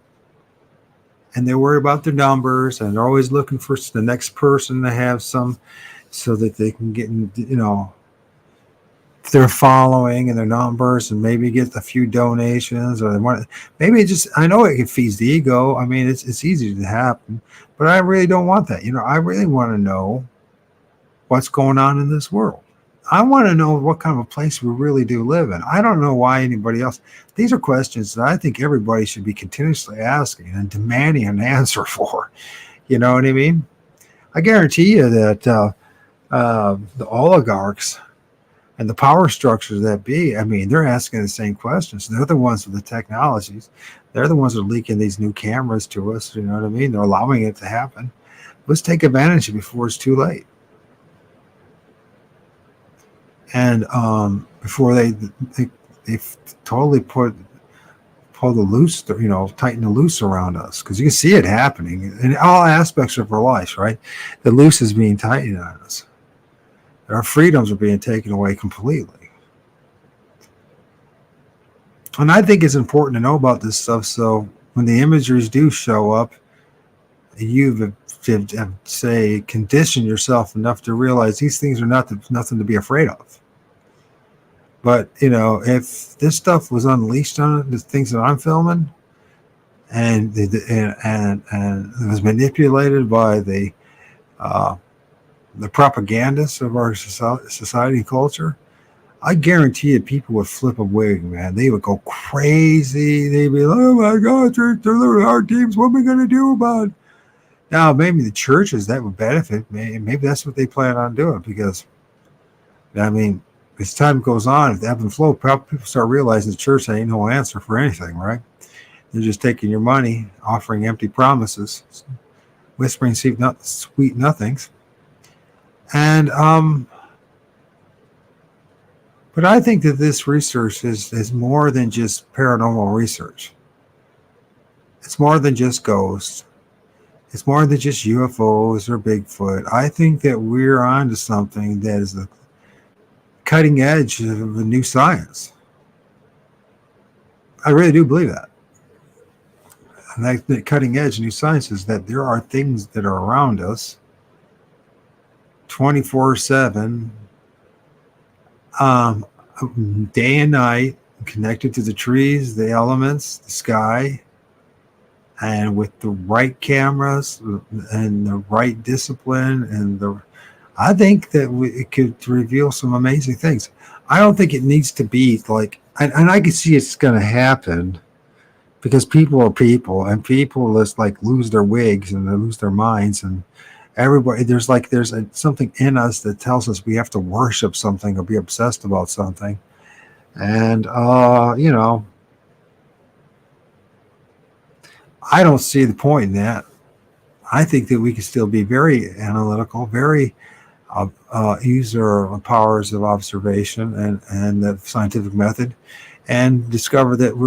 and they're worried about their numbers and they're always looking for the next person to have some so that they can get, their following and their numbers and maybe get a few donations, or they want, maybe I know it feeds the ego. I mean, it's easy to happen, but I really don't want that. I really want to know what's going on in this world. I want to know what kind of a place we really do live in. I don't know why anybody else. These are questions that I think everybody should be continuously asking and demanding an answer for. You know what I mean? I guarantee you that the oligarchs and the power structures that be, I mean, they're asking the same questions. They're the ones with the technologies. They're the ones that are leaking these new cameras to us. You know what I mean? They're allowing it to happen. Let's take advantage of it before it's too late. And before they totally pull the loose, tighten the loose around us, because you can see it happening in all aspects of our lives, right? The loose is being tightened on us. Our freedoms are being taken away completely. And I think it's important to know about this stuff, so when the imageries do show up, you've say condition yourself enough to realize these things are nothing to be afraid of. But if this stuff was unleashed on it, the things that I'm filming, and it was manipulated by the propagandists of our society and culture, I guarantee you people would flip a wig, man. They would go crazy. They'd be like, oh my God, they're our teams. What are we going to do about it? Now, maybe the churches, that would benefit. Maybe that's what they plan on doing, because, I mean, as time goes on, if the ebb and flow, people start realizing the church ain't no answer for anything, right? They're just taking your money, offering empty promises, whispering sweet nothings. And, but I think that this research is more than just paranormal research. It's more than just ghosts. It's more than just UFOs or Bigfoot. I think that we're on to something that is the cutting edge of a new science. I really do believe that. And the cutting edge new science is that there are things that are around us 24/7, day and night, connected to the trees, the elements, the sky. And with the right cameras and the right discipline, and I think that it could reveal some amazing things. I don't think it needs to be like, and I can see it's going to happen, because people are people, and people just like lose their wigs and they lose their minds, and everybody, there's something in us that tells us we have to worship something or be obsessed about something. And, I don't see the point in that. I think that we can still be very analytical, very use our powers of observation and the scientific method, and discover that we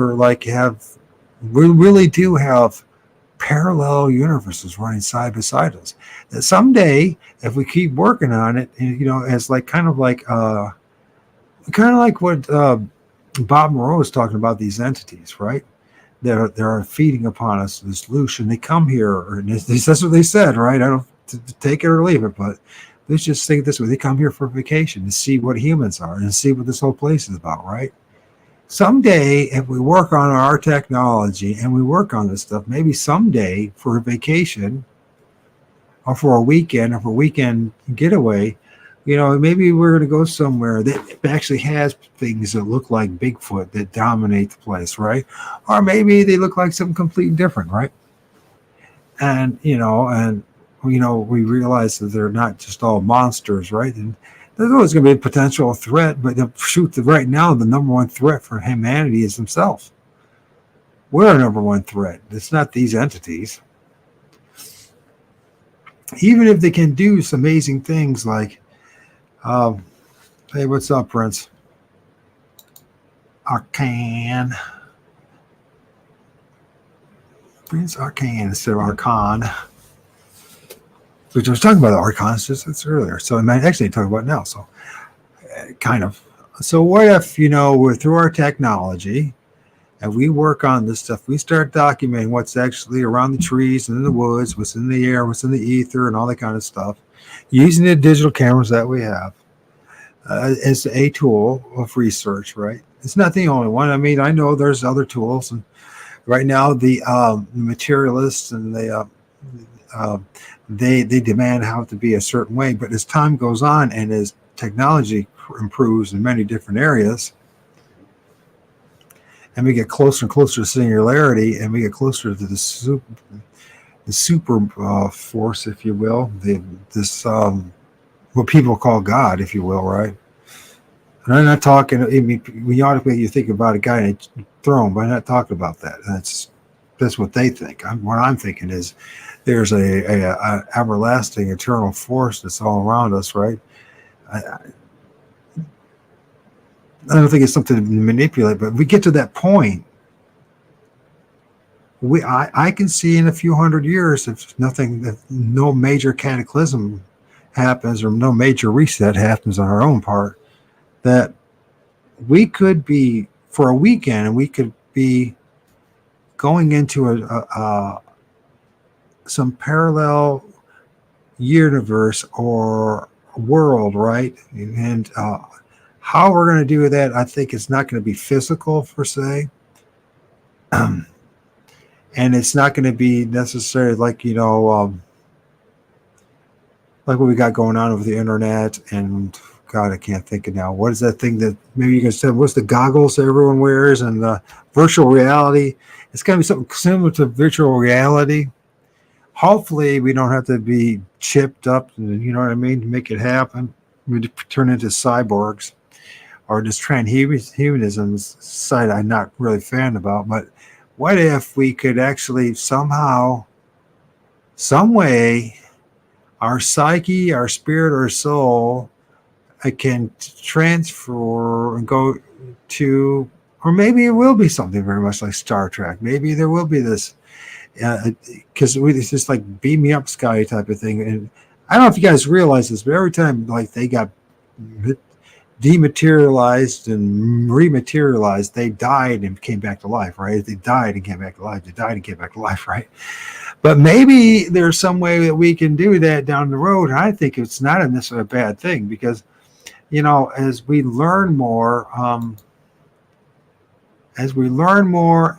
really do have parallel universes running side by side us. That someday, if we keep working on it, as kind of like what Bob Moreau was talking about, these entities, right? they're feeding upon us this solution. They come here, and that's what they said, right? I don't take it or leave it, but let's just think this way: they come here for vacation to see what humans are and see what this whole place is about, right? Someday, if we work on our technology and we work on this stuff, maybe someday for a vacation or for a weekend or for a weekend getaway, maybe we're going to go somewhere that actually has things that look like Bigfoot that dominate the place, right? Or maybe they look like something completely different, right? And, we realize that they're not just all monsters, right? And there's always going to be a potential threat, but right now, the number one threat for humanity is themselves. We're our number one threat. It's not these entities. Even if they can do some amazing things like, hey, what's up, Prince? Arcane. Prince Arcane instead of Archon. Which I was talking about the Archons just earlier. So I might actually talk about it now. So kind of. So what if, we're through our technology and we work on this stuff, we start documenting what's actually around the trees and in the woods, what's in the air, what's in the ether, and all that kind of stuff, using the digital cameras that we have as a tool of research, right? It's not the only one. I mean, I know there's other tools, and right now the materialists and they demand how to be a certain way. But as time goes on and as technology improves in many different areas, and we get closer and closer to singularity, and we get closer to the super force, if you will, this what people call God, if you will, right? And I'm not talking. I mean, periodically you think about a guy in a throne, but I'm not talking about that. That's what they think. What I'm thinking is there's a everlasting, eternal force that's all around us, right? I don't think it's something to manipulate, but we get to that point. I can see in a few hundred years, if no major cataclysm happens or no major reset happens on our own part, that we could be for a weekend, and we could be going into some parallel universe or world, right? And how we're going to do that, I think it's not going to be physical per se. And it's not going to be necessarily like, like what we got going on over the internet. And God, I can't think of now. What is that thing that maybe you can say, what's the goggles that everyone wears and the virtual reality? It's going to be something similar to virtual reality. Hopefully we don't have to be chipped up, you know what I mean, to make it happen. We turn into cyborgs, or this transhumanism side I'm not really a fan about. But what if we could actually somehow, some way, our psyche, our spirit, our soul, can transfer and go to, or maybe it will be something very much like Star Trek. Maybe there will be this, because it's just like beam me up sky type of thing. And I don't know if you guys realize this, but every time like they got dematerialized and rematerialized, they died and came back to life, right? They died and came back to life. They died and came back to life, right? But maybe there's some way that we can do that down the road. And I think it's not necessarily a bad thing, because, as we learn more,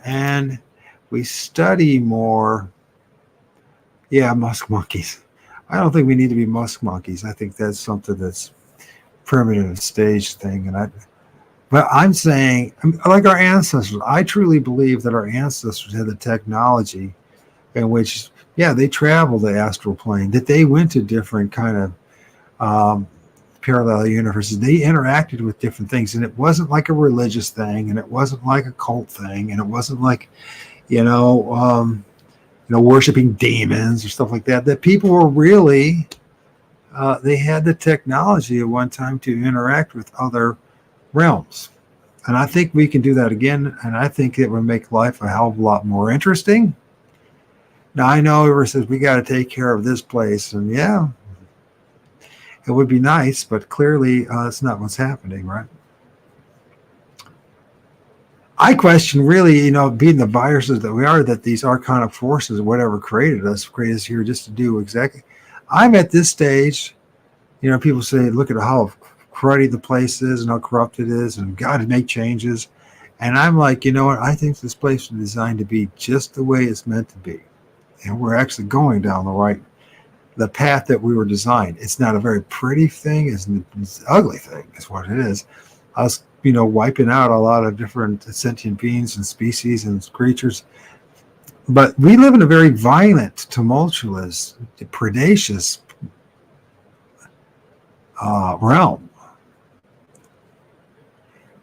and we study more, musk monkeys. I don't think we need to be musk monkeys. I think that's something that's primitive stage thing. But I'm saying, like our ancestors, I truly believe that our ancestors had the technology in which, they traveled the astral plane, that they went to different kind of parallel universes. They interacted with different things, and it wasn't like a religious thing, and it wasn't like a cult thing, and it wasn't like, worshiping demons or stuff like that. That people were really, they had the technology at one time to interact with other realms. And I think we can do that again, and I think it would make life a hell of a lot more interesting. Now, I know everyone says we got to take care of this place, and it would be nice, but clearly it's not what's happening, right? I question really, being the viruses that we are, that these archonic forces, whatever created us here just to do exactly. I'm at this stage, people say, look at how cruddy the place is and how corrupt it is and got to make changes. And I'm like, you know what? I think this place was designed to be just the way it's meant to be. And we're actually going down the path that we were designed. It's not a very pretty thing. It's an ugly thing is what it is. Us, wiping out a lot of different sentient beings and species and creatures. But we live in a very violent, tumultuous, predacious realm.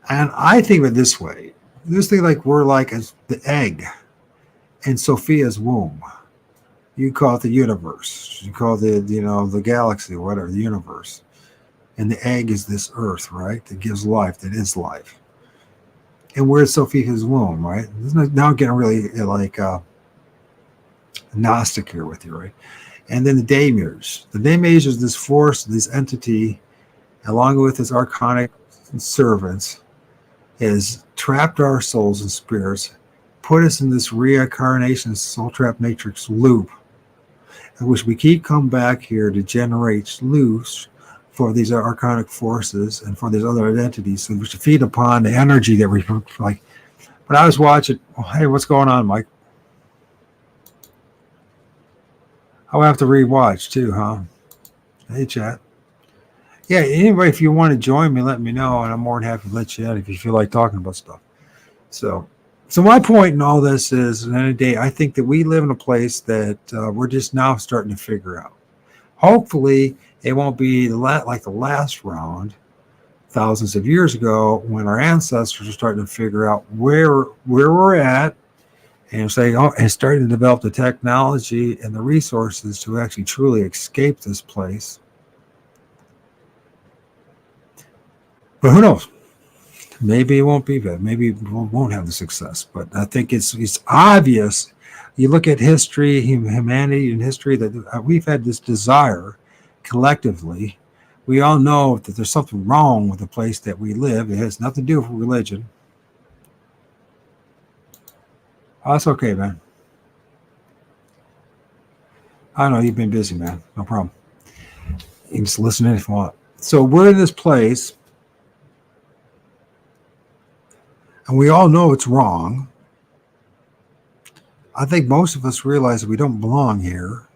And I think of it this way. This thing like we're like the egg in Sophia's womb. You call it the universe. You call it the galaxy, or whatever, the universe. And the egg is this earth, right? That gives life, that is life. And we're Sophia's womb, right? Now I'm getting really like Gnostic here with you, right? And then the Daemurs. The Daemurs is this force, this entity, along with its archonic servants, has trapped our souls and spirits, put us in this reincarnation soul trap matrix loop, in which we keep coming back here to generate loose for these archonic forces and for these other identities, so we should feed upon the energy that we like. When I was watching, hey, what's going on, Mike? I'll have to rewatch too, huh? Hey, chat. Yeah, anyway, if you want to join me, let me know, and I'm more than happy to let you in if you feel like talking about stuff. So my point in all this is, at the end of the day, I think that we live in a place that we're just now starting to figure out. Hopefully, it won't be like the last round, thousands of years ago, when our ancestors are starting to figure out where we're at, and saying, and starting to develop the technology and the resources to actually truly escape this place. But who knows? Maybe it won't be that. Maybe we won't have the success. But I think it's obvious. You look at history, humanity and history, that we've had this desire collectively. We all know that there's something wrong with the place that we live. It has nothing to do with religion. Oh, that's okay, man. I know you've been busy, man. No problem. You can just listen in if you want. So we're in this place, and we all know it's wrong. I think most of us realize that we don't belong here.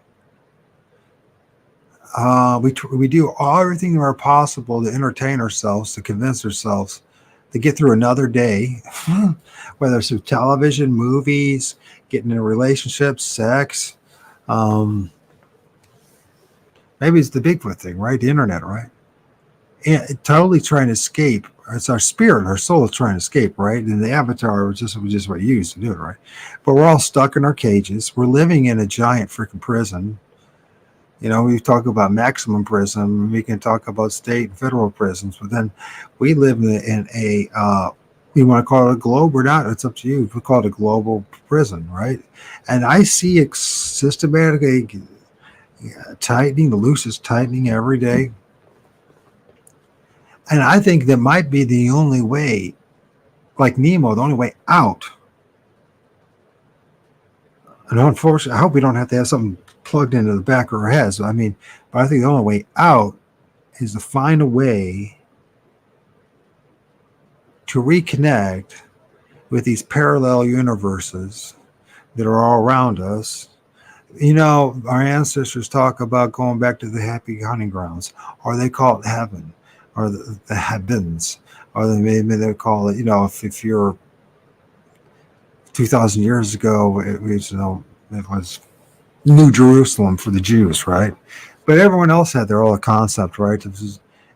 We do everything possible to entertain ourselves, to convince ourselves to get through another day, whether it's through television, movies, getting in relationships, sex. Maybe it's the Bigfoot thing, right? The internet, right? And totally trying to escape. It's our spirit, our soul is trying to escape, right? And the avatar was just what you used to do it, right? But we're all stuck in our cages. We're living in a giant freaking prison. We talk about maximum prison. We can talk about state and federal prisons, but then we live in a you want to call it a globe or not? It's up to you. We call it a global prison, right? And I see it systematically tightening. The loose is tightening every day. And I think that might be the only way, like Nemo, the only way out. And unfortunately, I hope we don't have to have something plugged into the back of our heads. But I think the only way out is to find a way to reconnect with these parallel universes that are all around us. Our ancestors talk about going back to the happy hunting grounds, or they call it heaven, or the heavens, or maybe they call it, if you're 2,000 years ago, it was New Jerusalem for the Jews, right? But everyone else had their own concept, right?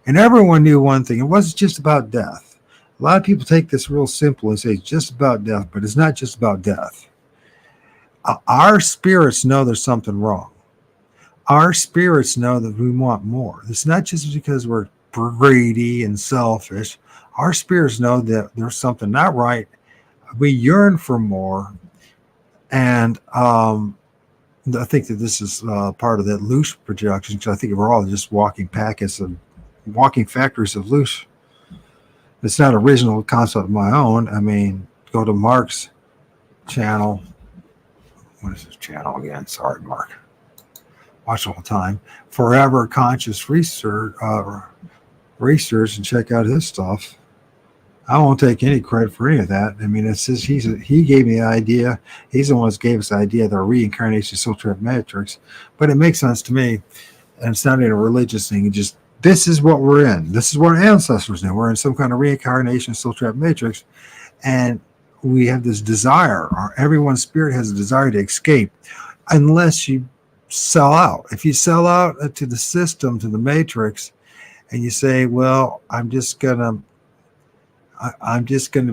And everyone knew one thing. It wasn't just about death. A lot of people take this real simple and say it's just about death, but it's not just about death. Our spirits know there's something wrong. Our spirits know that we want more. It's not just because we're greedy and selfish. Our spirits know that there's something not right. We yearn for more. And I think that this is part of that loose projection, because I think we're all just walking packets and walking factories of loose. It's not an original concept of my own. go to Mark's channel. What is his channel again? Sorry, Mark. Watch all the time. Forever Conscious Research, and check out his stuff. I won't take any credit for any of that. I mean, it's just, he gave me the idea. He's the one that gave us the idea of the reincarnation soul trap matrix. But it makes sense to me, and it's not even a religious thing. It just, this is what we're in. This is what our ancestors knew. We're in some kind of reincarnation soul trap matrix, and we have this desire, or everyone's spirit has a desire to escape, unless you sell out. If you sell out to the system, to the matrix, and you say, well, I'm just gonna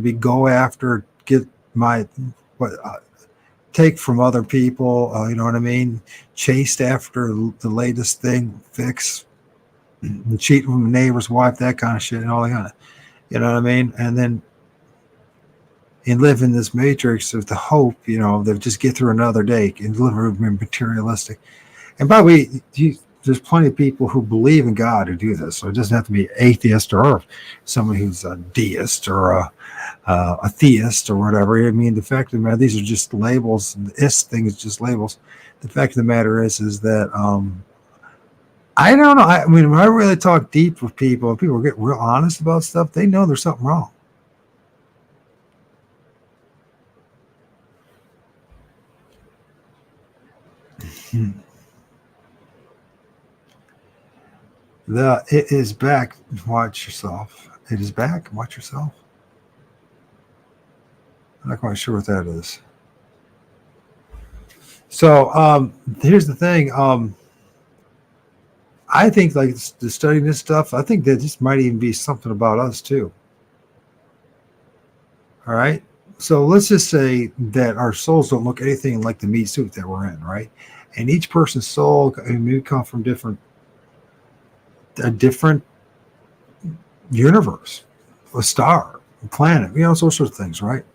be go after, get my take from other people, you know what I mean, chased after the latest thing, fix, cheat from the neighbor's wife, that kind of shit, and all that kind of, you know what I mean, and then and live in this matrix with the hope, you know, that just get through another day and live materialistic. And by the way, there's plenty of people who believe in God who do this. So it doesn't have to be atheist or someone who's a deist or a theist or whatever. I mean, the fact of the matter, these are just labels. This thing is just labels. The fact of the matter is that I don't know. I mean, when I really talk deep with people, and people get real honest about stuff, they know there's something wrong. It is back. Watch yourself. It is back. Watch yourself. I'm not quite sure what that is. So here's the thing. I think like studying this stuff, I think that this might even be something about us too. All right. So let's just say that our souls don't look anything like the meat suit that we're in, right? And each person's soul, we come from a different universe, a star, a planet, you know, all sorts of things, right?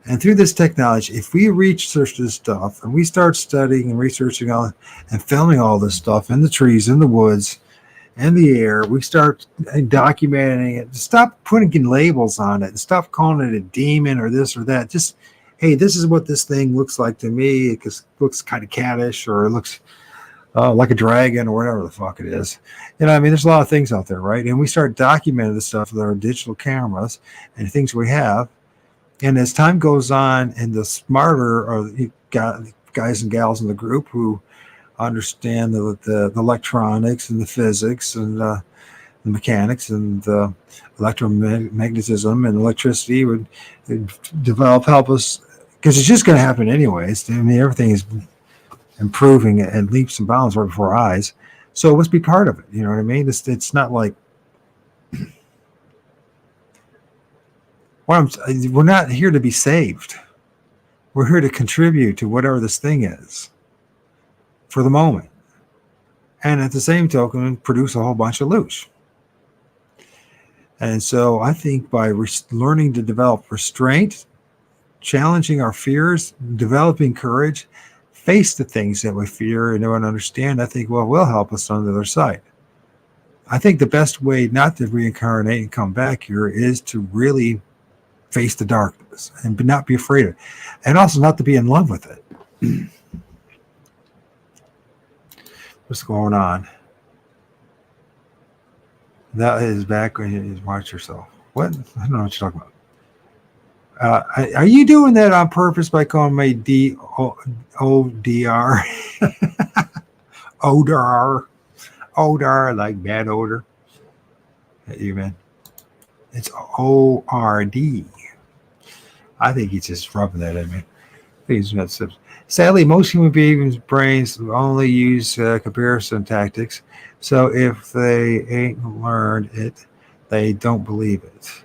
And through this technology, if we research this stuff and we start studying and researching all and filming all this stuff in the trees, in the woods, in the air, we start documenting it. Stop putting labels on it and stop calling it a demon or this or that. Just, hey, this is what this thing looks like to me. It looks kind of cattish, or it looks like a dragon, or whatever the fuck it is. You know, I mean, there's a lot of things out there, right? And we start documenting this stuff with our digital cameras and things we have. And as time goes on, and the smarter are the guys and gals in the group who understand the electronics and the physics and the mechanics and the electromagnetism and electricity would develop, help us, because it's just going to happen anyways. I mean, everything is improving at leaps and bounds right before our eyes. So let's be part of it. You know what I mean? It's not like we're not here to be saved. We're here to contribute to whatever this thing is for the moment. And at the same token, produce a whole bunch of loot. And so I think by learning to develop restraint, challenging our fears, developing courage, face the things that we fear and don't understand, I think, well, will help us on the other side. I think the best way not to reincarnate and come back here is to really face the darkness and not be afraid of it. And also not to be in love with it. What's going on? That is back when you watch yourself. What? I don't know what you're talking about. Are you doing that on purpose by calling me O.D.R.? Odor, like bad odor. You man. It's O.R.D. I think he's just rubbing that at me. He's not. Sadly, most human beings' brains only use comparison tactics. So if they ain't learned it, they don't believe it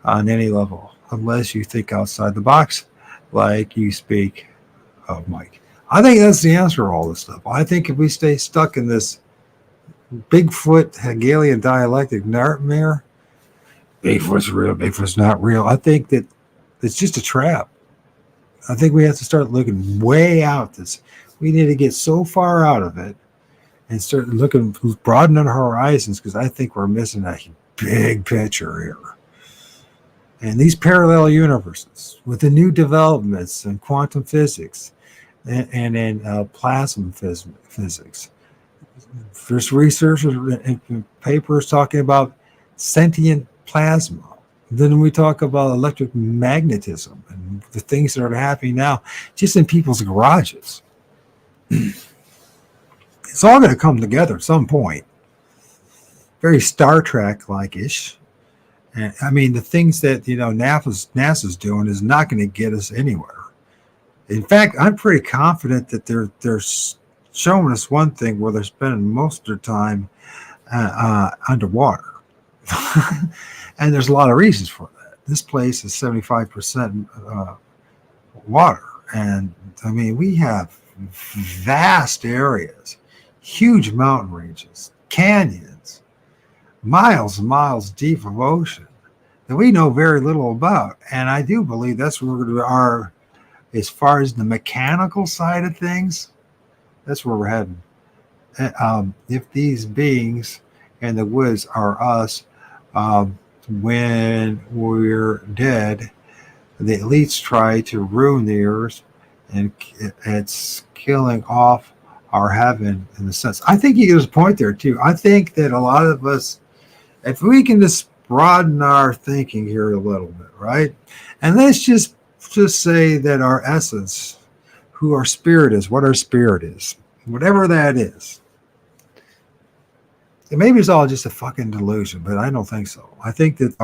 on any level, unless you think outside the box, like you speak of Mike. I think that's the answer to all this stuff. I think if we stay stuck in this Bigfoot Hegelian dialectic nightmare, Bigfoot's real, Bigfoot's not real, I think that it's just a trap. I think we have to start looking way out this. We need to get so far out of it and start looking, broadening our horizons, because I think we're missing a big picture here. And these parallel universes with the new developments in quantum physics and in plasma physics. There's research and papers talking about sentient plasma. Then we talk about electric magnetism and the things that are happening now just in people's garages. It's all going to come together at some point. Very Star Trek like-ish. And I mean, the things that NASA's doing is not going to get us anywhere. In fact, I'm pretty confident that they're showing us one thing where they're spending most of their time underwater, and there's a lot of reasons for that. This place is 75% water, and I mean, we have vast areas, huge mountain ranges, canyons, miles and miles deep of ocean that we know very little about. And I do believe that's where we are as far as the mechanical side of things. That's where we're heading. If these beings in the woods are us, when we're dead, the elites try to ruin the earth, and it's killing off our heaven in a sense. I think you get a point there too. I think that a lot of us, if we can just broaden our thinking here a little bit, right? And let's just say that our essence, who our spirit is, what our spirit is, whatever that is. And maybe it's all just a fucking delusion, but I don't think so. I think that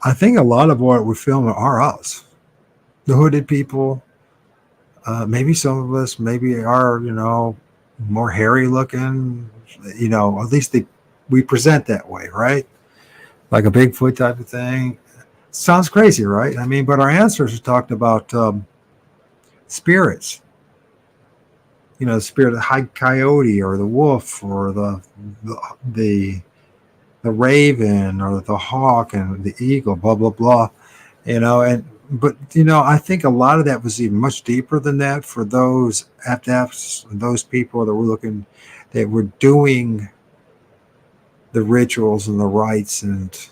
I think a lot of what we're filming are us, the hooded people. Maybe some of us maybe are, more hairy looking. At least we present that way, right? Like a Bigfoot type of thing. Sounds crazy, right? I mean, but our ancestors talked about spirits. The spirit of the coyote or the wolf or the raven or the hawk and the eagle, blah blah blah. But I think a lot of that was even much deeper than that for those those people that were doing the rituals and the rites and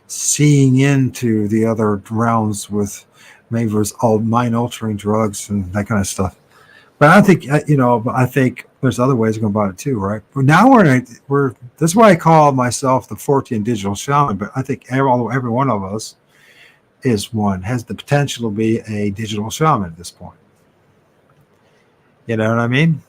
seeing into the other realms with maybe it was all mind altering drugs and that kind of stuff. But I think I think there's other ways of going about it too, right? But now we're that's why I call myself the Fortean Digital Shaman. But I think every one of us has the potential to be a digital shaman at this point. You know what I mean?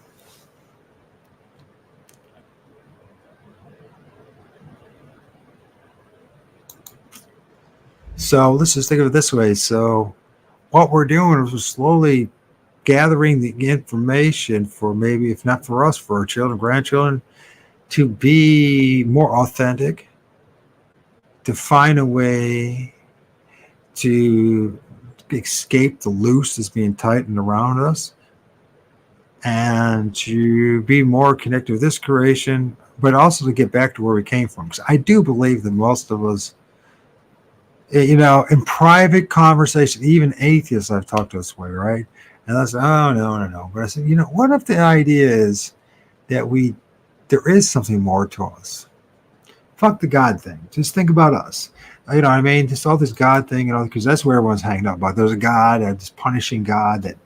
So let's just think of it this way. So what we're doing is we're slowly gathering the information for maybe, if not for us, for our children, grandchildren, to be more authentic, to find a way to escape the noose that's being tightened around us, and to be more connected with this creation, but also to get back to where we came from. Because I do believe that most of us, in private conversation, even atheists I've talked to this way, right? And I said, oh, no. But I said, what if the idea is that there is something more to us? Fuck the God thing. Just think about us. You know what I mean? Just all this God thing, because that's where everyone's hanging up about. There's a God, this punishing God that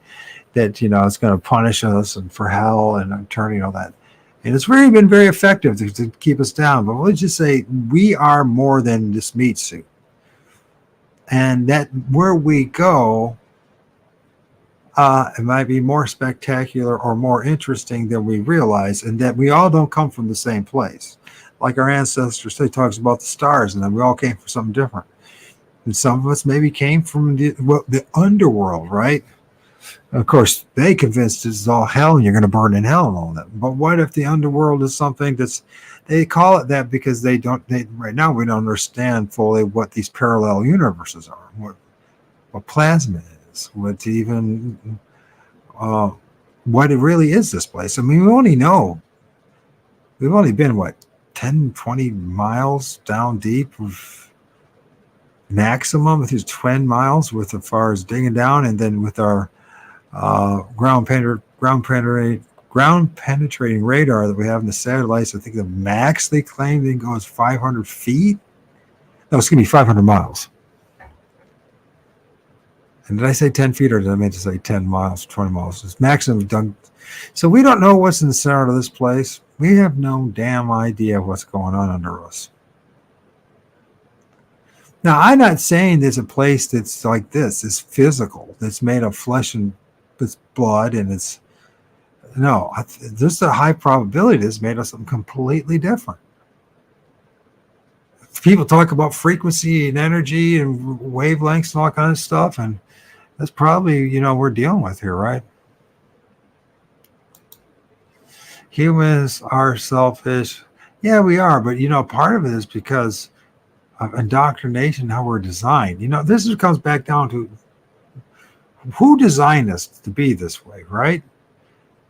is going to punish us and for hell and turning all that. And it's really been very effective to keep us down. But let's just say we are more than this meat suit. And that where we go, it might be more spectacular or more interesting than we realize, and that we all don't come from the same place. Like our ancestors, they talks about the stars, and then we all came from something different. And some of us maybe came from the underworld, right? Of course, they convinced this is all hell and you're going to burn in hell and all that. But what if the underworld is something they call it that because right now we don't understand fully what these parallel universes are, what plasma is, what it really is, this place. I mean, we've only been 10, 20 miles down deep of maximum, with these 10 miles with as far as digging down, and then with our ground penetrating radar that we have in the satellites. I think the max they claim they can go is 500 feet. No, it's going to be 500 miles. And did I say 10 feet or did I mean to say 10 miles, 20 miles? It's maximum done. So we don't know what's in the center of this place. We have no damn idea what's going on under us. Now, I'm not saying there's a place that's like this. It's physical. That's made of flesh and it's blood. And it's, no, there's a high probability that's made of something completely different. People talk about frequency and energy and wavelengths and all kind of stuff. And that's probably, we're dealing with here, right? Humans are selfish. Yeah, we are. But, part of it is because of indoctrination, how we're designed. This comes back down to who designed us to be this way, right?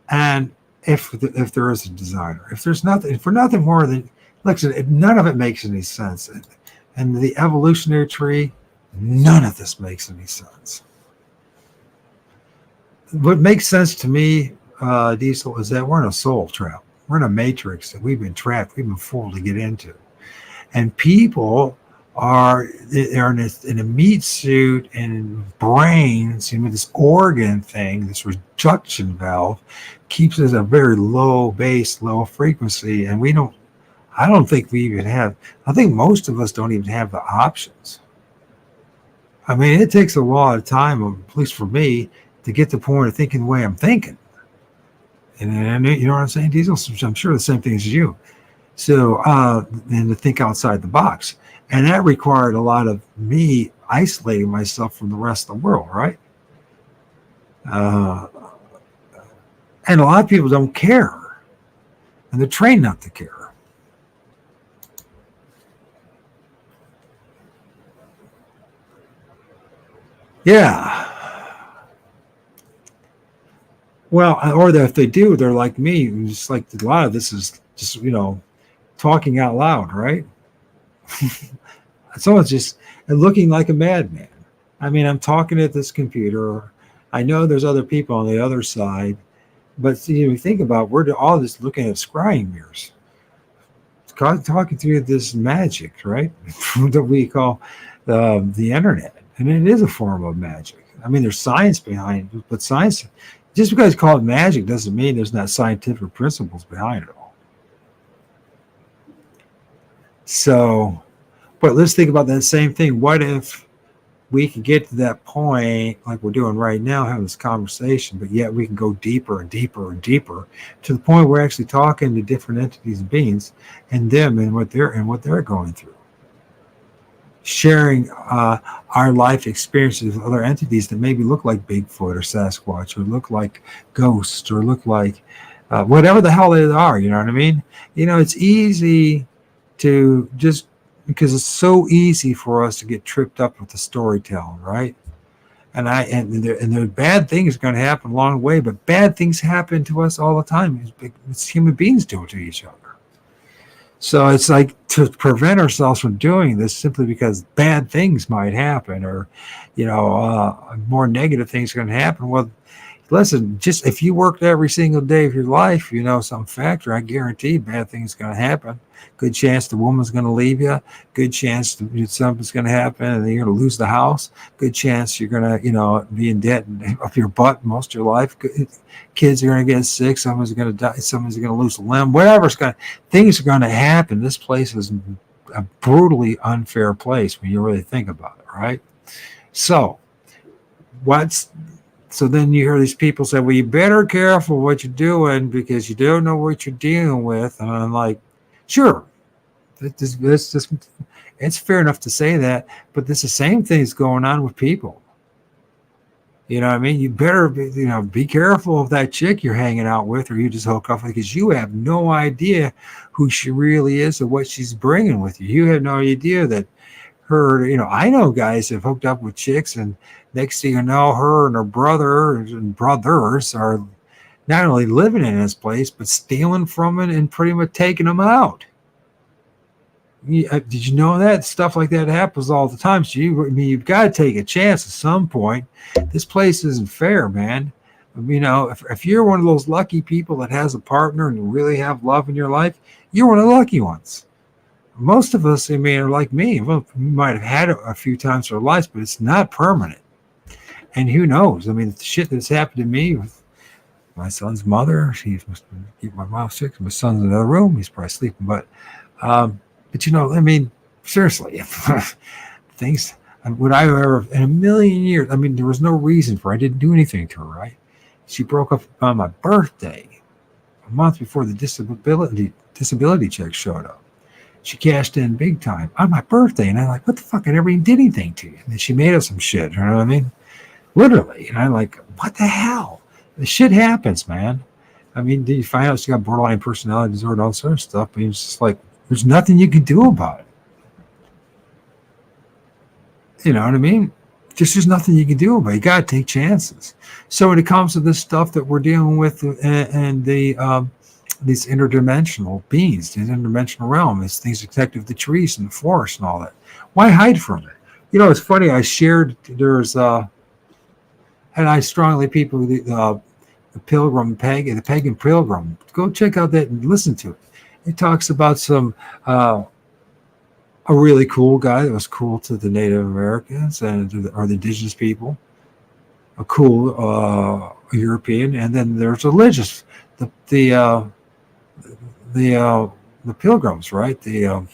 And if there is a designer, if there's nothing, for nothing more than, listen, none of it makes any sense. And the evolutionary tree, none of this makes any sense. What makes sense to me, Diesel, is that we're in a soul trap. We're in a matrix that we've been trapped, we've been fooled to get into. And people are in a meat suit and brains, this organ thing, this reduction valve keeps us at a very low base, low frequency. And I don't think we even have, I think most of us don't even have the options. I mean, it takes a lot of time, at least for me, to get to the point of thinking the way I'm thinking. And you know what I'm saying, Diesel? I'm sure the same thing as you. So, and to think outside the box. And that required a lot of me isolating myself from the rest of the world, right? And a lot of people don't care. And they're trained not to care. Yeah. Well, or if they do, they're like me. Just like a lot of this is just, talking out loud, right? Someone's just looking like a madman. I mean, I'm talking at this computer. I know there's other people on the other side, but you think about, we're all just looking at scrying mirrors, talking through this magic, right? That we call the internet, and it is a form of magic. I mean, there's science behind it, but science, just because it's called magic doesn't mean there's not scientific principles behind it all. So, but let's think about that same thing. What if we could get to that point, like we're doing right now, having this conversation, but yet we can go deeper and deeper and deeper to the point where we're actually talking to different entities and beings and them and what they're going through. Sharing our life experiences with other entities that maybe look like Bigfoot or Sasquatch or look like ghosts or look like whatever the hell they are, you know what I mean? It's easy to just, because it's so easy for us to get tripped up with the storytelling, right? And there bad things are going to happen along the way, but bad things happen to us all the time. It's human beings do it to each other. So it's like to prevent ourselves from doing this simply because bad things might happen, or more negative things are going to happen. Well, listen, just if you worked every single day of your life, some factor, I guarantee bad things are going to happen. Good chance the woman's going to leave you. Good chance something's going to happen and you're going to lose the house. Good chance you're going to, be in debt up your butt most of your life. Kids are going to get sick. Someone's going to die. Someone's going to lose a limb. Things are going to happen. This place is a brutally unfair place when you really think about it, right? So then you hear these people say, well, you better careful what you're doing because you don't know what you're dealing with. And I'm like, sure, it's fair enough to say that, but it's the same thing that's going on with people. You know what I mean? You better be careful of that chick you're hanging out with or you just hook up with, because you have no idea who she really is or what she's bringing with you. You have no idea that her, I know guys have hooked up with chicks, and next thing you know, her and her brother and brothers are not only living in this place, but stealing from it and pretty much taking them out. Did you know that? Stuff like that happens all the time. So you've got to take a chance at some point. This place isn't fair, man. If you're one of those lucky people that has a partner and you really have love in your life, you're one of the lucky ones. most of us, I mean, are like me. Well, we might have had it a few times in our lives, but it's not permanent. And who knows? I mean, the shit that's happened to me with my son's mother, she must keep my mouth sick. My son's in another room. He's probably sleeping. But you know, I mean, seriously, things. Would I ever, in a million years? I mean, there was no reason for. I didn't do anything to her, right? She broke up on my birthday, a month before the disability check showed up. She cashed in big time on my birthday, and I'm like, what the fuck? I never even did anything to you. And then she made up some shit. You know what I mean? Literally. And I'm like, what the hell? The shit happens, man. I mean, you find out she got borderline personality disorder, all sort of stuff. But it's just like, there's nothing you can do about it. You know what I mean? Just there's nothing you can do about it. You got to take chances. So when it comes to this stuff that we're dealing with and these interdimensional beings, these interdimensional realm, these things connected with the trees and the forest and all that, why hide from it? You know, it's funny. I shared, and I strongly people, the pilgrim, the pagan pilgrim, go check out that and listen to it. It talks about some, a really cool guy that was cool to the Native Americans or the indigenous people, a cool European, and then there's religious, the pilgrims, right? Can't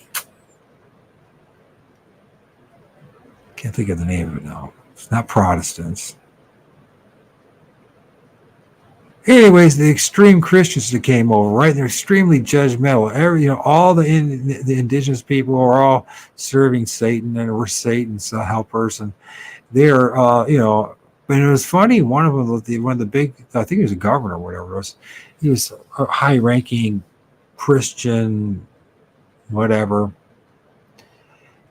think of the name of it now. It's not Protestants. Anyways, the extreme Christians that came over, right? They're extremely judgmental. All the indigenous people are all serving Satan, and we're Satan's helpers, and they're, but it was funny. One of the big, I think he was a governor or whatever it was. He was a high-ranking Christian, whatever.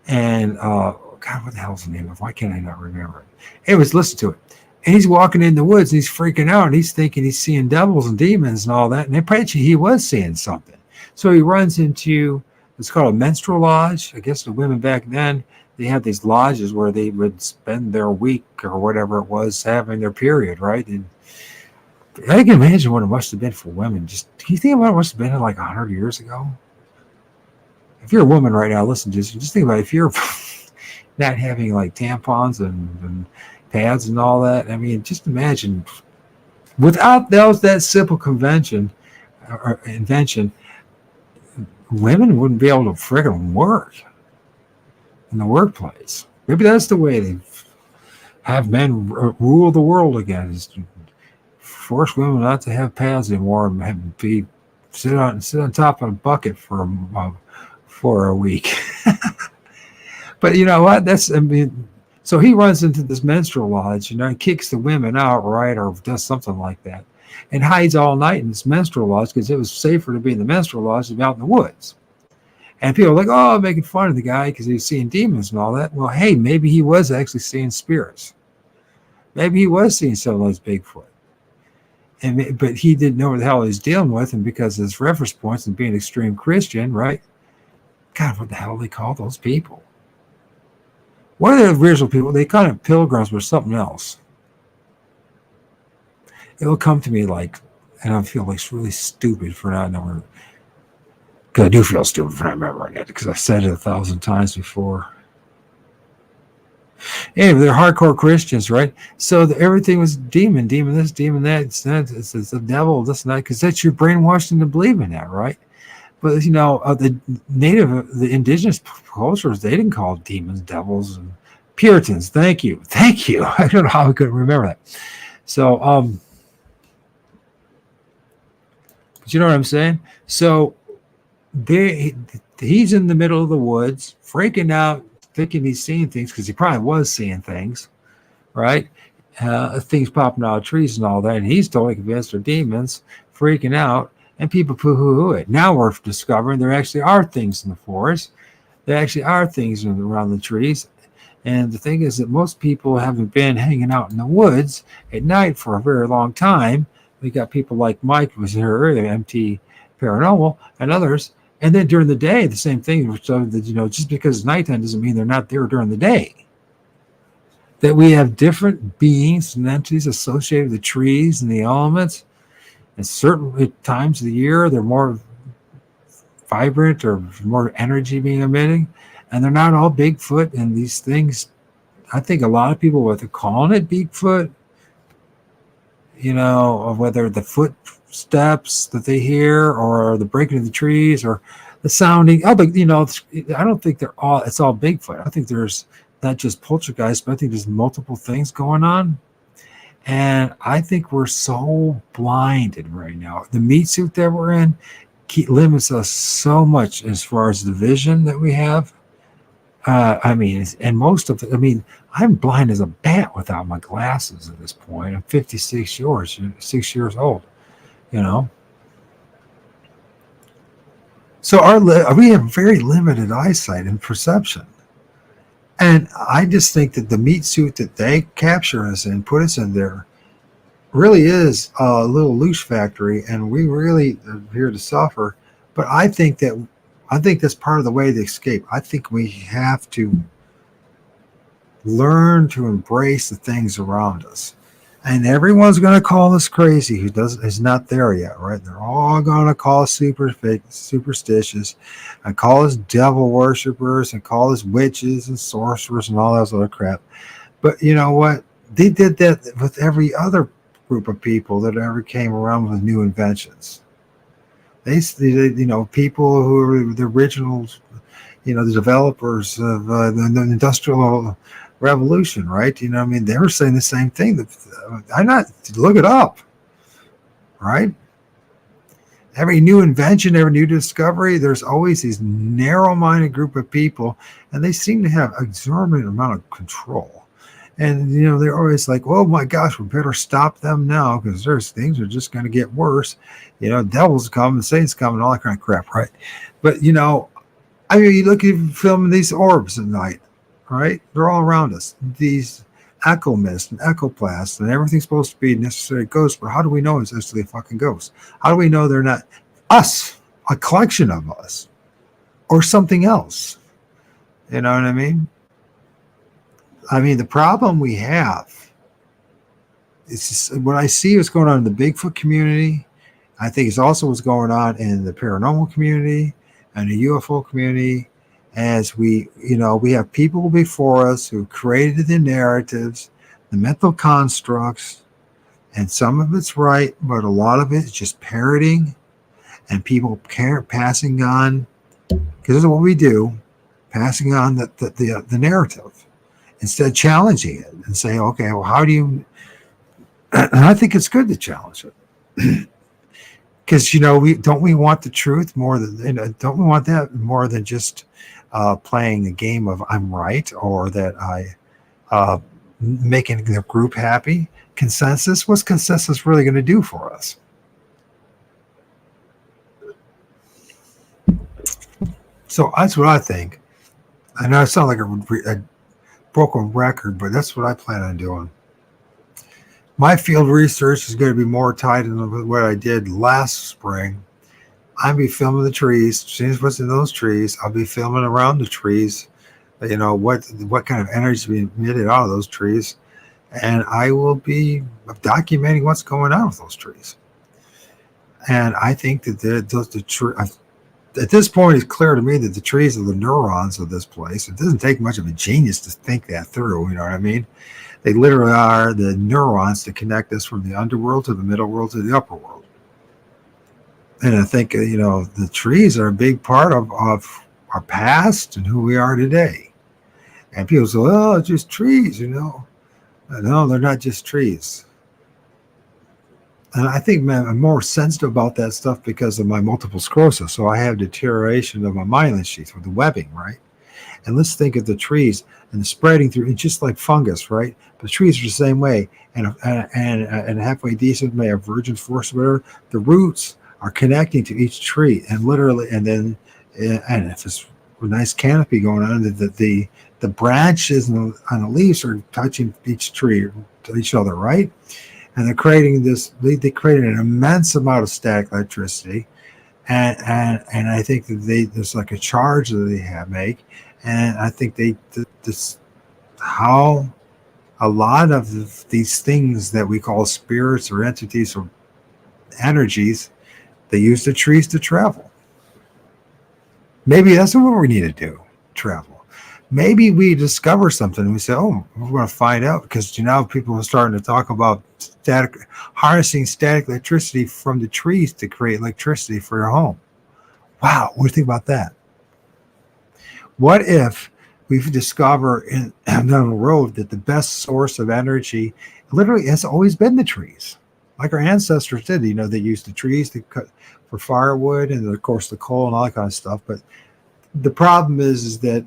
And God, what the hell's the name of it? Why can't I not remember it? Anyways, listen to it. And he's walking in the woods and he's freaking out and he's thinking he's seeing devils and demons and all that. And apparently he was seeing something. So he runs into, it's called a menstrual lodge. I guess the women back then, they had these lodges where they would spend their week or whatever it was having their period, right? And I can imagine what it must have been for women. Can you think about what it must have been like 100 years ago? If you're a woman right now, listen to this. Just think about it. If you're not having like tampons and pads and all that. I mean, just imagine without that simple convention or invention, women wouldn't be able to friggin' work in the workplace. Maybe that's the way they have men rule the world again, is to force women not to have pads anymore and sit on top of a bucket for a week. But you know what? So he runs into this menstrual lodge, and kicks the women out, right, or does something like that, and hides all night in this menstrual lodge because it was safer to be in the menstrual lodge than out in the woods. And people are like, oh, making fun of the guy because he's seeing demons and all that. Well, hey, maybe he was actually seeing spirits. Maybe he was seeing some of those Bigfoot. But he didn't know what the hell he was dealing with, and because of his reference points and being extreme Christian, right? God, what the hell do they call those people? What are the original people? They call them pilgrims or something else. It'll come to me like, and I feel like really stupid for not knowing. Because I do feel stupid for not remembering it, because I've said it 1,000 times before. Anyway, they're hardcore Christians, right? So everything was demon this, demon that. It's the devil, this and that, because that's your brainwashed into believing that, right? But the indigenous cultures, they didn't call demons devils and Puritans. Thank you. I don't know how I couldn't remember that. So, but you know what I'm saying? So he's in the middle of the woods, freaking out, thinking he's seeing things, because he probably was seeing things, right? Things popping out of trees and all that, and he's totally convinced they're demons, freaking out. And people poo-hoo it. Now we're discovering there actually are things in the forest. There actually are things around the trees. And the thing is that most people haven't been hanging out in the woods at night for a very long time. We got people like Mike, who was here earlier, MT Paranormal, and others. And then during the day, the same thing. So that, just because it's nighttime doesn't mean they're not there during the day. That we have different beings and entities associated with the trees and the elements. At certain times of the year, they're more vibrant or more energy being emitted, and they're not all Bigfoot. And these things, I think a lot of people, what they're calling it Bigfoot, or whether the footsteps that they hear or the breaking of the trees or the sounding. Oh, but I don't think it's all Bigfoot. I think there's not just poltergeist, but I think there's multiple things going on. And I think we're so blinded right now. The meat suit that we're in limits us so much as far as the vision that we have. And most of it, I'm blind as a bat without my glasses at this point. I'm 56 years old, So we have very limited eyesight and perception. And I just think that the meat suit that they capture us in, put us in there, really is a little loose factory, and we really are here to suffer. But I think that's part of the way to escape. I think we have to learn to embrace the things around us. And everyone's going to call us crazy who is not there yet, right? They're all going to call us superstitious and call us devil worshippers and call us witches and sorcerers and all that other crap. But you know what? They did that with every other group of people that ever came around with new inventions. They people who were the originals, the developers of the Industrial Revolution, right? They were saying the same thing. Look it up, right? Every new invention, every new discovery, there's always these narrow-minded group of people, and they seem to have exorbitant amount of control. And, they're always like, oh my gosh, we better stop them now because things are just going to get worse. Devils come and Satan's come and all that kind of crap, right? But, you look at filming these orbs at night, right? They're all around us. These echo mist and echoplasts and everything's supposed to be necessary ghosts, but how do we know it's actually a fucking ghost? How do we know they're not us, a collection of us, or something else? You know what I mean? The problem we have is just what I see is going on in the Bigfoot community. I think it's also what's going on in the paranormal community and the UFO community. As we have people before us who created the narratives, the mental constructs, and some of it's right, but a lot of it is just parroting and people passing on, because this is what we do, passing on the narrative instead of challenging it and saying, okay, well, how do you, and I think it's good to challenge it. Because, we want the truth more than, don't we want that more than just playing a game of I'm right or that I making the group happy? Consensus? What's consensus really going to do for us? So that's what I think. I know I sound like a broken record, but that's what I plan on doing. My field research is going to be more tied into what I did last spring. I'll be filming the trees, seeing what's in those trees. I'll be filming around the trees, what kind of energy is being emitted out of those trees. And I will be documenting what's going on with those trees. And I think that at this point, it's clear to me that the trees are the neurons of this place. It doesn't take much of a genius to think that through, you know what I mean? They literally are the neurons that connect us from the underworld to the middle world to the upper world. And I think, the trees are a big part of our past and who we are today. And people say, oh, it's just trees, No, they're not just trees. And I think, man, I'm more sensitive about that stuff because of my multiple sclerosis. So I have deterioration of my myelin sheath with the webbing, right? And let's think of the trees and the spreading through. It's just like fungus, right? But the trees are the same way. And halfway decent may have virgin force, whatever. The roots are connecting to each tree, and literally, and if it's a nice canopy going on, the branches and the leaves are touching each tree to each other, right? And they're creating this. They created an immense amount of static electricity, and I think that there's like a charge that they make, and I think how a lot of these things that we call spirits or entities or energies, they use the trees to travel. Maybe that's what we need to do, travel. Maybe we discover something and we say, oh, we're going to find out, because people are starting to talk about harnessing static electricity from the trees to create electricity for your home. Wow, what do you think about that? What if we discover down the road that the best source of energy literally has always been the trees, like our ancestors did? They used the trees to cut for firewood and, of course, the coal and all that kind of stuff. But the problem is that,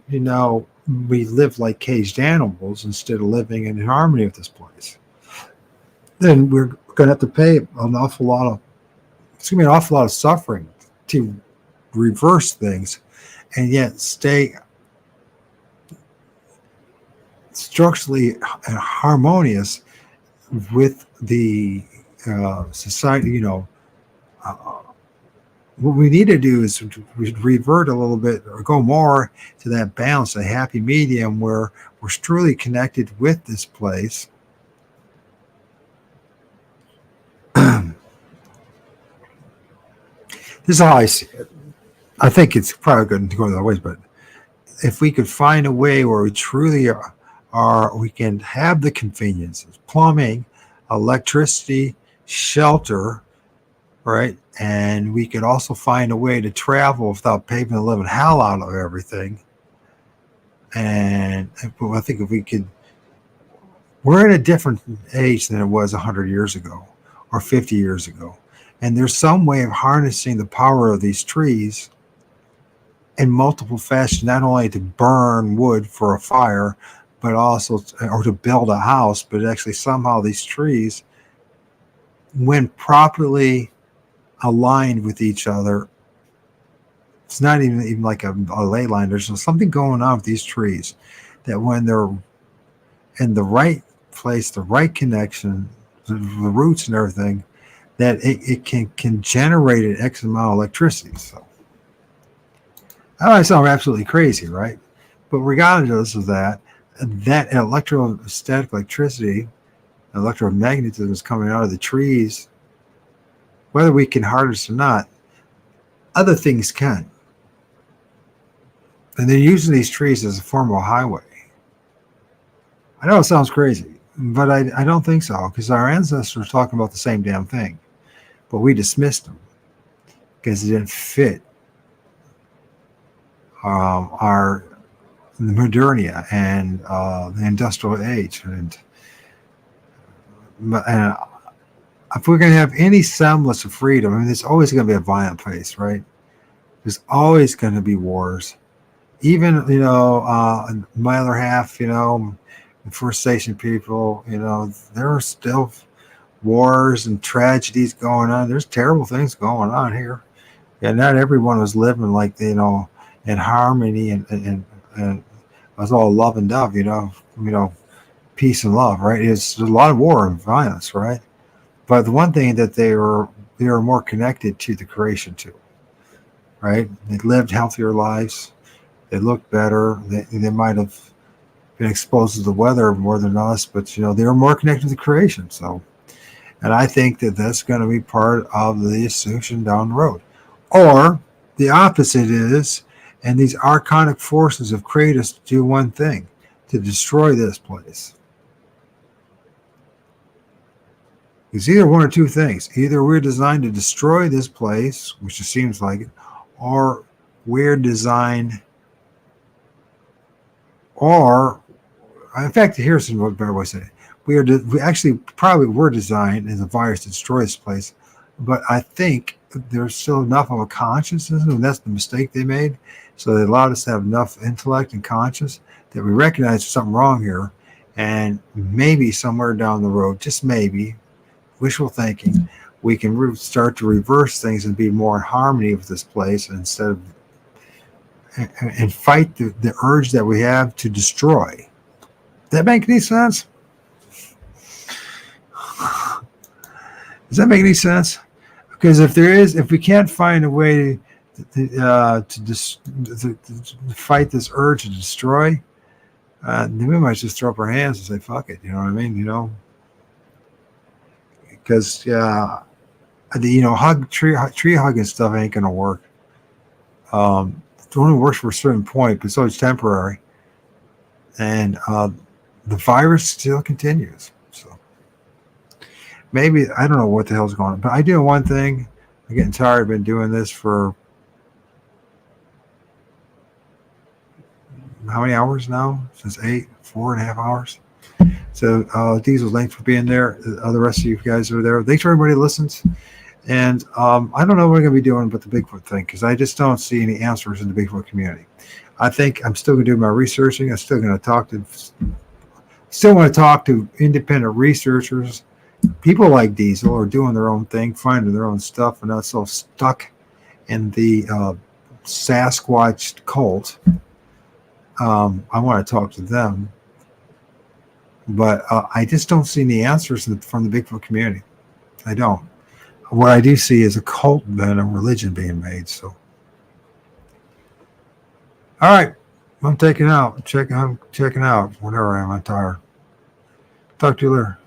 we live like caged animals instead of living in harmony with this place. Then we're going to have to pay it's going to be an awful lot of suffering to reverse things and yet stay structurally harmonious with the society. What we need to do is revert a little bit, or go more to that balance, a happy medium where we're truly connected with this place. This is how I see it. I think it's probably going to go other ways, but if we could find a way where we truly we can have the conveniences, plumbing, electricity, shelter, right? And we could also find a way to travel without paying the living hell out of everything. And I think if we could, we're in a different age than it was 100 years ago or 50 years ago. And there's some way of harnessing the power of these trees in multiple fashions, not only to burn wood for a fire, but also, or to build a house, but actually somehow these trees, when properly aligned with each other, it's not even like a ley line. There's something going on with these trees that when they're in the right place, the right connection, the roots and everything, that it can generate an X amount of electricity. So I sound absolutely crazy, right? But regardless of that electrostatic electricity, electromagnetism is coming out of the trees, whether we can harness or not. Other things can. And they're using these trees as a form of a highway. I know it sounds crazy, but I don't think so, because our ancestors were talking about the same damn thing. But we dismissed them because it didn't fit our modernia and the industrial age. And if we're going to have any semblance of freedom, I mean, there's always going to be a violent place, right? There's always going to be wars. Even, my other half, the First Nation people, there are still wars and tragedies going on. There's terrible things going on here. And not everyone was living like, in harmony and it was all love and dove, peace and love, right? There's a lot of war and violence, right? But the one thing that they were more connected to the creation too, right? They lived healthier lives. They looked better. They might have been exposed to the weather more than us, but they were more connected to the creation. So, and I think that that's going to be part of the ascension down the road. Or the opposite is, and these archonic forces have created us to do one thing, to destroy this place. It's either one or two things. Either we're designed to destroy this place, which it seems like it, or we're designed, or, in fact, here's a better way to say it. We actually probably were designed as a virus to destroy this place, but I think there's still enough of a consciousness, and that's the mistake they made. So they allowed us to have enough intellect and conscience that we recognize there's something wrong here, and maybe somewhere down the road, just maybe, wishful thinking, we can start to reverse things and be more in harmony with this place instead of and fight the urge that we have to destroy. Does that make any sense? Does that make any sense? Because if we can't find a way to fight this urge to destroy, then we might just throw up our hands and say, fuck it. You know what I mean? Because tree hugging stuff ain't going to work. only works for a certain point, but so it's temporary. And the virus still continues. So maybe, I don't know what the hell's going on, but I do one thing. I'm getting tired. I've been doing this for how many hours now? Since 4.5 hours. So Diesel, thanks for being there. The rest of you guys are there. Thanks for everybody who listens. And I don't know what we're going to be doing with the Bigfoot thing, because I just don't see any answers in the Bigfoot community. I think I'm still going to do my researching. I'm still going to still want to talk to independent researchers. People like Diesel are doing their own thing, finding their own stuff, and not so stuck in the Sasquatch cult. I want to talk to them. But I just don't see any answers from the Bigfoot community. I don't. What I do see is a cult and a religion being made. So, all right, I'm taking out. I'm checking out. Whatever I am, I'm tired. Talk to you later.